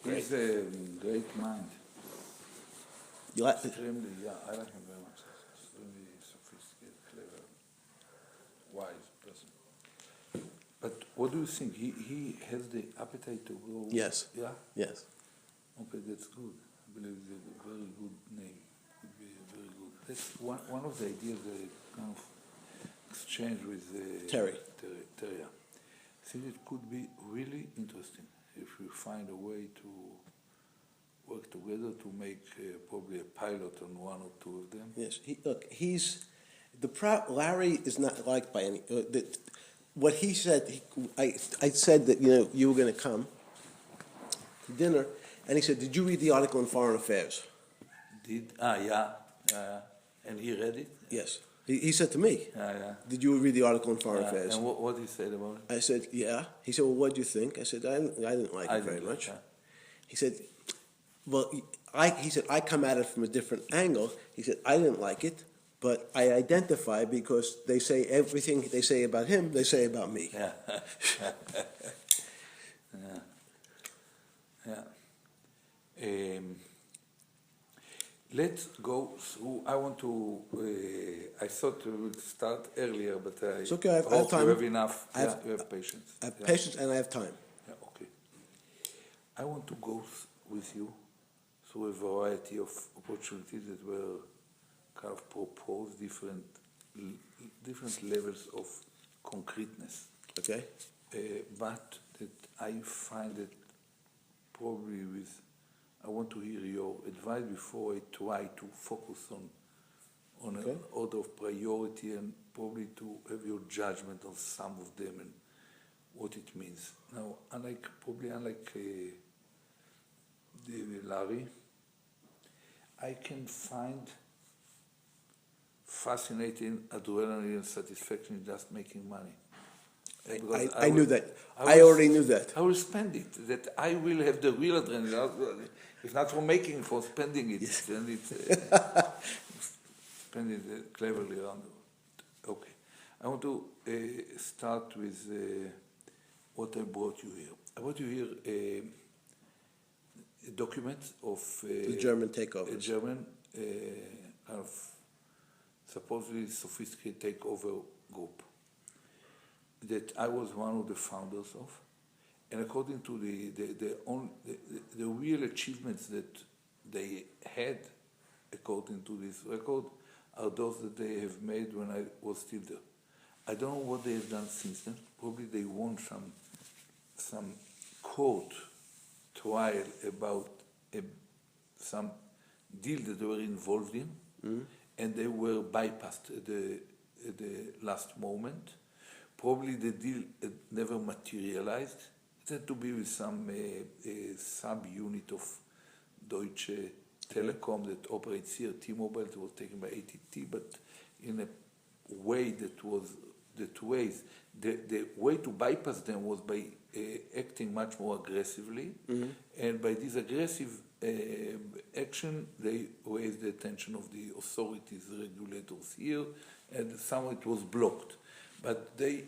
He's a great mind. You like Extremely, yeah, I like him very much. Extremely sophisticated, clever, wise person. But what do you think? He has the appetite to go? Yes. Yeah? Yes. Okay, that's good. I believe it's a very good name. Could be very good. That's one of the ideas that I kind of exchange with Terry. Terry. Yeah. I think it could be really interesting if we find a way to work together to make probably a pilot on one or two of them. Yes. Larry is not liked by any. What he said, I said that you were going to come to dinner, and he said, "Did you read the article in Foreign Affairs?" Yeah. And he read it? Yes. He said to me, Yeah. "Did you read the article in Foreign Yeah. Affairs?" And what he said about it? I said, "Yeah." He said, "Well, what do you think?" I said, "I didn't like it very much." Yeah. He said, "Well, I come at it from a different angle." He said, "I didn't like it, but I identify because they say everything they say about him, they say about me." Yeah. Yeah. Let's go through. I want to. I thought we would start earlier, but I It's okay, I have hope time. you have enough. You have patience. I have patience and I have time. Yeah, okay. I want to go with you through a variety of opportunities that were kind of proposed, different levels of concreteness. Okay? But that I find that probably I want to hear your advice before I try to focus on Okay. an order of priority and probably to have your judgment on some of them and what it means. Now, unlike Larry, I can find fascinating adrenaline and satisfaction in just making money. I knew that. I already knew that. I will spend it. That I will have the real adrenaline. If not for making, for spending it. Yes. And spend it cleverly around the world. Okay. I want to start with what I brought you here. I brought you here a document of The German takeover. a German kind of supposedly sophisticated takeover group that I was one of the founders of, and according to the real achievements that they had, according to this record, are those that they have made when I was still there. I don't know what they have done since then. Probably they won some court trial about some deal that they were involved in, and they were bypassed at the last moment. Probably the deal never materialized. It had to be with some sub-unit of Deutsche Telekom that operates here, T-Mobile, that was taken by AT&T, but in a way that was that ways. The way to bypass them was by acting much more aggressively, and by this aggressive action, they raised the attention of the authorities, regulators here, and somehow it was blocked. But they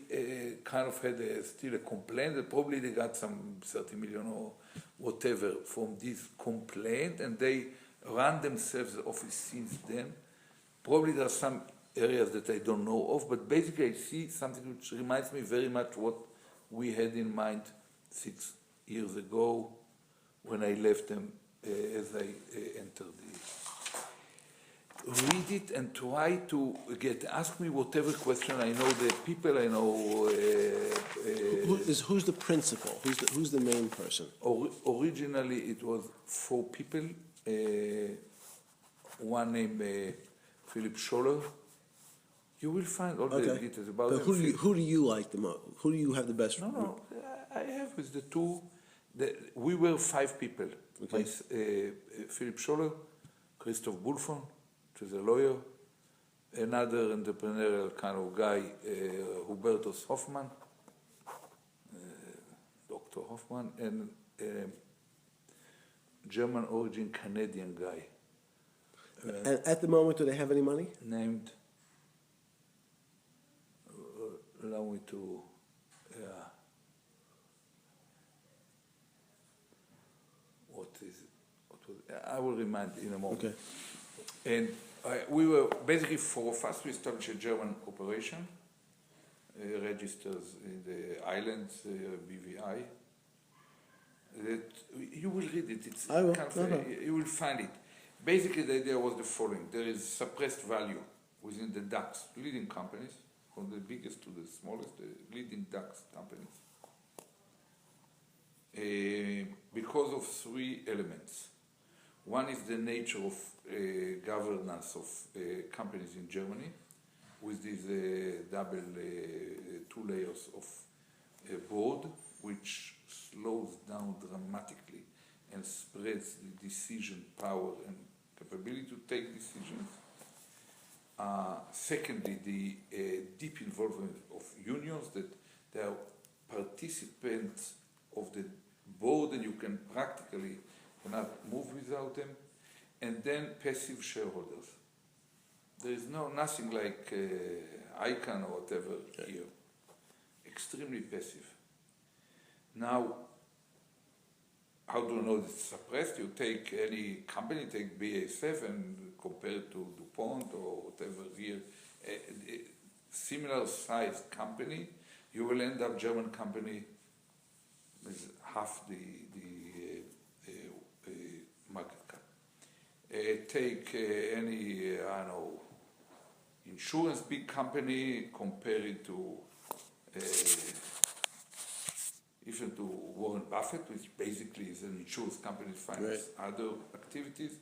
kind of had still a complaint, that probably they got some 30 million or whatever from this complaint, and they ran themselves the office since then. Probably there are some areas that I don't know of, but basically I see something which reminds me very much what we had in mind 6 years ago when I left them as I entered the... Read it and try to ask me whatever question I know, the people I know... who's the principal? Who's the main person? Originally it was 4 people, one named Philip Scholler. You will find all the details about but them. who do you like the most? Who do you have the best? No, I have with the 2. We were 5 people. Okay. Philip Scholler, Christoph Bulfon, which is a lawyer, another entrepreneurial kind of guy, Hubertus Hoffmann, Dr. Hoffmann, and German origin Canadian guy. And at the moment, do they have any money? Named, allow me to, what is it? I will remind in a moment. Okay. And we were, basically 4 of us, we established a German operation, registers in the islands, BVI. That you will read it. It's I will. Kind of, you will find it. Basically, the idea was the following: there is suppressed value within the DAX leading companies, from the biggest to the smallest, the leading DAX companies, because of 3 elements. One is the nature of governance of companies in Germany, with these double 2 layers of board, which slows down dramatically and spreads the decision power and capability to take decisions. Secondly, the deep involvement of unions, that they are participants of the board and you can practically cannot move without them. And then passive shareholders. There is nothing like ICANN or whatever here. Extremely passive. Now, how do you know it's suppressed? You take any company, take BASF and compare it to DuPont or whatever here, a similar size company, you will end up German company with half the market cap. Take any, I don't know, insurance big company, compare it to even to Warren Buffett, which basically is an insurance company that finance other activities,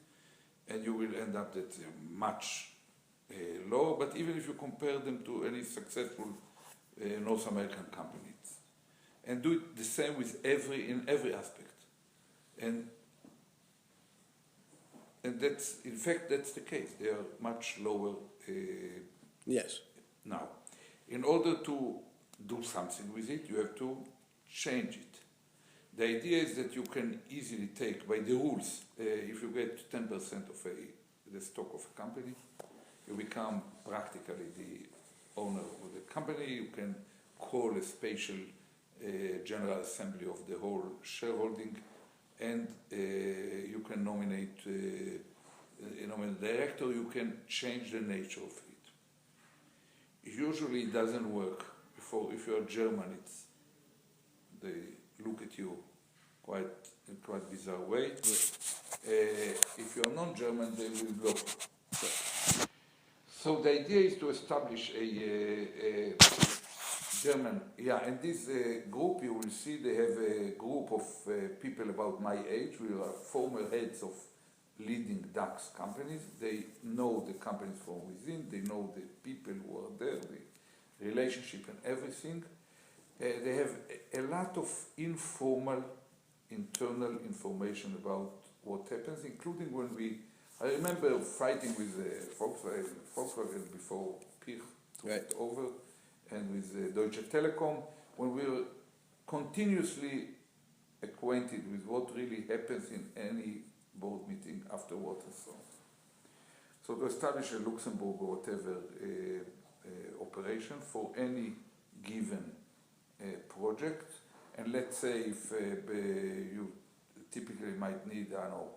and you will end up at much lower. But even if you compare them to any successful North American companies, and do it the same with in every aspect, and that's, in fact, that's the case. They are much lower. Yes. Now, in order to do something with it, you have to change it. The idea is that you can easily take, by the rules, if you get 10% of the stock of a company, you become practically the owner of the company. You can call a special general assembly of the whole shareholding, and you can nominate a director. You can change the nature of it. Usually it doesn't work. If you're German, they look at you in quite bizarre way. If you're non-German, they will block you. So the idea is to establish a German, and this group, you will see they have a group of people about my age. We are former heads of leading DAX companies. They know the companies from within, they know the people who are there, the relationship and everything. They have a lot of informal, internal information about what happens, including when we I remember fighting with Volkswagen before Pirch took it over, and with Deutsche Telekom, when we were continuously acquainted with what really happens in any board meeting afterwards and so on. So to establish a Luxembourg or whatever operation for any given project, and let's say if you typically might need, I don't know,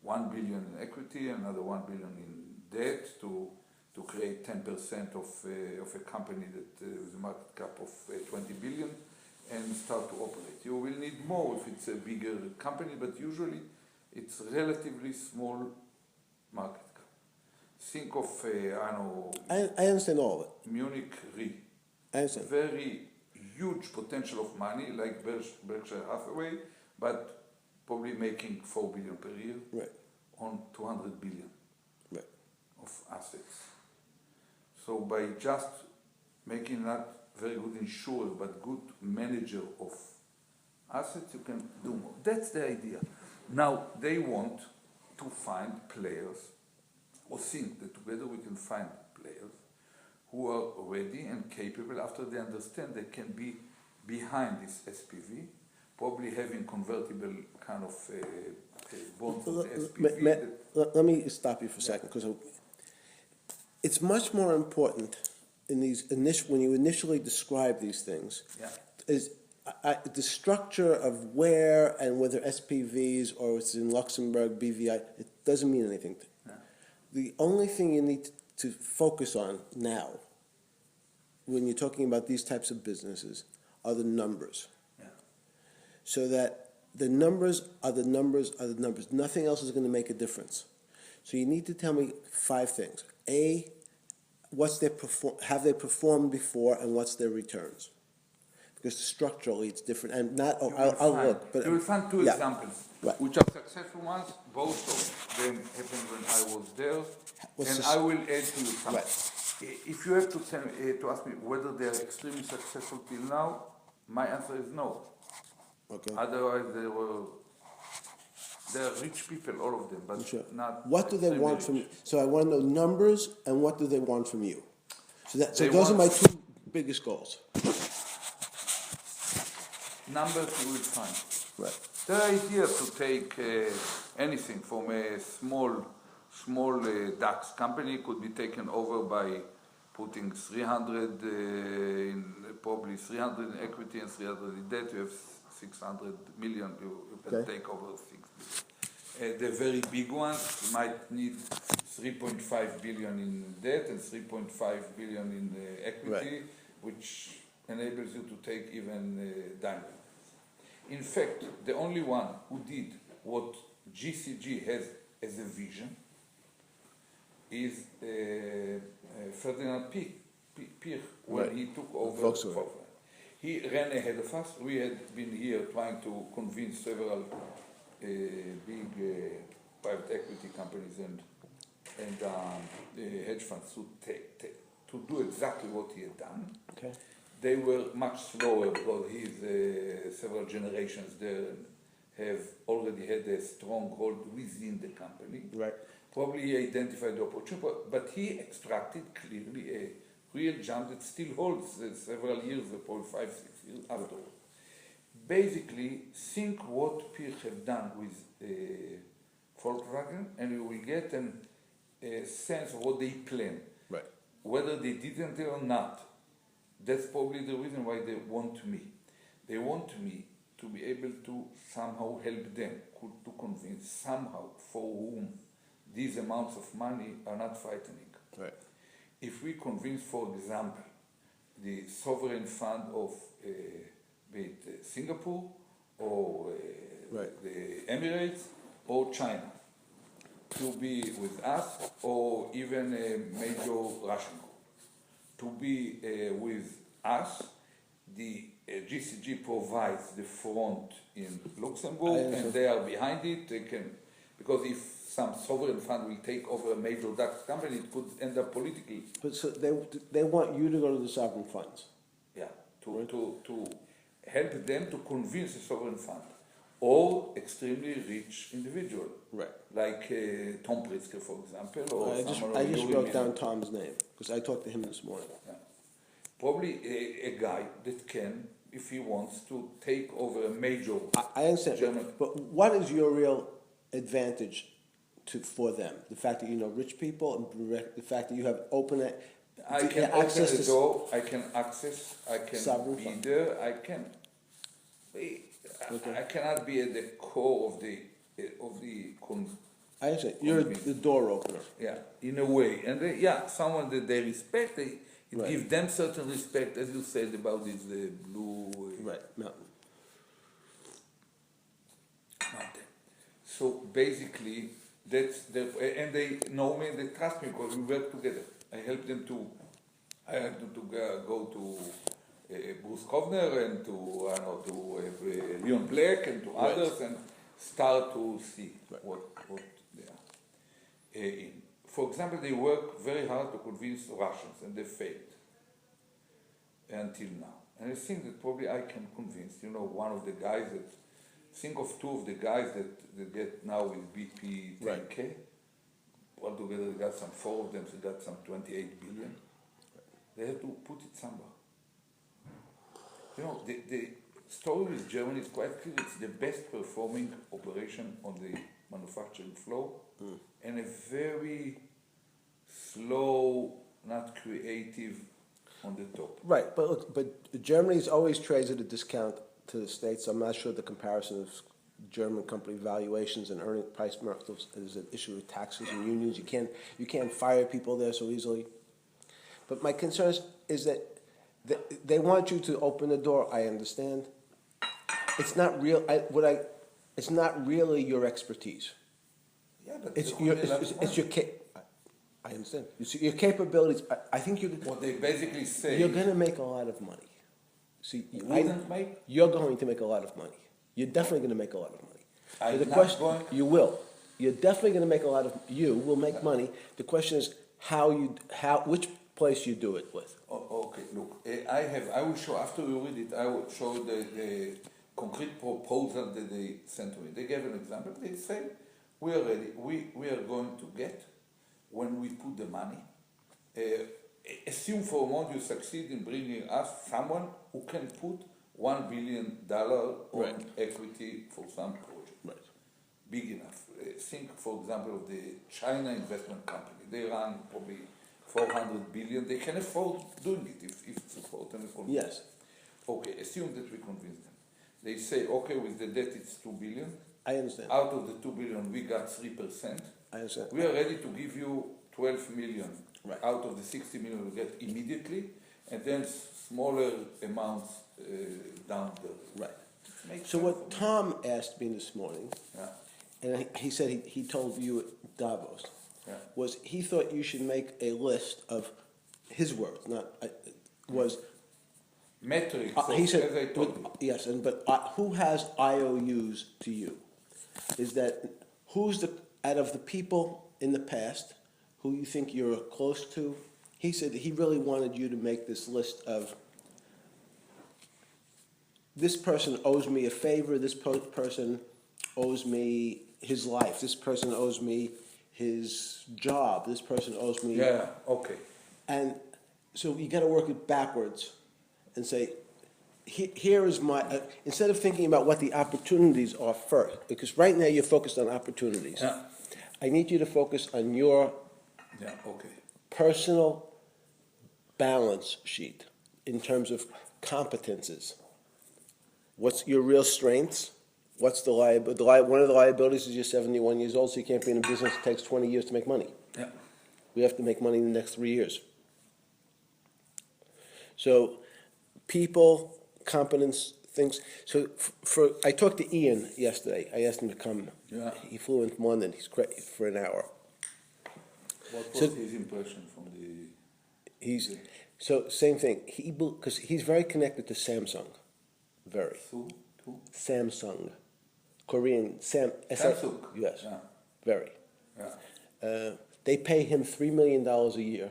1 billion in equity, another 1 billion in debt to create 10% of a company that with a market cap of 20 billion and start to operate. You will need more if it's a bigger company, but usually it's relatively small market cap. Think of, I don't know... I understand all of it. Munich Re. I understand. Very huge potential of money, like Berkshire Hathaway, but probably making 4 billion per year on 200 billion of assets. So by just making not very good insurer, but good manager of assets, you can do more. That's the idea. Now, they want to find players, or think that together we can find players who are ready and capable after they understand they can be behind this SPV, probably having convertible kind of bonds of the SPV. Let me stop you for a second, because it's much more important in these when you initially describe these things, is the structure of where and whether SPVs or it's in Luxembourg, BVI, it doesn't mean anything. The only thing you need to focus on now, when you're talking about these types of businesses, are the numbers. So that the numbers are the numbers are the numbers. Nothing else is going to make a difference. So you need to tell me 5 things. A, have they performed before, and what's their returns? Because structurally it's different. And not, I'll look. But you will find 2 examples, which are successful ones. Both of them happened when I was there. I will add to you some. If you have to ask me whether they are extremely successful till now, my answer is no. Otherwise, they are rich people, all of them, but not. What do they want from you? So I want to know numbers, and what do they want from you? So those are my 2 biggest goals. Numbers you will find. The idea to take anything from a small DAX company could be taken over by putting 300 probably 300 in equity and 300 in debt. You have 600 million, you can take over 6 billion. The very big ones might need 3.5 billion in debt and 3.5 billion in equity, which enables you to take even diamond. In fact, the only one who did what GCG has as a vision is Ferdinand Pirch, when he took over Volkswagen. He ran ahead of us. We had been here trying to convince several big private equity companies and hedge funds to do exactly what he had done. They were much slower because he's several generations there and have already had a stronghold within the company. Probably he identified the opportunity, but he extracted clearly a real jump that still holds several years, probably 5-6 years afterwards. Basically, think what Pirch have done with Volkswagen, and you will get a sense of what they plan. Whether they didn't or not, that's probably the reason why they want me. They want me to be able to somehow help them, to convince somehow for whom these amounts of money are not frightening. If we convince, for example, the sovereign fund of be it Singapore or the Emirates or China to be with us, or even a major Russian group to be with us, the GCG provides the front in Luxembourg, and they are behind it. They can, because if some sovereign fund will take over a major DAX company, it could end up politically. But so they want you to go to the sovereign funds. To help them to convince the sovereign fund. or extremely rich individual. Right. Like Tom Pritzker, for example, or I just wrote down Tom's name because I talked to him this morning. Yeah. Probably a guy that can, if he wants to, take over a major I understand, German. but what is your real advantage for them? The fact that you know rich people, and the fact that you have I can access open the to door, I can access, I can sovereign be fund. there, I can. I cannot be at the core of the I understand. You're the door opener. yeah, in a way, and someone that they respect, it Right. gives them certain respect, as you said about this blue Right. Mountain. mountain. So basically, that's and they know me, they trust me because we work together. I help them to go to Bruce Kovner and to Leon Black and to others and start to see what they are in. For example, they work very hard to convince Russians, and they failed until now. And I think that probably I can convince, one of the guys think of two of the guys that get now with BP 10K. Altogether, they got four of them, they got some 28 billion. They have to put it somewhere. The story with Germany is quite clear. It's the best performing operation on the manufacturing floor and a very slow, not creative on the top. Right, but look, Germany's always trades at a discount to the States. I'm not sure the comparison of German company valuations and earning price multiples is an issue with taxes and unions. You can't fire people there so easily. But my concern is that they want you to open the door. I understand. It's not real. It's not really your expertise. Yeah, but It's your. I understand. Your capabilities. I think you. What they basically say. You're going to make a lot of money. See, you're going to make a lot of money. You're definitely going to make a lot of money. You will. You're definitely going to make a lot of. You will make money. The question is which place you do it with. Okay, look, I will show, after you read it, I will show the concrete proposal that they sent to me. They gave an example. They say, we are ready. We are going to get, when we put the money, assume for a moment you succeed in bringing us someone who can put $1 billion on equity for some project. Right. Big enough. Think, for example, of the China investment company. They run probably 400 billion. They can afford doing it if it's afforded and convinced. Yes. Okay, assume that we convince them. They say, okay, with the debt it's 2 billion. I understand. Out of the 2 billion, we got 3%. I understand. We are ready to give you 12 million. Right. Out of the 60 million we get immediately, and then smaller amounts down the right. So what Tom asked me this morning, and he said he told you at Davos, was he thought you should make a list of his words, was metrics. He said, as I told you. yes, but who has IOUs to you? Is that who's out of the people in the past who you think you're close to? He said he really wanted you to make this list of this person owes me a favor, this person owes me his life, this person owes me his job, this person owes me... Yeah, okay. And so you got to work it backwards and say, here is my... instead of thinking about what the opportunities are first, because right now you're focused on opportunities. Yeah. I need you to focus on your personal balance sheet in terms of competences. What's your real strengths? What's the liability? One of the liabilities is you're 71 years old, so you can't be in a business that takes 20 years to make money. Yeah. We have to make money in the next 3 years. So people, competence, things. So I talked to Ian yesterday. I asked him to come. Yeah. He flew in from London. He's great for an hour. What was his impression from the... So same thing. Because he's very connected to Samsung. Very. Who? Samsung. Korean. Samsung? Yes. Yeah. Very. Yeah. They pay him $3 million a year.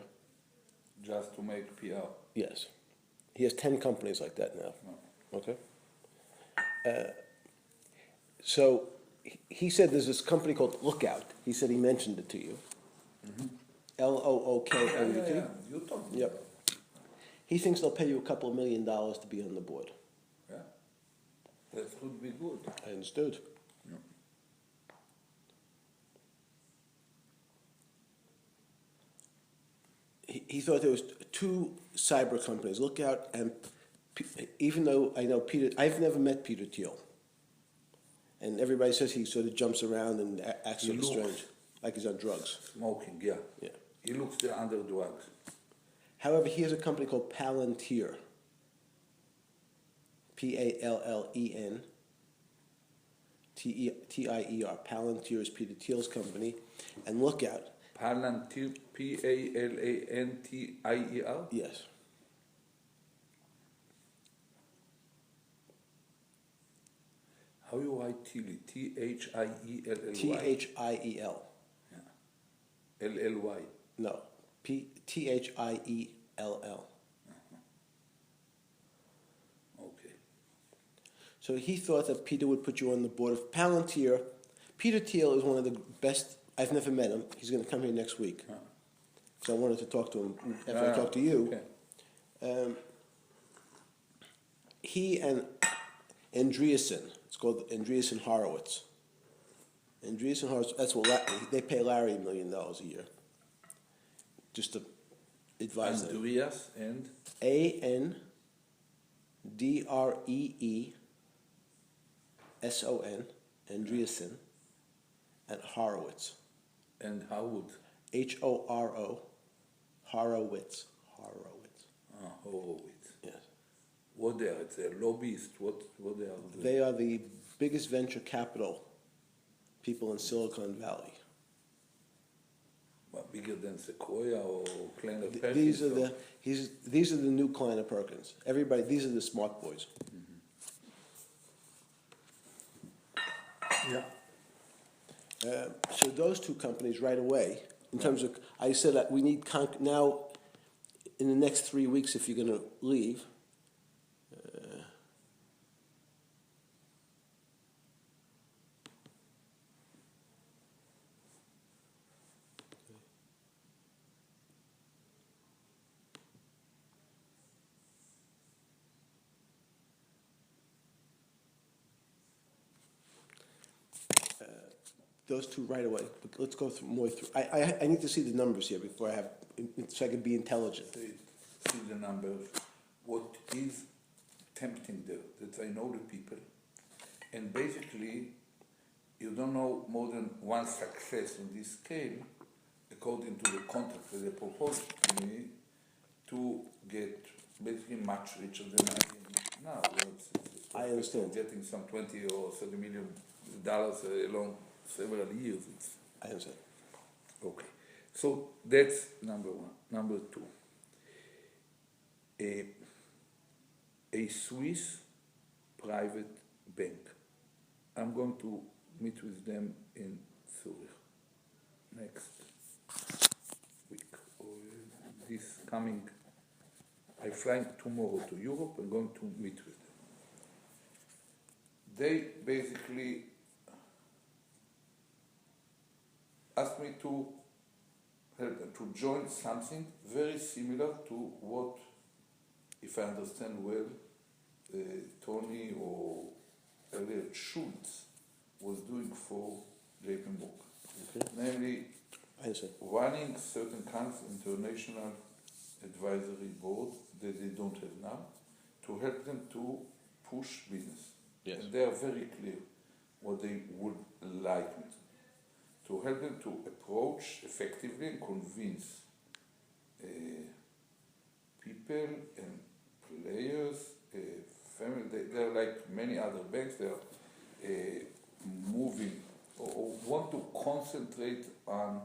Just to make PR? Yes. He has 10 companies like that now. No. Okay? So he said there's this company called Lookout. He said he mentioned it to you. Lookout. Yeah. You told me. Yep. He thinks they'll pay you $2 million to be on the board. Yeah. That would be good. I understood. Yeah. He thought there was two cyber companies, Lookout and even though I know Peter, I've never met Peter Thiel. And everybody says he sort of jumps around and acts sort of strange, like he's on drugs. Smoking, yeah. Yeah. He looks there under drugs. However, he has a company called Palantir. Pallen. Tier. Palantir is Peter Thiel's company. And Lookout. Palantir, Palantir? Yes. How you write Thiel? Thiellly? Thiel. Yeah. Lly. No. Thiell. Okay. So he thought that Peter would put you on the board of Palantir. Peter Thiel is one of the best. I've never met him. He's going to come here next week. So I wanted to talk to him after I talked to you. Okay. He and Andreessen, it's called Andreessen Horowitz. Andreessen Horowitz, that's what they pay Larry $1 million a year. Just to advise them. Andreas and? Andreessen, Andreessen, and Horowitz. And Howard? Horo, Horowitz. Horowitz. Yes. What they are? It's a lobbyist. What they are doing? They are the biggest venture capital people in Silicon Valley. Well, bigger than Sequoia or Kleiner Perkins? These are the new Kleiner Perkins. Everybody, these are the smart boys. Yeah. So those two companies right away, in terms of, I said that we need now, in the next 3 weeks, if you're going to leave. Those two right away. But let's go through more through. I need to see the numbers here before I have, so I can be intelligent. See the numbers. What is tempting there? That I know the people, and basically, you don't know more than one success on this scale, according to the contract that they proposed to me, to get basically much richer than I am now. I understand. Getting some $20 or $30 million along several years. I understand. Okay. So that's number one. Number two, a Swiss private bank. I'm going to meet with them in Zurich next week. Or this coming, I'm flying tomorrow to Europe and going to meet with them. They basically asked me to help them to join something very similar to what, if I understand well, Tony or earlier Schultz was doing for JP Morgan. Okay. Namely, I understand. running certain kinds of international advisory boards that they don't have now to help them to push business. Yes. And they are very clear what they would like me to help them to approach effectively and convince people and players, family. They're like many other banks. They are moving or want to concentrate on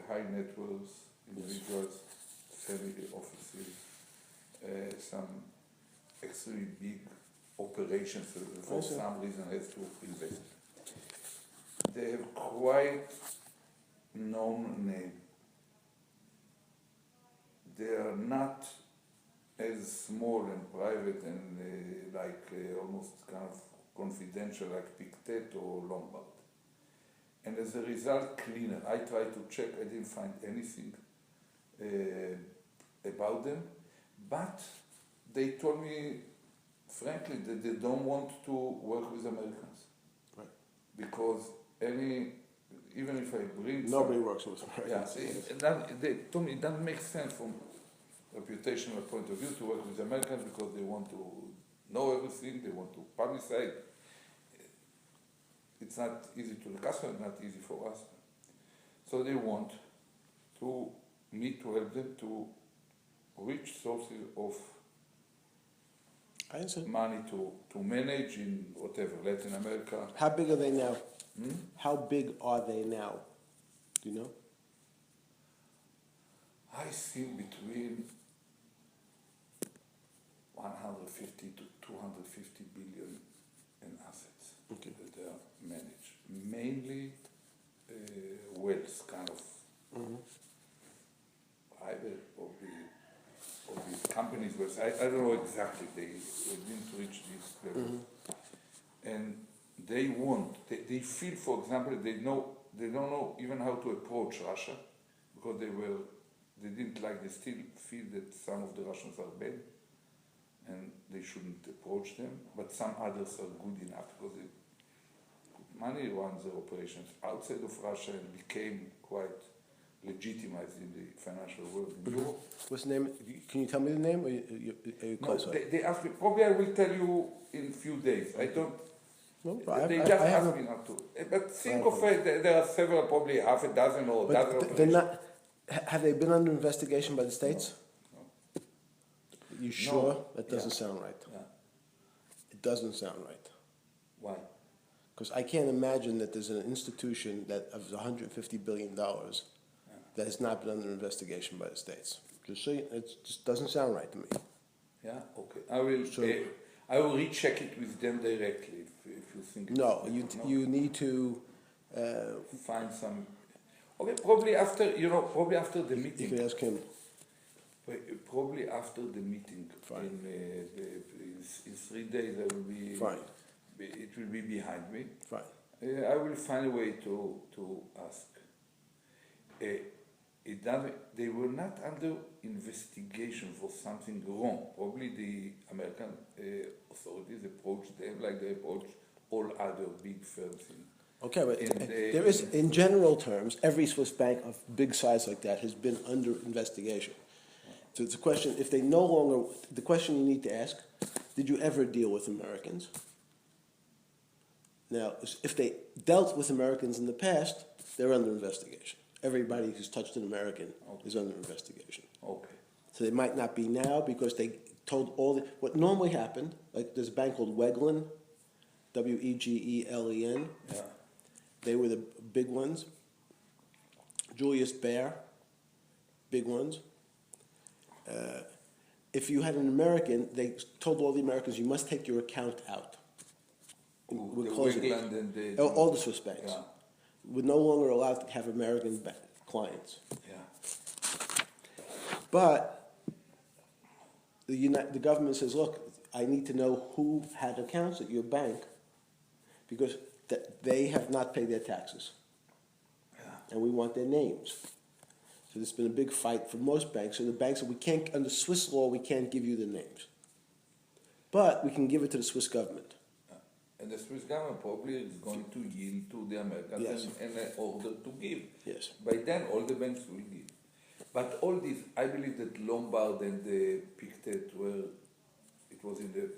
high net worth individuals, family offices, some extremely big operations for some reason has to invest. They have quite known name. They are not as small and private and almost kind of confidential like Pictet or Lombard. And as a result, cleaner. I tried to check, I didn't find anything about them, but they told me, frankly, that they don't want to work with Americans. Right. Because even if I bring nobody works with Americans. Yeah, they told me it doesn't make sense from reputational point of view to work with Americans because they want to know everything, they want to publicize. It's not easy to the customer, not easy for us. So they want me to help them to reach sources of money to manage in whatever, Latin America. How big are they now? How big are they now? Do you know? I think between 150 to 250 billion in assets that they are managed. Mainly wealth, kind of private or the companies' wealth. I don't know exactly. They didn't reach this level. And they feel, for example, they don't know even how to approach Russia because they didn't like, they still feel that some of the Russians are bad and they shouldn't approach them, but some others are good enough because they put money, run their operations outside of Russia and became quite legitimized in the financial world in Europe. What's the name? Can you tell me the name? Or are you close? No, they asked me, probably I will tell you in a few days. I don't. No, They just asked me not to. But think of it, there are several, probably half a dozen or a dozen. They're not. Have they been under investigation by the states? No. You sure? That doesn't sound right. Yeah. It doesn't sound right. Why? Because I can't imagine that there's an institution that of $150 billion that has not been under investigation by the states. Just so it just doesn't sound right to me. Yeah. Okay. I will recheck it with them directly if you think. No, you need to find some. Okay, probably after the meeting. You can ask him. Probably after the meeting. Fine. In 3 days, I will be. Fine. It will be behind me. Fine. I will find a way to ask. They were not under investigation for something wrong. Probably the American authorities approached them like they approach all other big firms. Okay, but there is, in general terms, every Swiss bank of big size like that has been under investigation. So it's a question, if they no longer, the question you need to ask, did you ever deal with Americans? Now, if they dealt with Americans in the past, they're under investigation. Everybody who's touched an American is under investigation. Okay. So they might not be now because they told what normally happened, like there's a bank called Wegelen, Wegelen. Yeah. They were the big ones. Julius Baer, big ones. If you had an American, they told all the Americans, you must take your account out. We're closing it. All the Swiss banks. Yeah. We're no longer allowed to have American clients. Yeah. But the government says, look, I need to know who had accounts at your bank because they have not paid their taxes. Yeah. And we want their names. So there's been a big fight for most banks. So the banks said, we can't, under Swiss law, we can't give you the names. But we can give it to the Swiss government. And the Swiss government probably is going to yield to the Americans and order to give. Yes. By then, all the banks will give. But all this, I believe that Lombard and the Pictet it was in the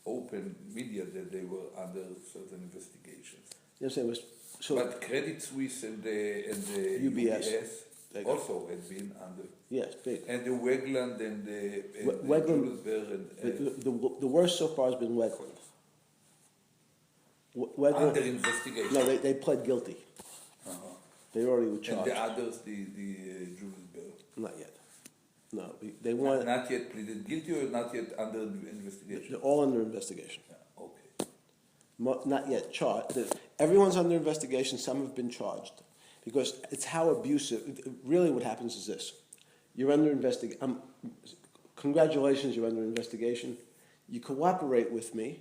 open media that they were under certain investigations. Yes, it was. But Credit Suisse and the UBS also had been under. Yes, big. And the Wegland and the Wegland. The worst so far has been Wegland. Under investigation. No, they pled guilty. They already were charged. And the others, the Julius Baer. Not yet. No, they want. Not yet pleaded guilty or not yet under investigation. They're all under investigation. Yeah, okay. Not yet charged. Everyone's under investigation. Some have been charged because it's how abusive. Really, what happens is this: you're under investigation. Congratulations, you're under investigation. You cooperate with me,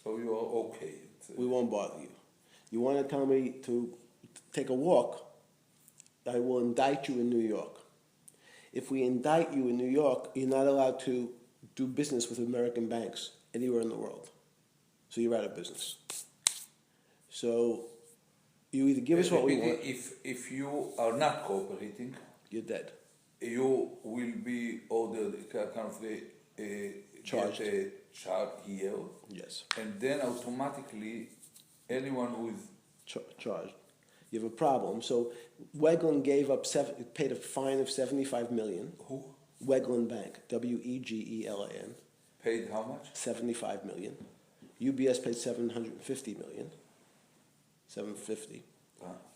So you are okay. We won't bother you. You want to tell me to take a walk, I will indict you in New York. If we indict you in New York, you're not allowed to do business with American banks anywhere in the world. So you're out of business. So you either give us what we want. If you are not cooperating, You're dead. you will be ordered kind of Charged. get a charge here, Yes. and then automatically anyone who is Charged. You have a problem. So Wegland paid a fine of $75 million. who Wegland Bank, Wegeln, paid how much? $75 million. UBS paid $750 million. $750.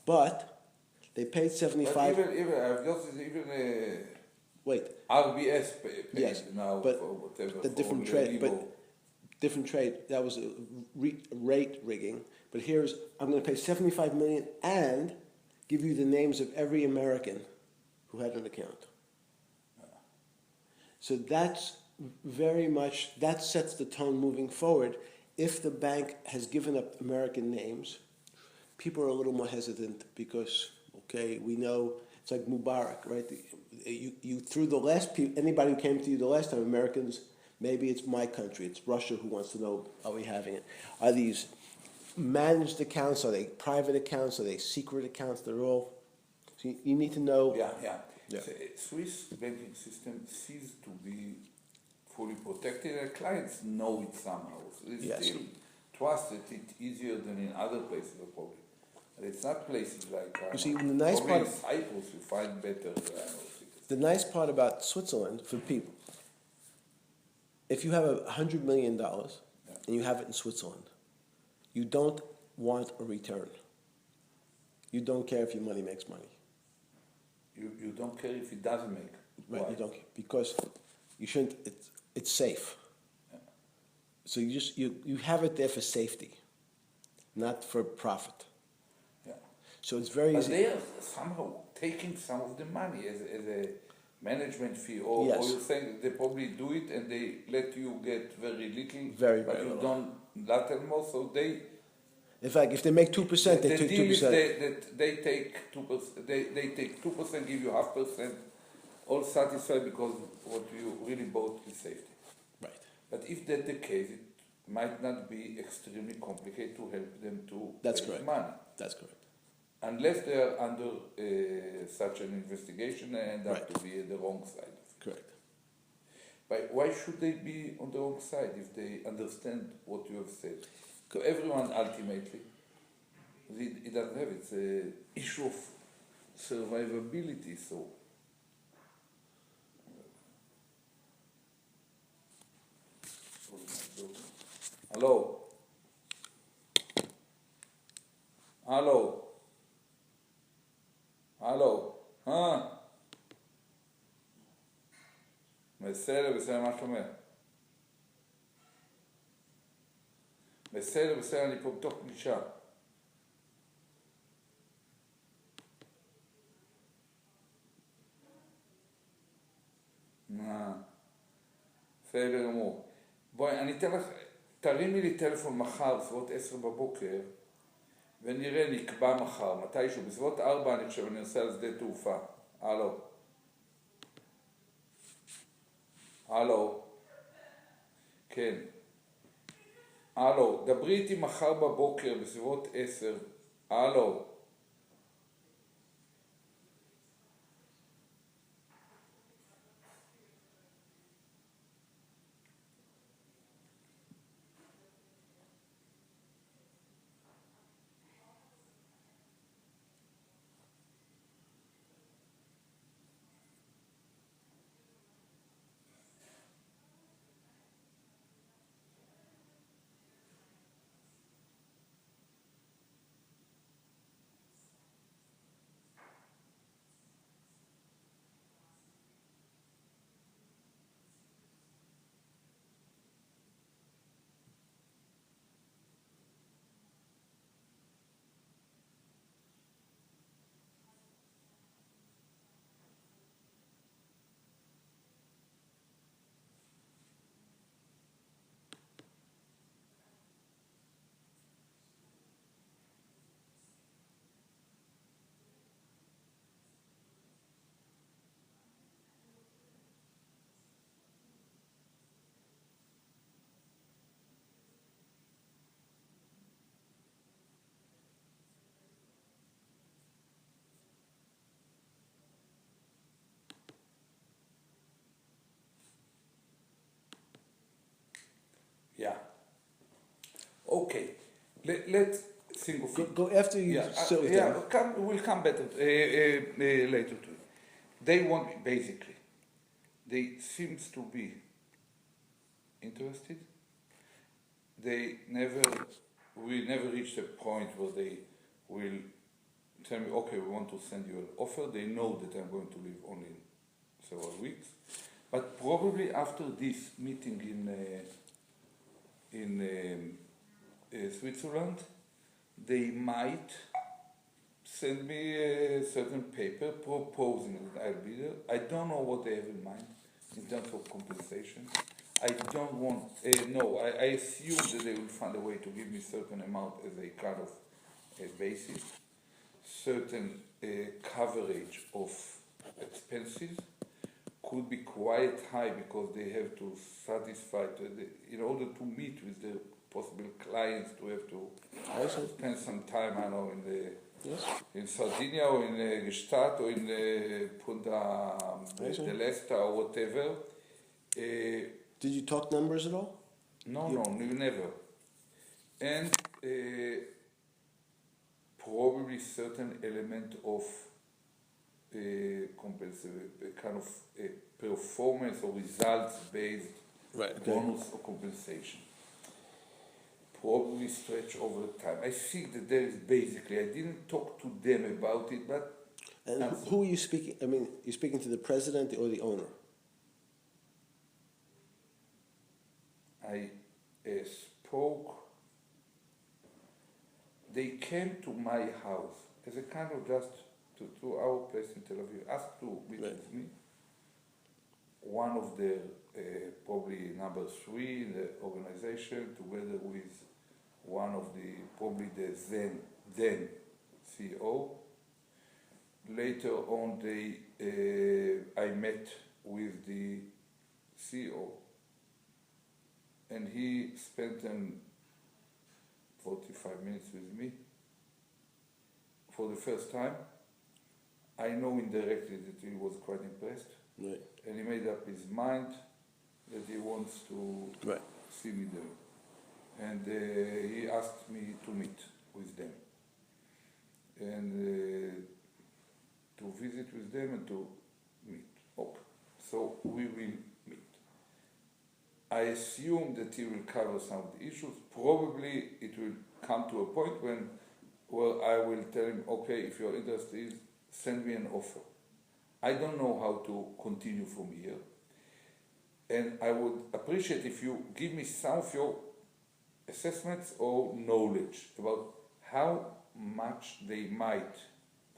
But they paid 75. But even Wait. RBS paid Yes, now but for whatever. the different for trade, Libor. but different trade. That was a rate rigging. But here's I'm going to pay $75 million and give you the names of every American who had an account. So that's very much that sets the tone moving forward. If the bank has given up American names, people are a little more hesitant because we know it's like Mubarak, right? You through the last people, anybody who came to you the last time, Americans. Maybe it's my country. It's Russia who wants to know, are we having it? Are these managed accounts? Are they private accounts? Are they secret accounts? They're all. So you need to know. Yeah. Yeah. The Swiss banking system ceases to be fully protected, and clients know it somehow. So they Yes. still trust it easier than in other places of probably. And it's not places like You see, the nice probably part in Cyprus you find better. The nice part about Switzerland for people, if you have $100 million and you have it in Switzerland, you don't want a return. You don't care if your money makes money. You don't care if it doesn't make. Right, Why? you don't care. Because you shouldn't, it's safe. Yeah. So you have it there for safety, not for profit. Yeah. So it's very But easy. they are somehow taking some of the money as a management fee, or Yes. you think they probably do it and they let you get very little, Very, but very you little. don't let them more. So they. In fact, if they make 2%, they The take deal is 2%. that they take 2%. They take 2%, give you 0.5%, all satisfied because what you really bought is safety. Right. But if that's the case, it might not be extremely complicated to help them to That's raise correct. money. That's correct. Unless they are under such an investigation and end up Right. to be at the wrong side. Correct. But why should they be on the wrong side if they understand what you have said? So everyone ultimately, it doesn't have, it's an issue of survivability, so. Hello? Hello? הלו, בסדר, מה אתה אומר? בסדר, אני פה בתוך פגישה. בסדר גמור. בואי, אני אתן לך, תרימי לי טלפון מחר, בסביבות 10 בבוקר, ונראה, נקבע מחר, מתישהו, בסביבות 4 אני חושב, אני נוסע על שדה תעופה. הלו. הלו. כן. הלו, דברי איתי מחר בבוקר, בסביבות 10. הלו. Okay, let's think of it. Go after you sit with them. We'll come better later to it. They want, basically, they seems to be interested. We never reached a point where they will tell me, okay, we want to send you an offer. They know that I'm going to leave only in several weeks. But probably after this meeting in Switzerland, they might send me a certain paper proposing that I'll be there. I don't know what they have in mind in terms of compensation. I don't want, I assume that they will find a way to give me a certain amount as a kind of a basis, certain coverage of expenses could be quite high because they have to satisfy, in order to meet with the possible clients, to have to spend some time, I know, in Sardinia or in Gstaad or in Punta del Este or whatever. Did you talk numbers at all? No, never. And probably certain element of kind of performance or results-based bonus or compensation. Probably stretch over time. I think that there is basically, I didn't talk to them about it, but... And who are you speaking, I mean, you're speaking to the president or the owner? I spoke, they came to my house as a kind of just to our place in Tel Aviv, asked to meet with me. One of the, probably number 3 in the organization, together with one of the, probably the then CEO. Later on, I met with the CEO, and he spent 45 minutes with me for the first time. I know indirectly that he was quite impressed, and he made up his mind that he wants to see me there. And he asked me to meet with them, and to visit with them and to meet. Okay. So we will meet. I assume that he will cover some of the issues. Probably it will come to a point when, well, I will tell him, okay, if you're interested, send me an offer. I don't know how to continue from here. And I would appreciate if you give me some of your assessments or knowledge about how much they might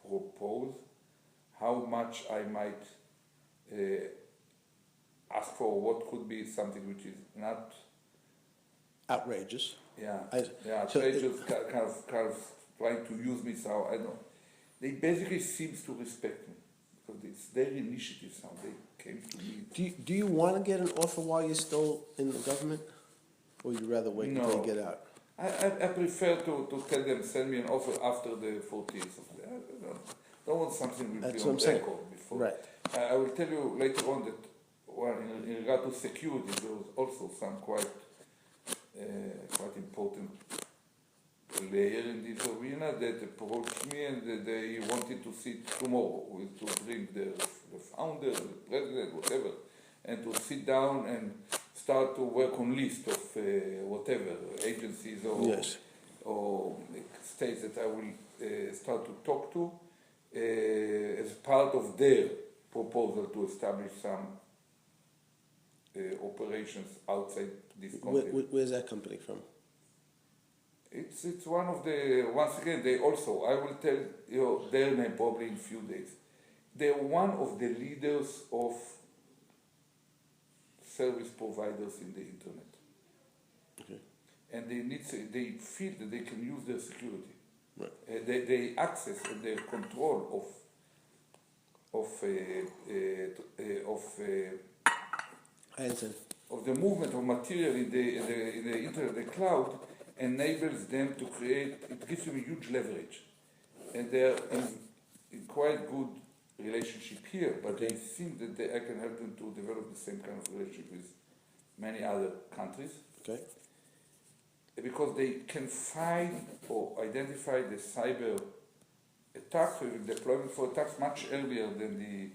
propose, how much I might ask for, what could be something which is not outrageous. Outrageous, kind of trying to use me. So I don't know. They basically seems to respect me because it's their initiative. So they came to me. Do you want to get an offer while you're still in the government, or you'd rather wait until you get out? I prefer to tell them, send me an offer after the 40th. I don't want something will be on record before. Right. I will tell you later on that, well, in regard to security, there was also some quite important layer in this arena that approached me, and they wanted to sit tomorrow, to bring the founder, the president, whatever, and to sit down and start to work on list of whatever agencies or states that I will start to talk to as part of their proposal to establish some operations outside this country. Where's that company from? It's one of the, once again, they also, I will tell you their name probably in a few days. They're one of the leaders of service providers in the internet. Okay. And they feel that they can use their security. Right. They access and their control of the movement of material in the internet, the cloud, enables them to create, it gives them a huge leverage. And they're in quite good relationship here, but they think that I can help them to develop the same kind of relationship with many other countries. Okay. because they can find or identify the cyber attacks or deployment for attacks much earlier than the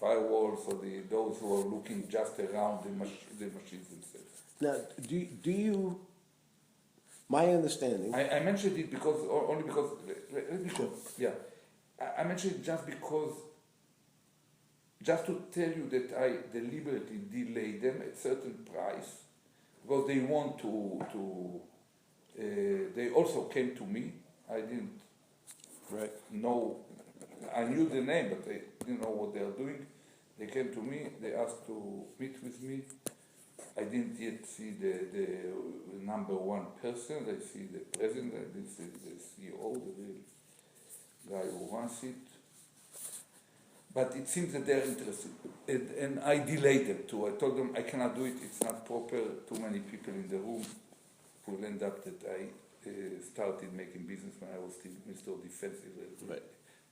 firewalls or those who are looking just around the machines themselves. Now, do you? My understanding. I mentioned it because only because let me Sure. yeah. I mentioned it just to tell you that I deliberately delayed them at certain price because they want to they also came to me. I didn't know. I knew the name, but I didn't know what they are doing. They came to me. They asked to meet with me. I didn't yet see the number one person. I see the president. I didn't see the CEO, the real guy who runs it. But it seems that they're interested. And I delayed them too. I told them I cannot do it. It's not proper. Too many people in the room will end up that I started making business when I was still Mr. Defensive, Right.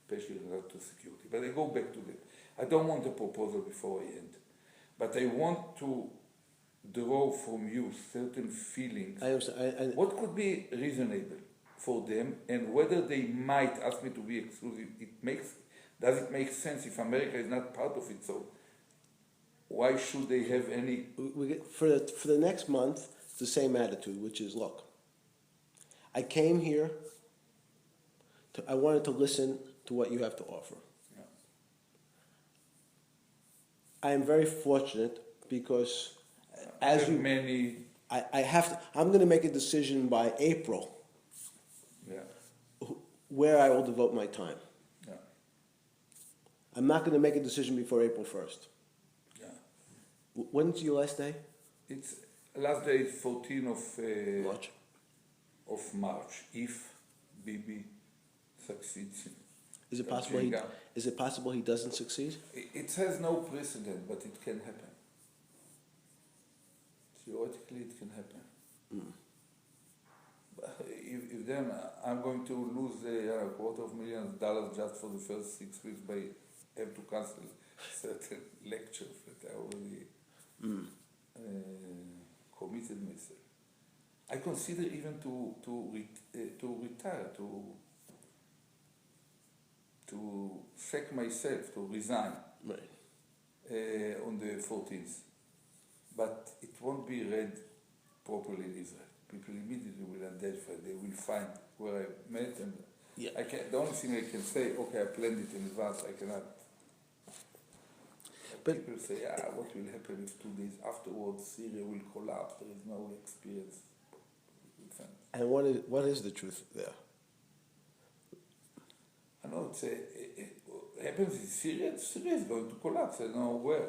especially related to security. But I go back to that. I don't want a proposal before I end. But I want to draw from you certain feelings. What could be reasonable for them, and whether they might ask me to be exclusive. Does it make sense if America is not part of it? So why should they have any? For the next month, it's the same attitude, which is, look, I came here. I wanted to listen to what you have to offer. Yeah. I am very fortunate because, as you, many. I have to. I'm going to make a decision by April. Yeah. Where I will devote my time. Yeah. I'm not going to make a decision before April 1st. Yeah. When's your last day? It's last day is 14 March. Of March. If Bibi succeeds. Is it possible he doesn't succeed? It has no precedent, but it can happen. Theoretically, it can happen. Mm. But if then I'm going to lose $250,000 just for the first 6 weeks by have to cancel certain lectures that I already committed myself. I consider even to retire, to sack myself, to resign on the 14th. But it won't be read properly in Israel. People immediately will identify. They will find where I met, and the only thing I can say, okay, I planned it in advance. I cannot. But people say, what will happen if 2 days afterwards Syria will collapse? There is no experience. And what is the truth there? I know it happens in Syria. Syria is going to collapse. I don't know where,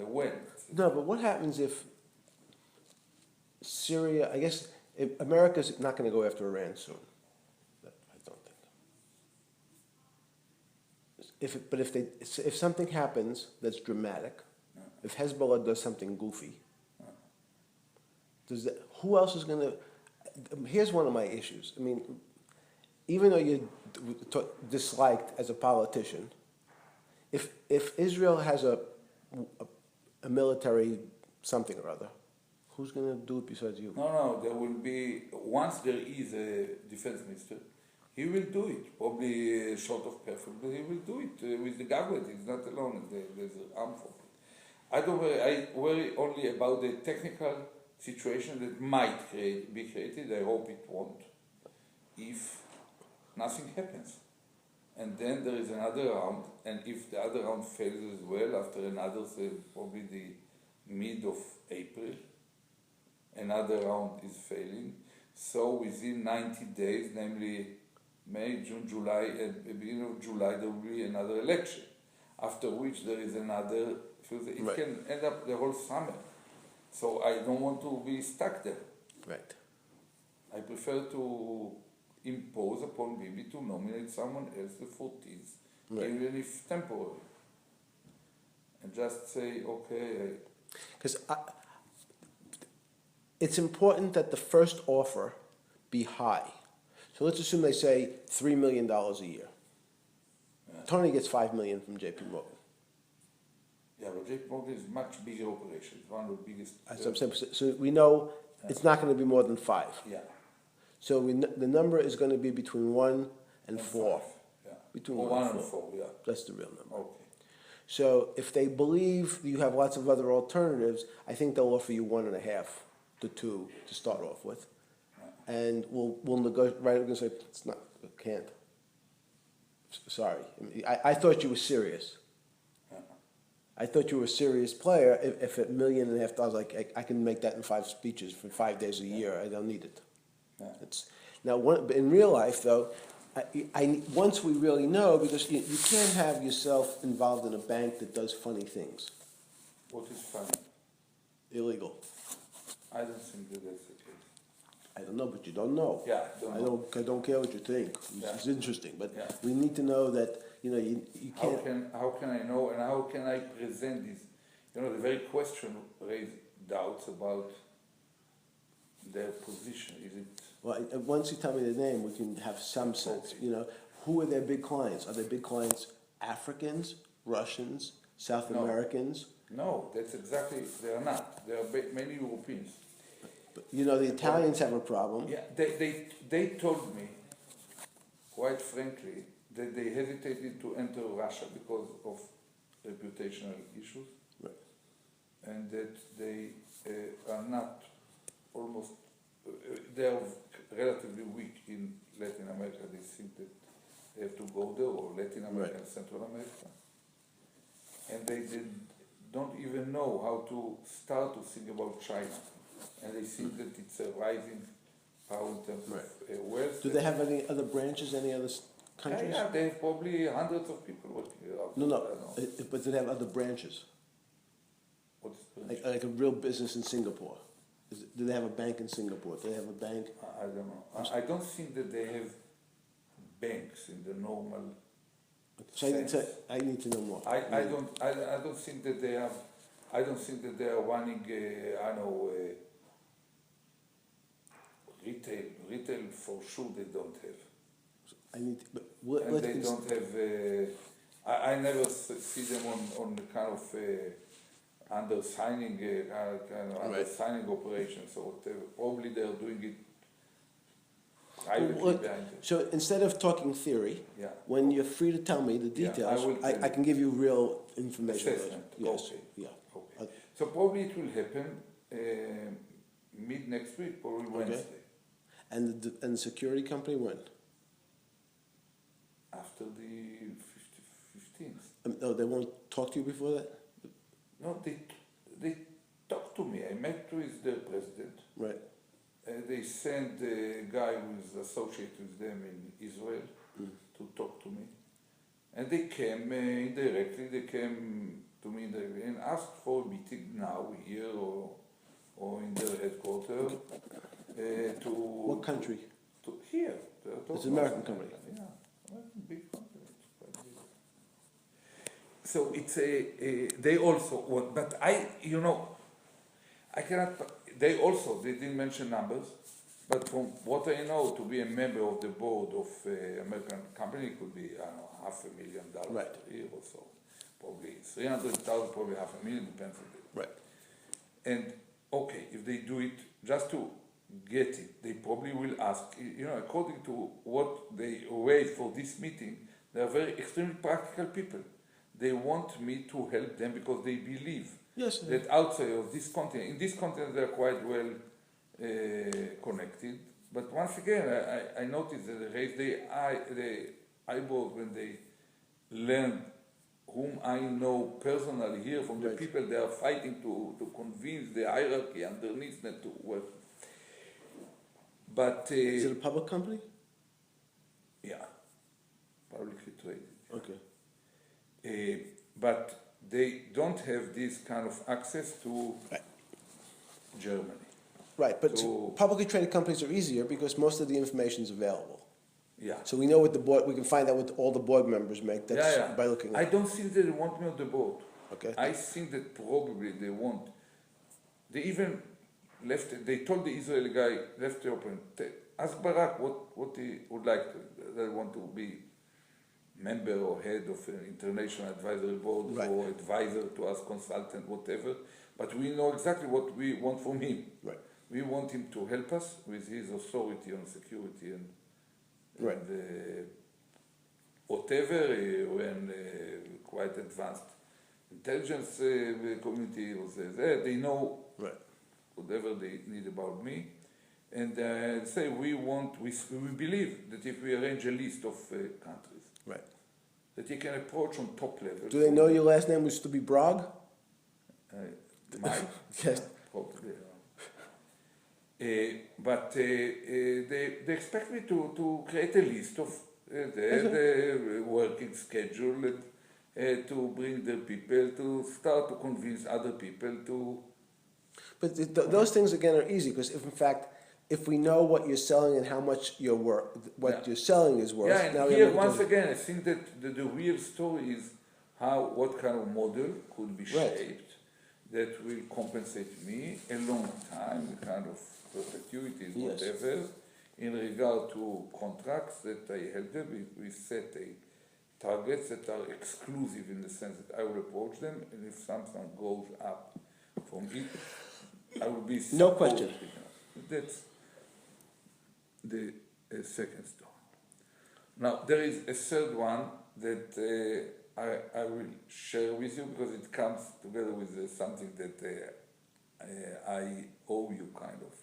when. No, but what happens if Syria? I guess America's not going to go after Iran soon. I don't think. If something happens that's dramatic, if Hezbollah does something goofy, who else is going to? Here's one of my issues. I mean, even though you're disliked as a politician, if Israel has a military something or other, who's going to do it besides you? No, there will be, once there is a defense minister, he will do it. Probably short of perfect, but he will do it with the government. He's not alone. There's an arm for it. I don't worry. I worry only about the technical situation that might be created. I hope it won't. If nothing happens. And then there is another round, and if the other round fails as well, after another, say, probably the mid of April, another round is failing. So within 90 days, namely May, June, July, and the beginning of July, there will be another election, after which there is another, it can end up the whole summer. So I don't want to be stuck there. Right. I prefer to impose upon Bibi to nominate someone else the 14th, even if temporary. And just say, okay. Because it's important that the first offer be high. So let's assume they say $3 million a year. Yeah. Tony gets $5 million from JP Morgan. Yeah, but JP Morgan is much bigger operation. It's one of the biggest. So we know it's not going to be more than 5. Yeah. So the number is going to be between 1 and 4. 5. Yeah. Between Or 1 1 and and 4. 4, yeah. That's the real number. Okay. So if they believe you have lots of other alternatives, I think they'll offer you 1.5 to 2 to start off with. And we'll negotiate, right, we're going to say, it's not, can't. Sorry. I thought you were serious. I thought you were a serious player. If $1.5 million, I can make that in 5 speeches for 5 days a year. I don't need it. Yeah. In real life, though, once we really know, because you can't have yourself involved in a bank that does funny things. What is funny? Illegal. I don't think that that's the case. I don't know, but you don't know. Yeah, I don't care what you think. It's Yeah. interesting, but Yeah. we need to know that you can't. How can I know, and how can I present this? The very question raised doubts about their position. Is it? Well, once you tell me the name, we can have some sense. Okay. Who are their big clients? Are their big clients Africans, Russians, South No. Americans? No, that's exactly. They are not. There are many Europeans. But, the Italians have a problem. Yeah, they told me, quite frankly, that they hesitated to enter Russia because of reputational issues, Right. and that they are not almost. They are relatively weak in Latin America. They think that they have to go there, or Latin America and Central America, and they don't even know how to start to think about China, and they think that it's a rising power in terms of wealth. Do they have any other branches, any other countries? Yeah, they have probably hundreds of people working out. No, I don't know. but do they have other branches? What's the Like a real business in Singapore? Do they have a bank in Singapore? Do they have a bank? I don't know. I don't think that they have banks in the normal. So I need to know more. I don't think that they have. I don't think that they are running. Retail for sure they don't have. I need to, but And they don't have. I never see them on the kind of under signing signing operations or whatever. Probably they are doing it privately behind it. So instead of talking theory, Yeah. when you're free to tell me the Yeah, details, I will tell I you. can give you real information. Assessment. Yes. Okay. Yeah. Okay. So probably it will happen mid next week, probably Wednesday, And the security company when? after the 15th. No, they won't talk to you before that. No, they talked to me. I met with the president. Right. They sent a guy who is associated with them in Israel to talk to me. And they came indirectly, to me indirectly and asked for a meeting now here or in their headquarters. To What country? To here. It's an American company. Yeah, American big company. It's quite big. So it's they also want, but I cannot. They didn't mention numbers, but from what I know, to be a member of the board of American company could be $500,000 Right. a year or so, probably 300,000, probably $500,000, depends on it. Right. And okay, if they do it just to get it, they probably will ask. According to what they raised for this meeting, they are very extremely practical people. They want me to help them because they believe that outside of this continent, in this continent they are quite well connected. But once again, I noticed that they raised the eyebrows when they learned whom I know personally here from the people they are fighting to convince the hierarchy underneath them to work. But Is it a public company? yeah, publicly traded. Okay. But they don't have this kind of access to Germany. Right, but publicly traded companies are easier because most of the information is available. Yeah. So we know what we can find out what all the board members make. That's by looking at I don't think they want me on the board. Okay. I think that probably they want. They even they told the Israeli guy, left it open. Ask Barak what he would like to. They want to be member or head of an international advisory board or advisor to us, consultant, whatever. But we know exactly what we want from him. Right. we want him to help us with his authority on security and, Right. whatever, when quite advanced intelligence community was there, they know Right. whatever they need about me. And say we believe that if we arrange a list of countries, Right. that he can approach on top level. Do they know your last name was to be Brog? Mike? Yes. Probably. But they expect me to create a list of the working schedule and to bring the people, to start to convince other people to... But those things again are easy because if we know what you're selling and how much you're selling is worth. Yeah, and now here once again, I think that the real story is what kind of model could be shaped that will compensate me a long time, the kind of perpetuities, whatever, in regard to contracts that I help them. We set targets that are exclusive in the sense that I will approach them, and if something goes up from it, I will be no question. That's the second story. Now, there is a third one that I will share with you because it comes together with something that I owe you, kind of.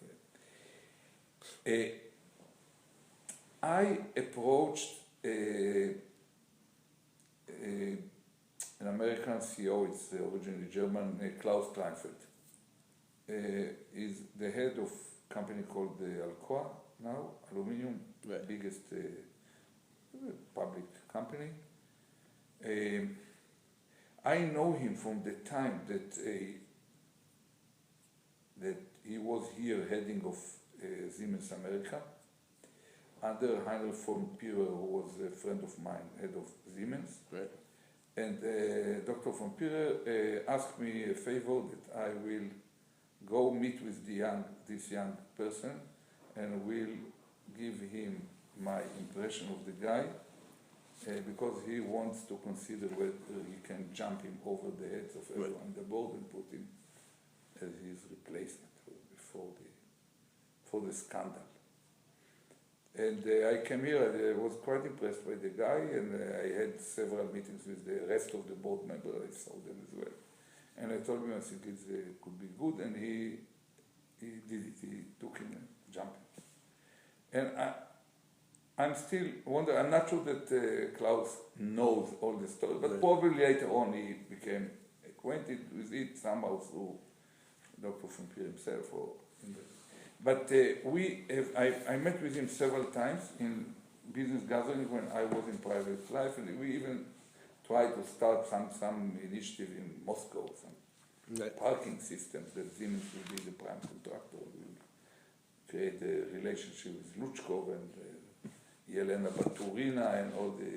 I approached an American CEO, it's originally German, Klaus Kleinfeld. Is the head of a company called Alcoa now, aluminium, biggest public company. I know him from the time that he was here heading of Siemens America, under Heinrich von Pierer, who was a friend of mine, head of Siemens. Right. And Dr. von Pierer asked me a favor that I will go meet with this young person and will give him my impression of the guy because he wants to consider whether he can jump him over the heads of everyone on the board and put him as his replacement for the scandal. And I came here, I was quite impressed by the guy, and I had several meetings with the rest of the board members, I saw them as well. And I told him I think it could be good, and he did it, he took him and jumped him. And I'm still wondering, I'm not sure that Klaus knows all the story, but probably later on he became acquainted with it somehow through Dr. von Pierre himself. But I met with him several times in business gatherings when I was in private life, and we even tried to start some initiative in Moscow, some parking systems that Siemens will be the prime contractor. We will create a relationship with Luchkov and Yelena Baturina and all the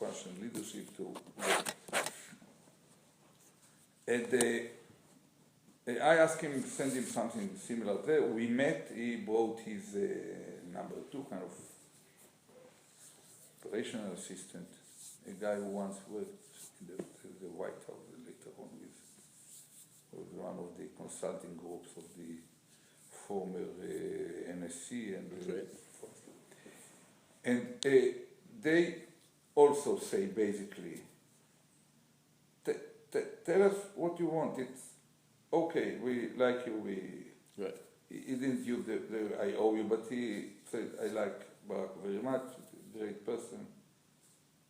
Russian leadership to. And I asked him to send him something similar there. We met, he brought his number 2 kind of operational assistant, a guy who once worked in the White House later on with one of the consulting groups of the former NSC and they also say basically, tell us what you want. It's okay, we like you, he didn't use the I owe you, but he said, I like Barak very much, great person.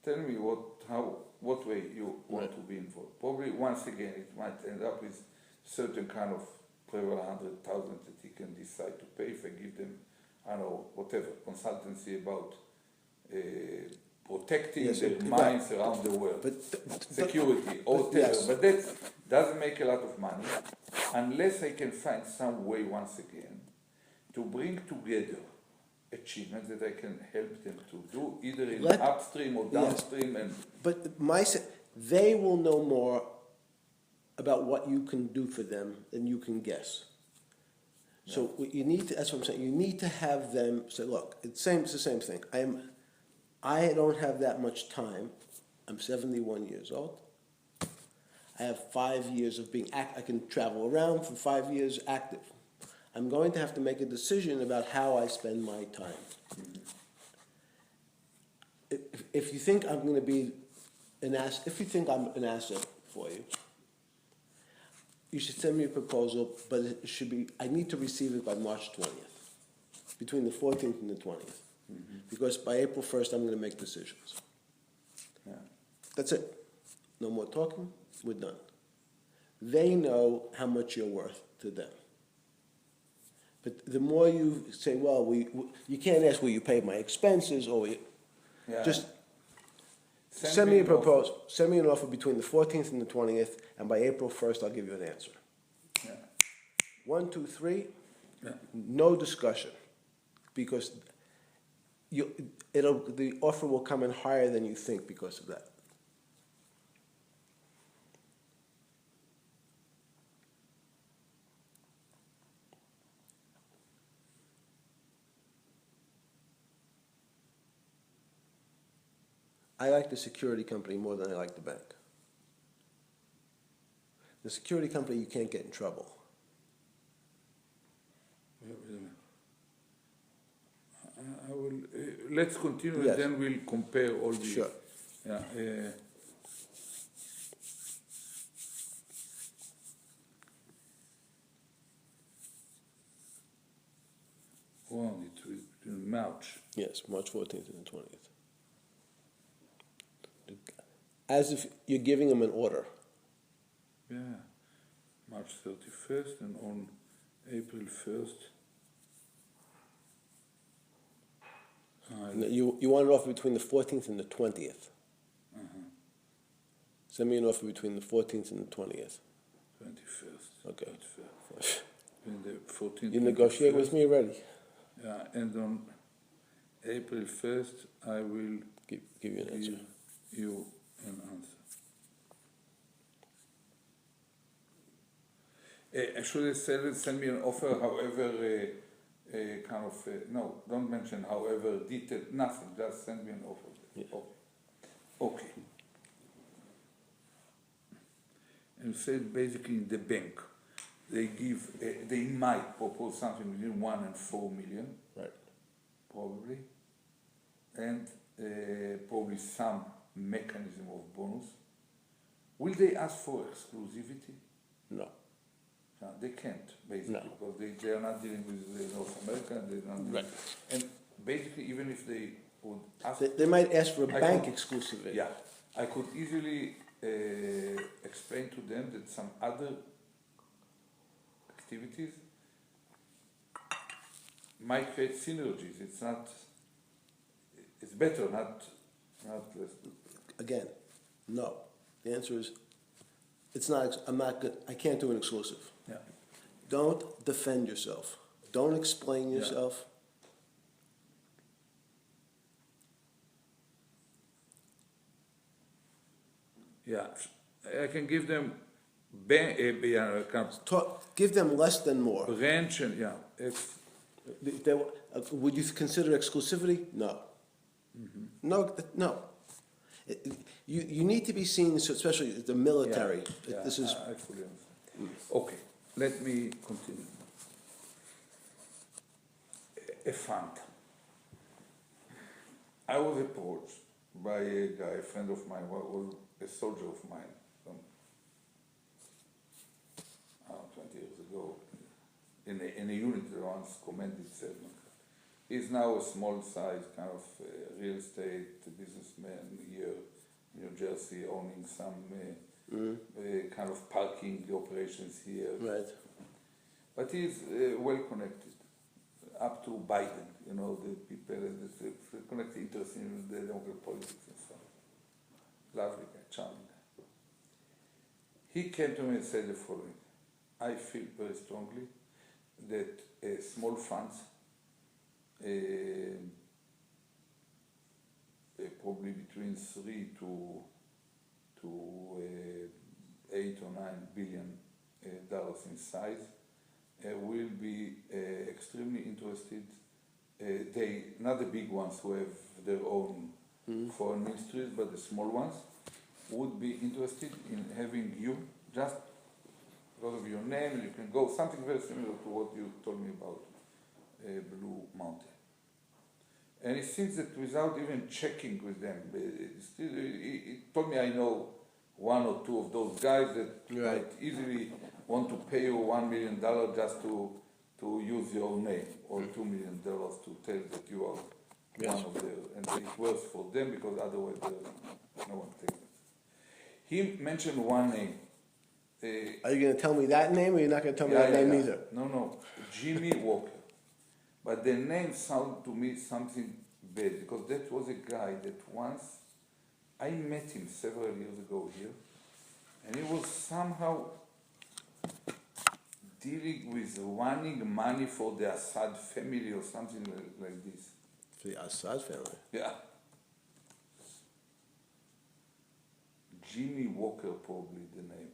Tell me what way you want to be involved. Probably once again it might end up with certain kind of several 100,000 that he can decide to pay if I give them, I don't know, whatever, consultancy about protecting their minds around the world, security, or whatever. But that doesn't make a lot of money unless I can find some way, once again, to bring together achievements that I can help them to do, either in upstream or downstream. But they will know more about what you can do for them than you can guess. So you need to, that's what I'm saying, you need to have them say, look, it's the same thing. I don't have that much time. I'm 71 years old. I have 5 years of being I can travel around for 5 years active. I'm going to have to make a decision about how I spend my time. If you think I'm going to be an asset, if you think I'm an asset for you, you should send me a proposal, but it should be, I need to receive it by March 20th, between the 14th and the 20th. Because by April 1st, I'm going to make decisions. Yeah. That's it. No more talking, we're done. They know how much you're worth to them. But the more you say, well, you can't ask, will you pay my expenses, or just send me a proposal. Send me an offer between the 14th and the 20th, and by April 1st, I'll give you an answer. Yeah. 1, 2, 3, Yeah. no discussion, because the offer will come in higher than you think because of that. I like the security company more than I like the bank. The security company, you can't get in trouble. I will. Let's continue, Yes. and then we'll compare all the. Sure. Yeah. It was between March. Yes, March 14th and the 20th. As if you're giving them an order. Yeah. March 31st, and on April 1st. You want an offer between the 14th and the 20th. Send me an offer between the 14th and the 20th. 21st. Okay. 21st. And the 14th. You negotiate 21st. with me already. Yeah, and on April 1st, I will Give you an answer. give you an answer. Actually, send me an offer, however, no, don't mention however detailed, nothing, just send me an offer. Yeah. Okay. And said basically in the bank, they might propose something between 1 and 4 million. Right. Probably. And probably some mechanism of bonus. Will they ask for exclusivity? No. No, they can't, basically, No. because they are not dealing with North America. They're not dealing, Right. And basically, even if they would ask... They might ask for a bank could- exclusivity. Yeah, I could easily explain to them that some other activities might create synergies. It's not... It's better, not less. Again, no. The answer is, it's not. I'm not good. I can't do an exclusive. Yeah. Don't defend yourself. Don't explain yourself. Yeah, I can give them kind Give them less than more. of branch and it's Would you consider exclusivity? No. No. You need to be seen, especially the military. Yeah, This is I fully understand. Okay, let me continue. A fund. I was approached by a guy, a friend of mine, who was a soldier of mine from 20 years ago, in a unit that once commanded 7. He's now a small size kind of real estate businessman here in New Jersey, owning some kind of parking operations here. right. But he's well connected, up to Biden, the people that connect interest in the local politics and stuff. Lovely guy, charming guy. He came to me and said the following: I feel very strongly that small funds, probably between 3 to 8 or 9 billion dollars in size, will be extremely interested. They, not the big ones who have their own foreign ministries, but the small ones would be interested in having you just because of your name, you can go, something very similar to what you told me about Blue Mountain. And he thinks that without even checking with them, he told me I know one or two of those guys that might easily want to pay you $1 million just to use your name, or $2 million to tell that you are one of them, and it works for them because otherwise no one takes it. He mentioned one name. Are you going to tell me that name, or you're not going to tell me that name either? No, Jimmy Walker. But the name sounded to me something bad, because that was a guy that once, I met him several years ago here, and he was somehow dealing with running money for the Assad family or something like this. For the Assad family? Yeah. Jimmy Walker, probably the name.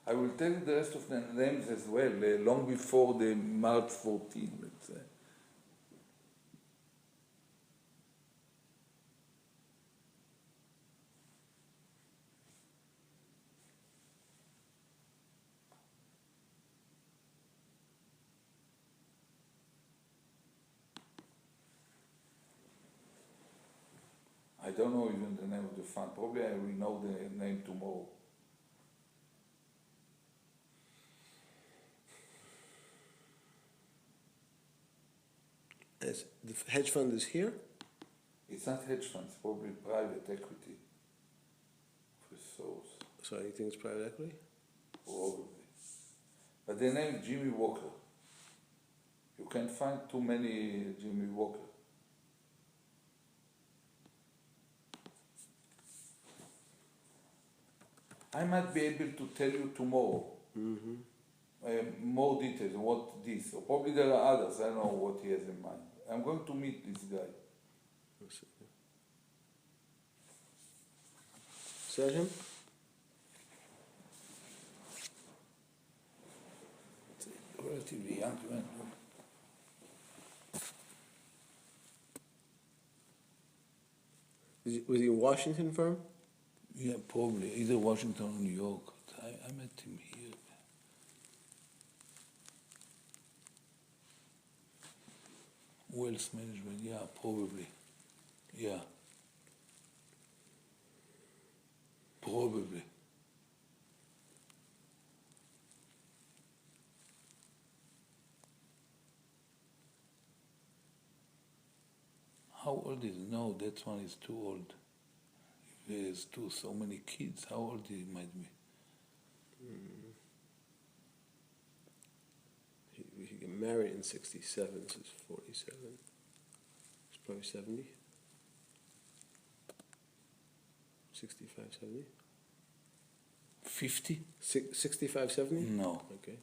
I will tell you the rest of the names as well, long before the March 14, let's say. I don't know even the name of the fund. Probably I will know the name tomorrow. The hedge fund is here? It's not hedge funds, probably private equity. Resource. So you think it's private equity? Probably. But the name Jimmy Walker. You can't find too many Jimmy Walker. I might be able to tell you tomorrow more details on what this, or probably there are others, I don't know what he has in mind. I'm going to meet this guy. Sergeant? Relatively young man. Was he a Washington firm? Yeah, probably. Either Washington or New York. I met him here. Wealth management, yeah, probably. Yeah. Probably. How old is he? No, that one is too old. If he has so many kids, how old he might be? He got married in 67, so he's 47. He's probably 70. 65, 70? 50? 65, 70? No. Okay.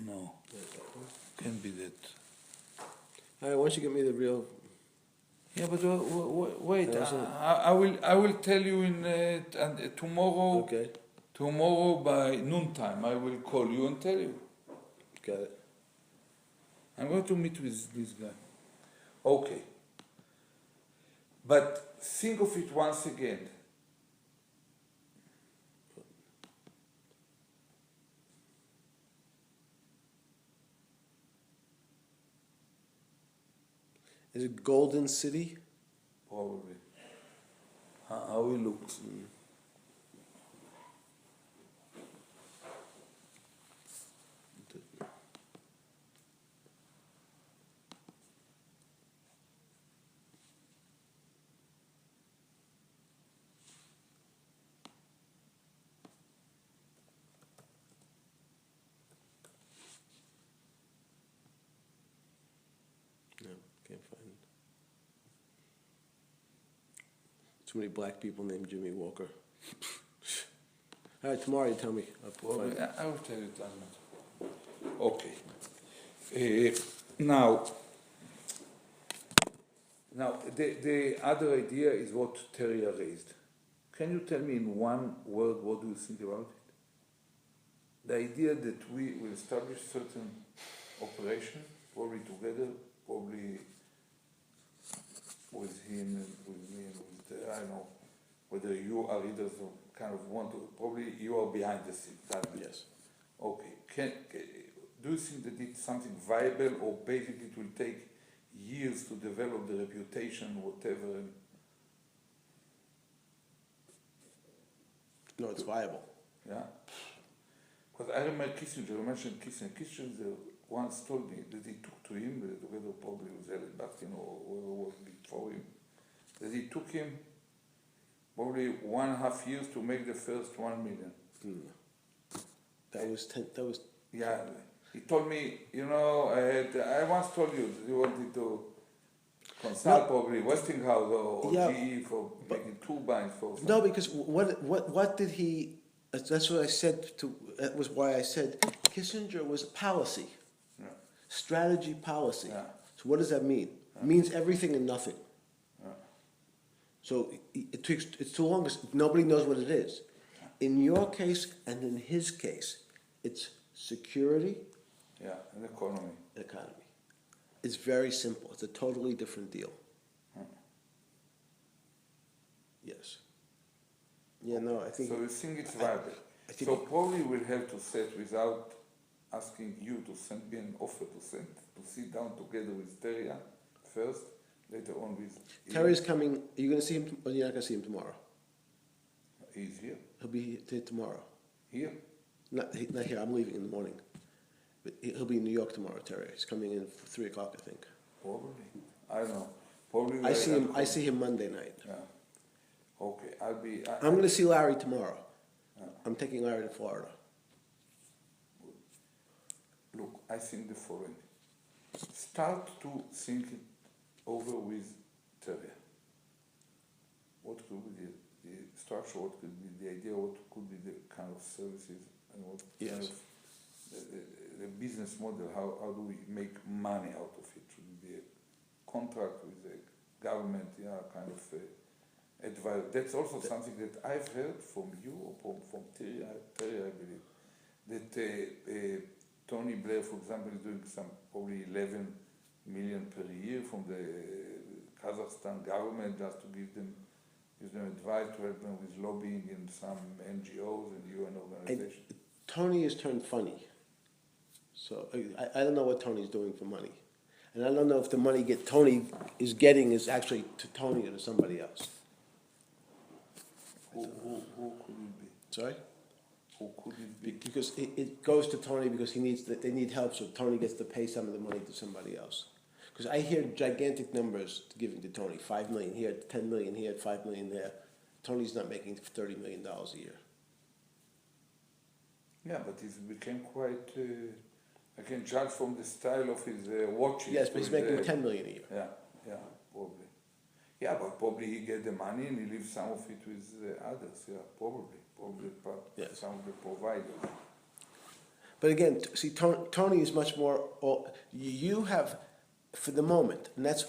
No. Can't be that. All right, why don't you give me the real... Yeah, but wait. I will tell you in tomorrow. Okay. Tomorrow by noontime, I will call you and tell you. Got it. I'm going to meet with this guy. Okay. But think of it once again. Is it Golden City? Probably. How he looks. No, can't find it. Too many black people named Jimmy Walker. All right, tomorrow you tell me. Probably. I will tell you that. Okay. Now, the other idea is what Terry raised. Can you tell me in one word what do you think about it? The idea that we will establish certain operation, probably together, probably with him and with me and with, I don't know, whether you are either some kind of want to, probably you are behind the scenes. Yes. Okay. Do you think that it's something viable, or basically it will take years to develop the reputation, whatever? No, it's viable. Yeah. Because I remember Kissinger, you mentioned Kissinger. Kissinger once told me that he took to him, whether probably it was Ehud Barak or whoever was before him, that he took him probably 1.5 years to make the first 1 million. That was. Yeah, he told me, I once told you that he wanted to consult probably Westinghouse or GE for making turbines for something. No, because what did he? That's what I said. That was why I said Kissinger was policy, strategy policy. Yeah. So what does that mean? It means everything and nothing. So it's too long as nobody knows what it is. In your case and in his case, it's security. Yeah, and economy. Economy. It's very simple. It's a totally different deal. Yes. Yeah, no, I think. So you think it's viable? I think so probably we'll have to set, without asking you to send me an offer to sit down together with Teria first, later on with. Terry's coming. Are you going to see him, or you're not going to see him tomorrow? He's here. He'll be here tomorrow. Here? Not here. I'm leaving in the morning. But he'll be in New York tomorrow, Terry. He's coming in for 3 o'clock, I think. Probably. I don't know. Probably. I see him Monday night. Yeah. Okay. I'm going to see Larry tomorrow. I'm taking Larry to Florida. Look, I think the following. Start to think it over with Teria. What could be the structure, what could be the idea, what could be the kind of services, and what kind of the business model, how do we make money out of it? Should it be a contract with the government, kind of advice? That's also something that I've heard from you, or from Terry, I believe, that Tony Blair, for example, is doing some probably 11 million per year from the Kazakhstan government just to give them advice, to help them with lobbying in some NGOs and UN organizations. Tony has turned funny. So I don't know what Tony's doing for money. And I don't know if the money Tony is getting is actually to Tony or to somebody else. Who could it be? Sorry? Who could it be? Because it goes to Tony because they need help, so Tony gets to pay some of the money to somebody else. Because I hear gigantic numbers giving to Tony, 5 million here, 10 million here, 5 million there. Tony's not making $30 million a year. Yeah, but he became quite. I can judge from the style of his watches. Yes, but he's making 10 million a year. Yeah, probably. Yeah, but probably he get the money and he leaves some of it with others. Yeah, probably some of the providers. But again, see, Tony is much more. You have, for the moment, and that's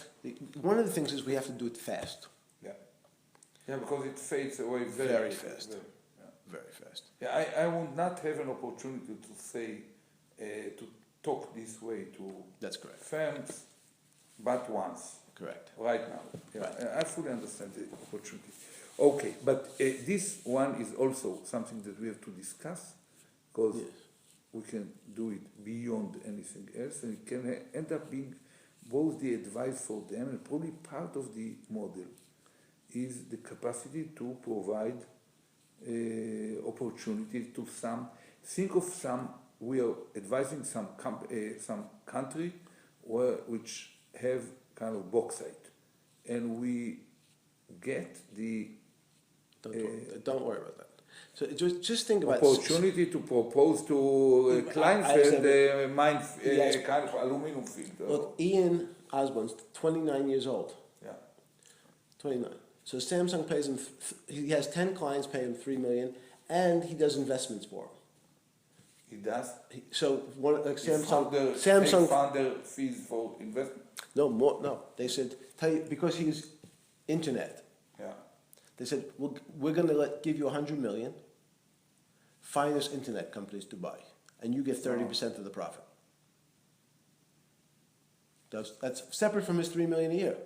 one of the things is we have to do it fast. Yeah, because it fades away very fast. Very fast. Yeah, I would not have an opportunity to say, to talk this way to That's correct. firms, but once. Correct. Right now. Yeah, Right. I fully understand the opportunity. Okay, but this one is also something that we have to discuss, because we can do it beyond anything else, and it can end up being both the advice for them, and probably part of the model is the capacity to provide opportunities to some. Think of some. We are advising some country which have kind of bauxite, and we get the. Don't worry about that. So just think about opportunity to propose to Kleinfeld mine kind of aluminum field. Look, Ian Osborne's 29 years old. Yeah. 29. So Samsung pays him. He has 10 clients, pay him $3 million, and he does investments for them. He does. So Samsung founder fees for investment. No. They said because he's internet. Yeah. They said we're going to give you $100 million. Find us internet companies to buy, and you get 30% of the profit. That's separate from his $3 million a year,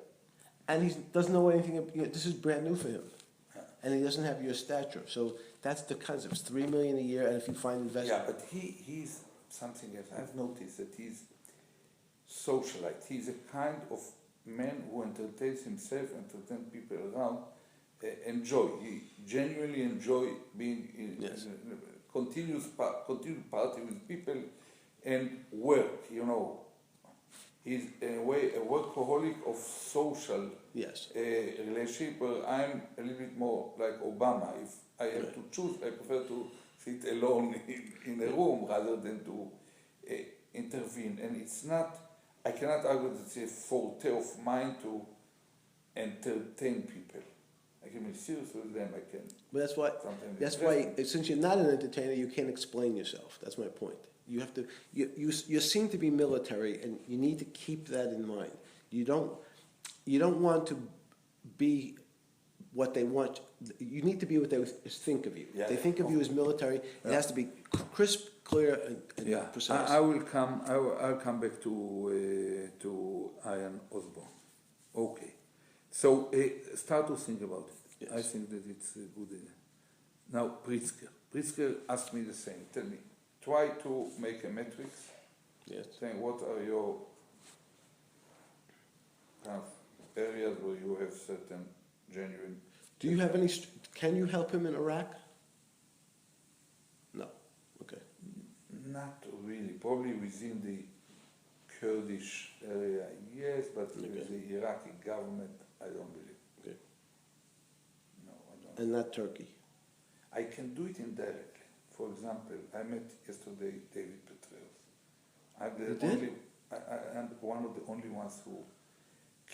and he doesn't know anything. This is brand new for him, and he doesn't have your stature. So That's the concept. It's $3 million a year, and if you find investment. Yeah, but he's something else. I've noticed that he's socialite. He's a kind of man who entertains himself, entertains people around, enjoy. He genuinely enjoy being in continuous party with people and work, you know. He's in a way a workaholic of social relationship, where I'm a little bit more like Obama. If I have to choose, I prefer to sit alone in a room rather than to intervene. And it's not, I cannot argue that it's a forte of mine to entertain people. I can be serious with them, I can. But that's why, since you're not an entertainer, you can't explain yourself. That's my point. You have to, you seem to be military, and you need to keep that in mind. You don't want to be what they want. You need to be what they think of you. Yeah, they think of you as military. It has to be crisp, clear, and precise. I'll come back to Ian Osborne. Okay. So start to think about it. Yes. I think that it's a good idea. Now, Pritzker asked me the same. Tell me, try to make a matrix. Yes. Saying what are your kind of areas where you have certain genuine. Do you have any? Can you help him in Iraq? No. Okay. Not really. Probably within the Kurdish area, yes, but with the Iraqi government, I don't believe. Okay. No, I don't. And not Turkey. I can do it indirectly. For example, I met yesterday David Petraeus. I'm one of the only ones who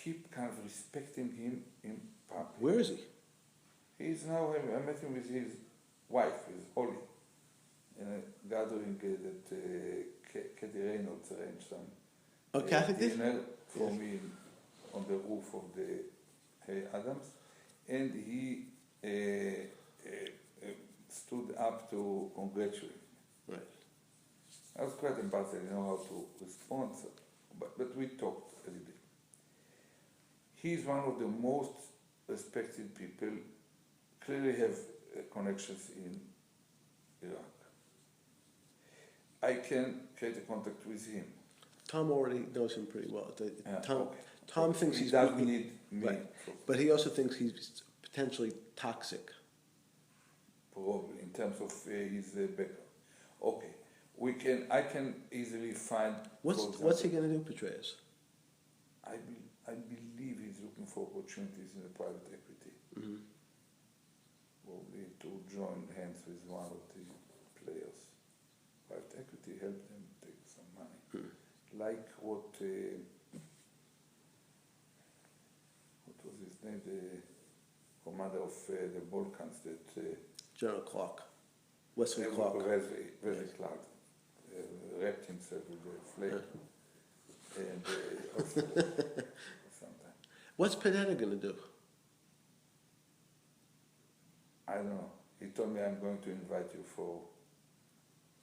keep kind of respecting him in public. Where is he? He's now, I met him with his wife, his Holly, in a gathering that Katie Reynolds arranged some Catholic dinner for me on the roof of the Hay Adams, and he stood up to congratulate me. Right. I was quite embarrassed. I didn't know how to respond, but we talked a little bit. He's one of the most respected people, clearly have connections in Iraq. I can create a contact with him. Tom already knows him pretty well. Tom thinks he he's doesn't need me. Right. But he also thinks he's potentially toxic. Probably in terms of his background. Okay, I can easily find. What's he going to do, Petraeus? I believe he's looking for opportunities in the private equity. Mm-hmm. Probably to join hands with one of the players. Private equity help them take some money. Like what was his name? The commander of the Balkans that. General Clark. Wesley Clark. Wesley Clark wrapped himself with a flag. And sometimes. What's Panetta going to do? I don't know. He told me I'm going to invite you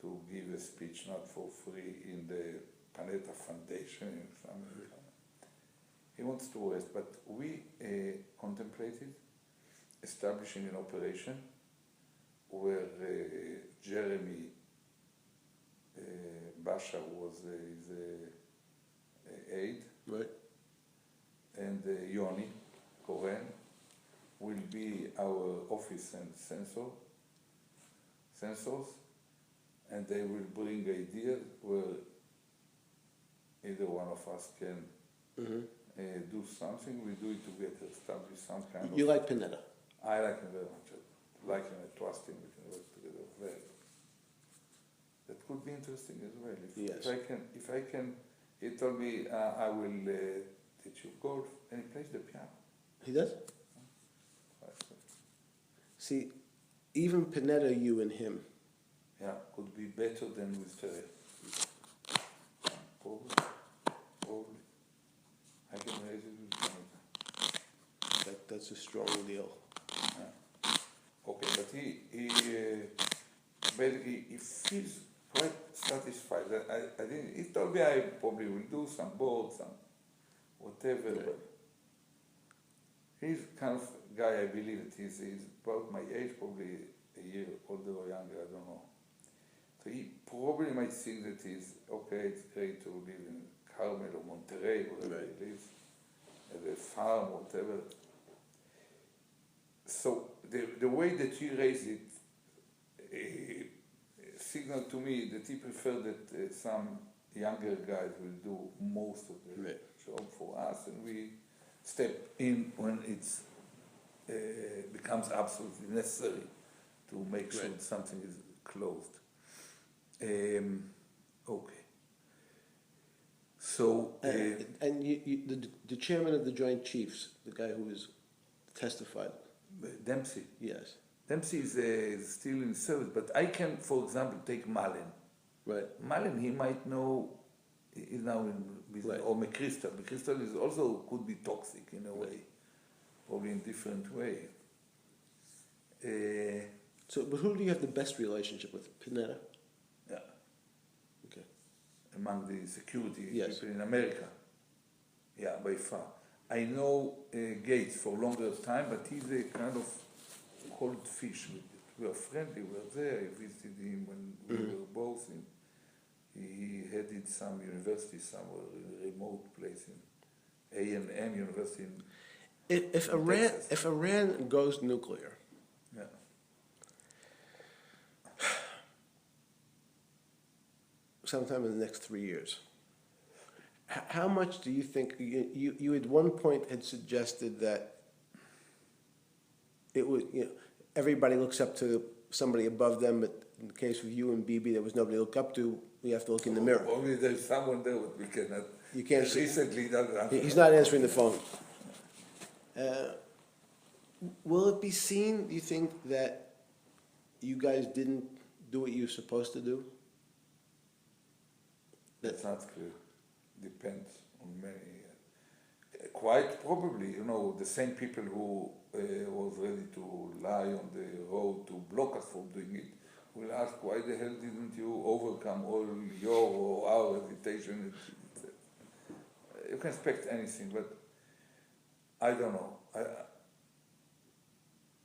to give a speech, not for free, in the Panetta Foundation. He wants to rest, but we contemplated establishing an operation where Jeremy Basha was his aide, right, and Yoni Koren will be our office and censors, and they will bring ideas where either one of us can do something. We do it together, establish some kind of. You like Panetta? I like him very much. I like him. I trust him. We can work together well. That could be interesting as well. If I can, he told me I will teach you golf, and he plays the piano. He does? See, even Panetta, you and him. Yeah, could be better than with Ferrer. Probably. I can raise it with Panetta. That's a strong deal. Yeah. Okay, but he basically he feels quite satisfied. I think he told me I probably will do some boards, some whatever. Okay. But he's kind of guy. I believe that he's about my age, probably a year older or younger, I don't know. So he probably might think that he's, okay, it's great to live in Carmel or Monterey, wherever he lives, at a farm, whatever. So the way that he raised it signaled to me that he preferred that some younger guys will do most of the job for us, and we step in when it's becomes absolutely necessary to make sure something is closed. Okay. So and the chairman of the Joint Chiefs, the guy who was testified. Dempsey. Yes. Dempsey is still in service, but I can, for example, take Mullen. Right. Mullen, he might know, is now in business, or McChrystal. McChrystal is also could be toxic in a way, probably in different way. So, but who do you have the best relationship with? Pineda? Yeah. Okay. Among the security Yes. people in America. Yeah, by far. I know Gates for longer time, but he's a kind of cold fish. We are friendly, we were there. I visited him when we were both in. He headed some university somewhere in a remote place in A&M University in If Iran goes nuclear, sometime in the next 3 years, how much do you think, you at one point had suggested that it would, everybody looks up to somebody above them, but in the case of you and Bibi, there was nobody to look up to, we have to look in the mirror. Only there's someone there, but we cannot. You can't see. Recently, He's not answering the phone. Will it be seen, do you think, that you guys didn't do what you were supposed to do? That's not clear. Depends on many. Quite probably, the same people who was ready to lie on the road to block us from doing it will ask, why the hell didn't you overcome all your or our hesitation? You can expect anything, but I don't know.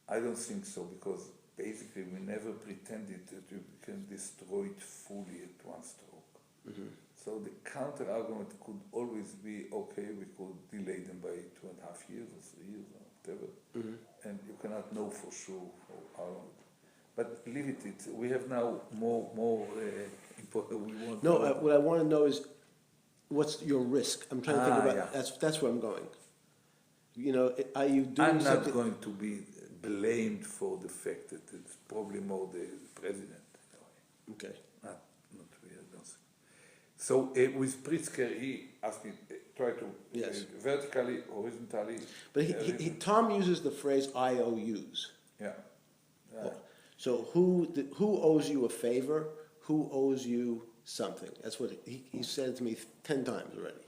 I don't think so, because basically we never pretended that we can destroy it fully at one stroke. Mm-hmm. So the counter argument could always be, okay, we could delay them by 2.5 years or 3 years or whatever, and you cannot know for sure for how long. But leave it. We have now more important. We want. No, what I want to know is, what's your risk? I'm trying to think about. Yeah. That's where I'm going. Are you doing I'm something? not going to be blamed for the fact that it's probably more the president. Okay. Not really. I don't think. So with Pritzker, he asked me try to vertically, horizontally. But Tom uses the phrase IOUs. Yeah. So who owes you a favor? Who owes you something? That's what he said to me 10 times already.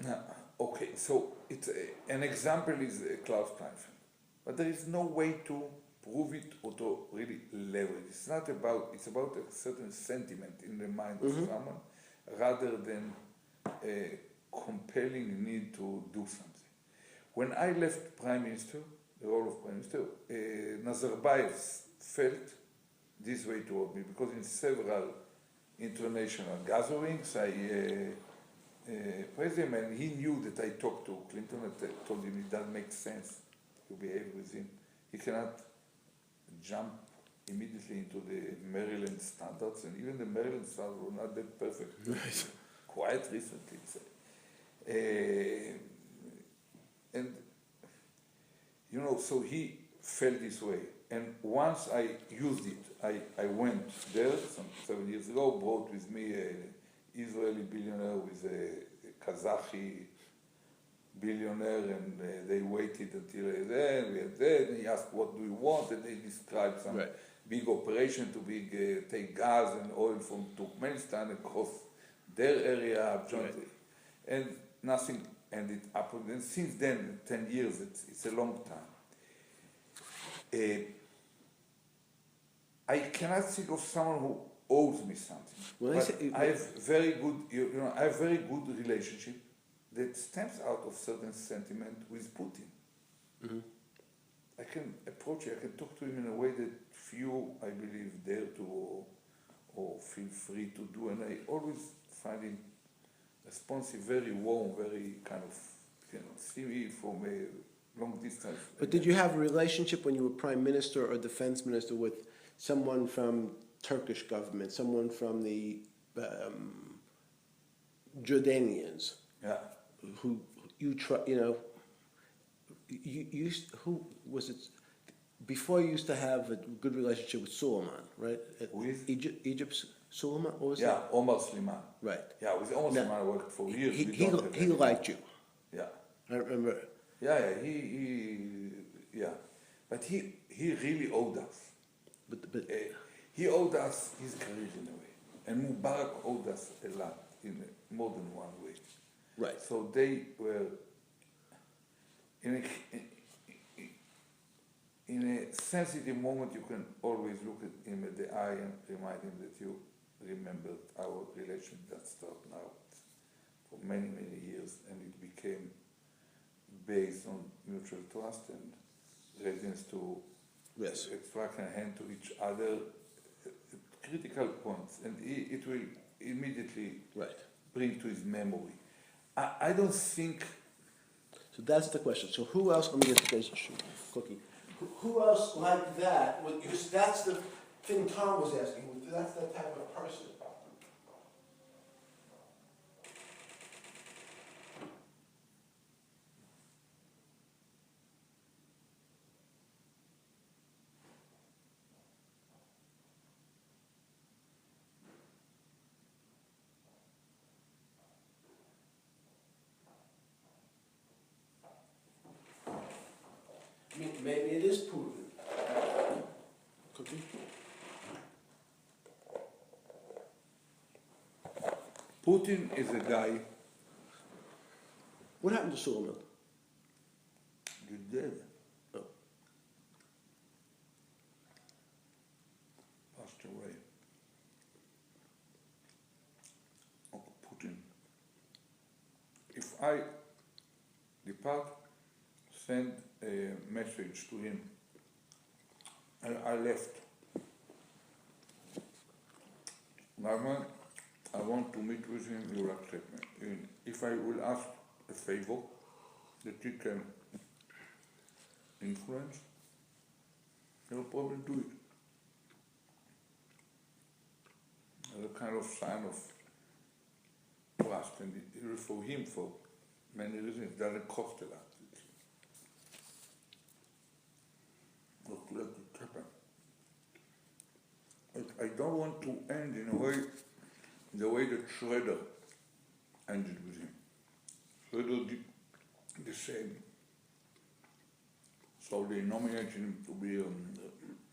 Okay, so it's an example is Klaus Kleinfeld, but there is no way to prove it or to really leverage. It's about a certain sentiment in the mind of someone, rather than a compelling need to do something. When I left Prime Minister, the role of Prime Minister, Nazarbayev felt this way toward me, because in several international gatherings I praised him, and he knew that I talked to Clinton and I told him it doesn't make sense to behave with him. He cannot jump immediately into the Maryland standards, and even the Maryland standards were not that perfect. Right. Quite recently. And, so he felt this way. And once I used it, I went there some 7 years ago, brought with me an Israeli billionaire with a Kazakhstan billionaire, and they waited until then, we had that, and he asked, what do you want? And they described some big operation to take gas and oil from Turkmenistan across their area jointly. Right. And nothing ended up. And since then, 10 years, it's a long time. I cannot think of someone who owes me something. I have very good relationship that stems out of certain sentiment with Putin. Mm-hmm. I can approach it, I can talk to him in a way that few, I believe, dare to or feel free to do, and I always find him responsive, very warm, very kind of, see me from a long distance. But did you have a relationship when you were prime minister or defense minister with someone from Turkish government, someone from the Jordanians? Yeah. Who who was it? Before you used to have a good relationship with Suleiman, right? With? Egypt's Suleiman? What was Yeah, Omar Sliman. Right. Yeah, with Omar Sliman I worked for years. He liked you. Yeah. I remember. Yeah, but he really owed us. But he owed us his career in a way, and Mubarak owed us a lot in more than one way. right. So they were in a sensitive moment. You can always look at him at the eye and remind him that you remembered our relation that started now for many years, and it became based on mutual trust and readiness to Yes. extract a hand to each other at critical points, and it will immediately Right. bring to his memory. I don't think. So that's the question. So who else? Let me get the cookie. Who else like that? Because that's the thing Tom was asking. That's that type of person. I mean, maybe it is Putin. Cookie? Putin is a guy. What happened to Suleiman? He's dead. Oh. Passed away. Oh, Putin. If I depart, send a message to him, and I left. Norman, I want to meet with him, you will accept me. And if I will ask a favor that he can influence, he will probably do it. As a kind of sign of trust, and for him, for many reasons, it doesn't cost a lot. Not let it happen. I don't want to end in a way, the way that Schroeder ended with him. Schroeder did the same. So they nominated him to be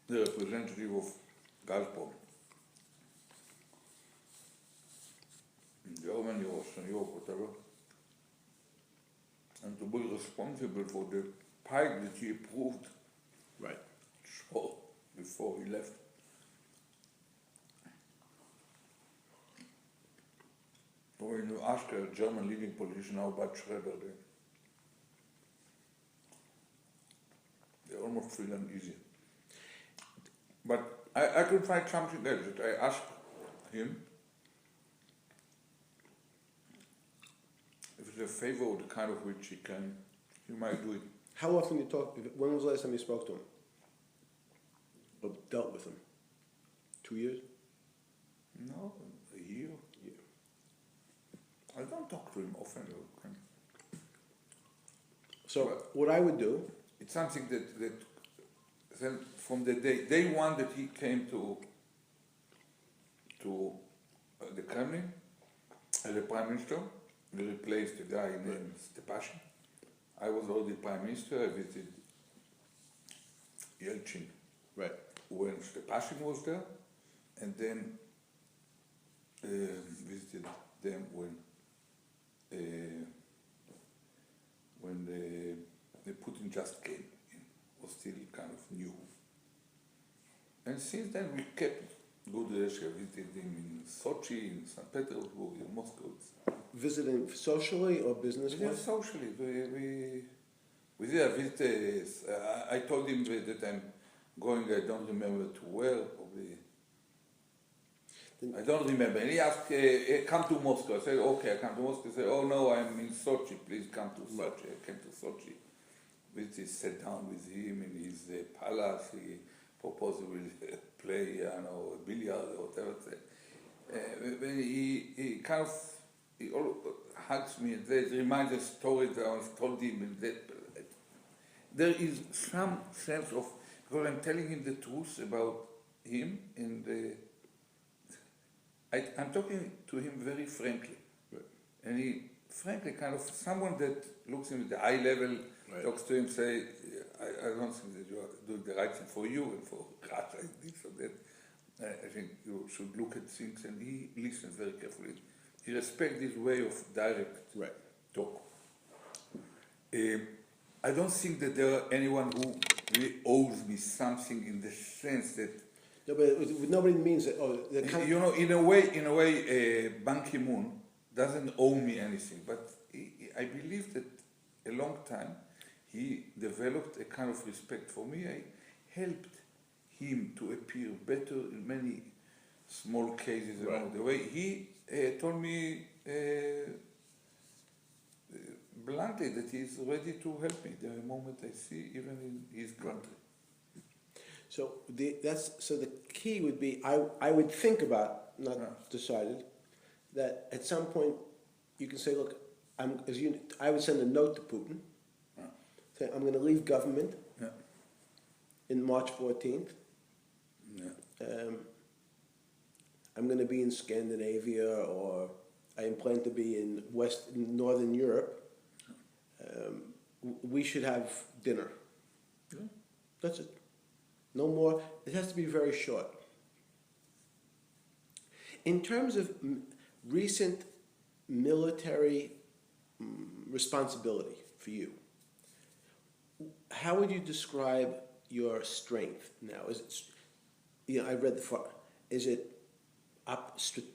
the representative of Gazprom in Germany or New York, whatever, and to be responsible for the pipe that he approved. Right. So before he left. So when you ask a German leading politician now about Schroeder, they almost feel uneasy. But I could find something else that I asked him if it's a favor of the kind of which he might do it. How often you talk? When was the last time you spoke to him? Or dealt with him? 2 years? No, a year. I don't talk to him often. So what I would do, it's something that then from the day one that he came to the Kremlin as a prime minister, we replaced a guy named Stepashin. I was already prime minister. I visited Yeltsin right? when Stepashin was there, and then visited them when the Putin just came in, was still kind of new. And since then we kept good relations. I visited him in Sochi, in St. Petersburg, in Moscow. Visiting socially or business-wise? Socially, we with the visit, I told him that I'm going, I don't remember to where, probably. I don't remember. And he asked, come to Moscow. I said, okay, I come to Moscow. He said, oh no, I'm in Sochi. Please come to Sochi. I came to Sochi. We sat down with him in his palace. He proposed we will play, billiard or whatever. He kind of, he hugs me and it reminds a story that I told him. And there is some sense of, because I'm telling him the truth about him, and I'm talking to him very frankly. Right. And he, frankly, kind of someone that looks him at the eye level, right, talks to him, say, I don't think that you are doing the right thing for you and for Russia and this or that. I think you should look at things, and he listens very carefully. He respects this way of direct, right, talk. I don't think that there are anyone who really owes me something in the sense that. No, but nobody means that. Oh, you know, in a way, Ban Ki-moon doesn't owe me anything. But I believe that a long time he developed a kind of respect for me. I helped him to appear better in many small cases along the way. He told me bluntly that he's ready to help me the moment I see, even in his country. So the key would be, I would think about, not decided, that at some point you can say, look, I would send a note to Putin, say I'm going to leave government in March 14th. I'm going to be in Scandinavia, or I plan to be in Northern Europe. We should have dinner. That's it. No more. It has to be very short. In terms of recent military responsibility for you, how would you describe your strength now? Is it, I read is it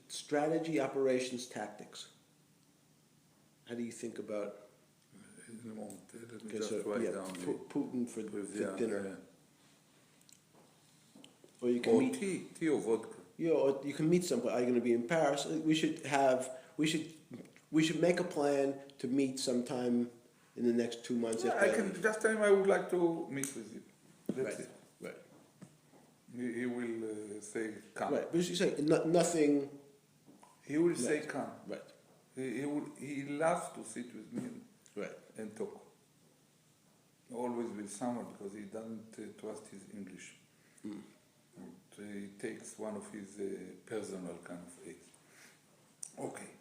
strategy, operations, tactics? How do you think about? In a moment, let me just write down Putin for dinner. Yeah. Or you can meet tea or vodka. Yeah, or you can meet somebody. Are you going to be in Paris? We should make a plan to meet sometime in the next 2 months. Yeah, I can just tell him I would like to meet with you. That's it. Right. He will say come. Right, but you say nothing. He will say come. Right. He loves to sit with me and talk. Always with someone, because he doesn't trust his English. He takes one of his personal kind of aids. Okay.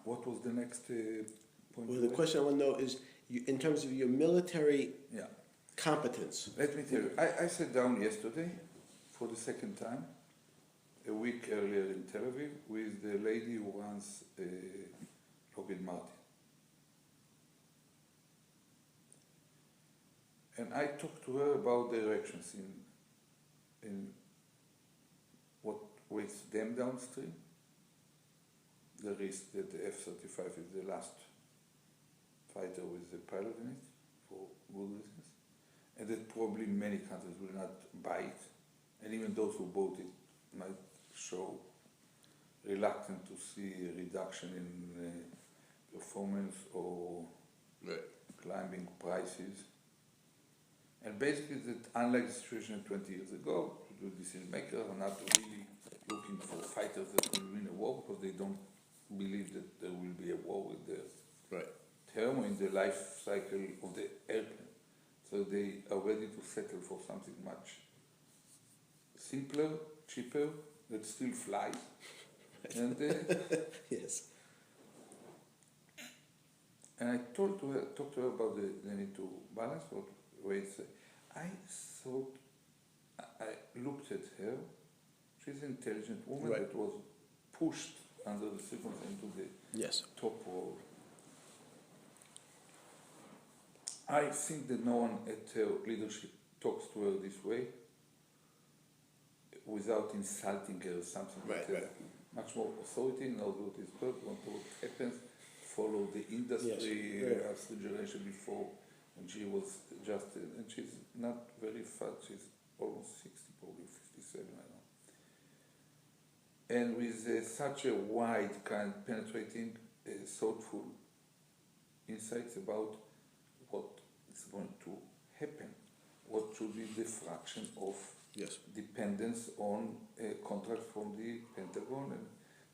What was the next point? Well, the question I want to know is, in terms of your military competence. Let me tell you, I sat down yesterday for the second time, a week earlier in Tel Aviv, with the lady who runs Lockheed Martin. And I talked to her about directions in what waits them downstream, the risk that the F-35 is the last fighter with the pilot in it, for good reasons, and that probably many countries will not buy it, and even those who bought it might show reluctant to see a reduction in performance or climbing prices. And basically, that unlike the situation 20 years ago, the decision makers are not really looking for fighters that will win a war, because they don't believe that there will be a war with the term in the life cycle of the airplane. So they are ready to settle for something much simpler, cheaper, that still flies. And yes. And I talked to her about the need to balance what ways. I thought, I looked at her. She's an intelligent woman that was pushed under the circumstances into the top role. I think that no one at her leadership talks to her this way without insulting her or something like that. Much more authority, knows what is good, what happens, follow the industry, Yes. as the generation before, and she was just, and she's not very fat, she's almost 60, probably 57, I don't know. And with such a wide, kind, penetrating, thoughtful insights about what is going to happen, what should be the fraction of Yes. dependence on contracts from the Pentagon, and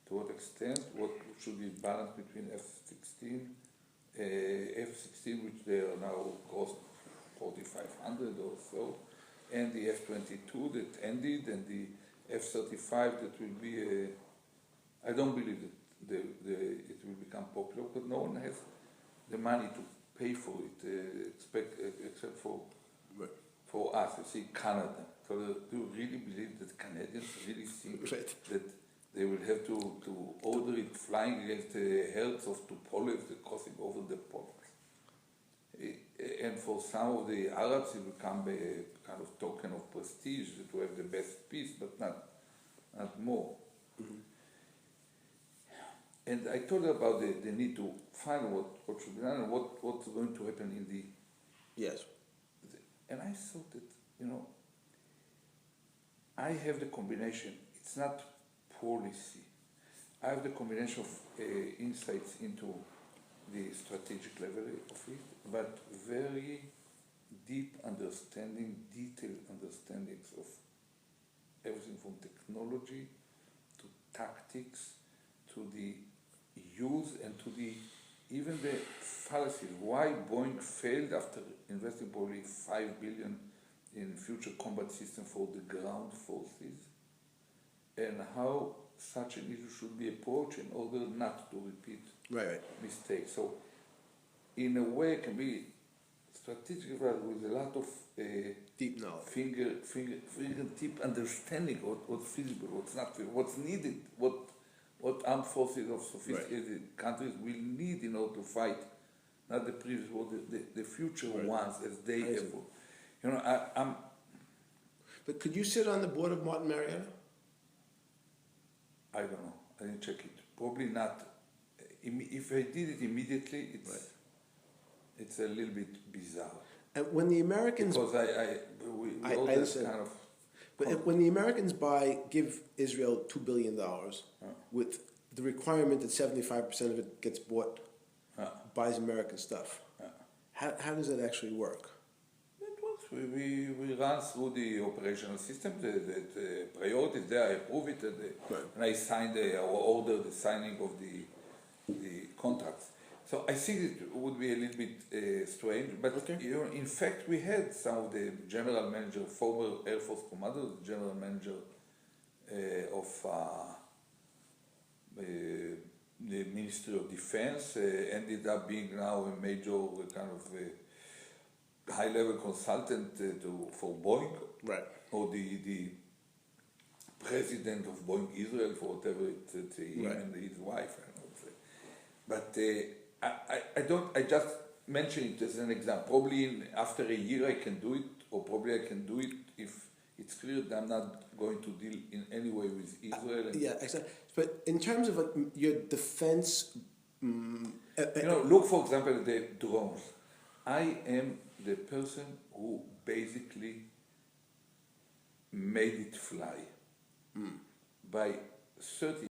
to what extent, what should be balanced between F-16, which they are now cost 4,500 or so, and the F-22 that ended, and the F-35 that will be, I don't believe that it will become popular, but no one has the money to pay for it, except for Right. for us. You see, Canada. So do you really believe that Canadians really think Right. that they will have to order it flying against the herds of Tupolev crossing over the poles? And for some of the Arabs, it will become a kind of token of prestige to have the best peace, but not more. Mm-hmm. And I told her about the need to find what should be done and what's going to happen in the. Yes. And I thought that, I have the combination. It's not policy. I have the combination of insights into the strategic level of it, but very deep understanding, detailed understandings of everything from technology to tactics to the use and to even the fallacies. Why Boeing failed after investing probably $5 billion in future combat system for the ground forces, and how such an issue should be approached in order not to repeat Right. mistakes. So, in a way, it can be strategic, but with a lot of Deep knowledge. fingertip understanding of what's feasible, what's not feasible, what's needed, what armed forces of sophisticated countries will need in order to fight, not the previous war, the future ones as they evolve. I'm. But could you sit on the board of Martin Marietta? I don't know. I didn't check it. Probably not. If I did it immediately, it's a little bit bizarre. And when the Americans, Because we all that understand. kind of. but when the Americans give Israel $2 billion with the requirement that 75% of it gets bought, buys American stuff, how does that actually work? It works. We run through the operational system, the priorities there, I approve it, and I signed or order the signing of the contracts. So I think it would be a little bit strange, but in fact we had some of the general manager, former Air Force commander, the general manager of the Ministry of Defense, ended up being now a major kind of high-level consultant for Boeing, Right. or the president of Boeing Israel, for whatever it's him and his wife, I don't know. But I just mention it as an example. Probably after a year I can do it, or probably I can do it if it's clear that I'm not going to deal in any way with Israel. Yeah, exactly. But in terms of your defense, look for example at the drones. I am the person who basically made it fly by 30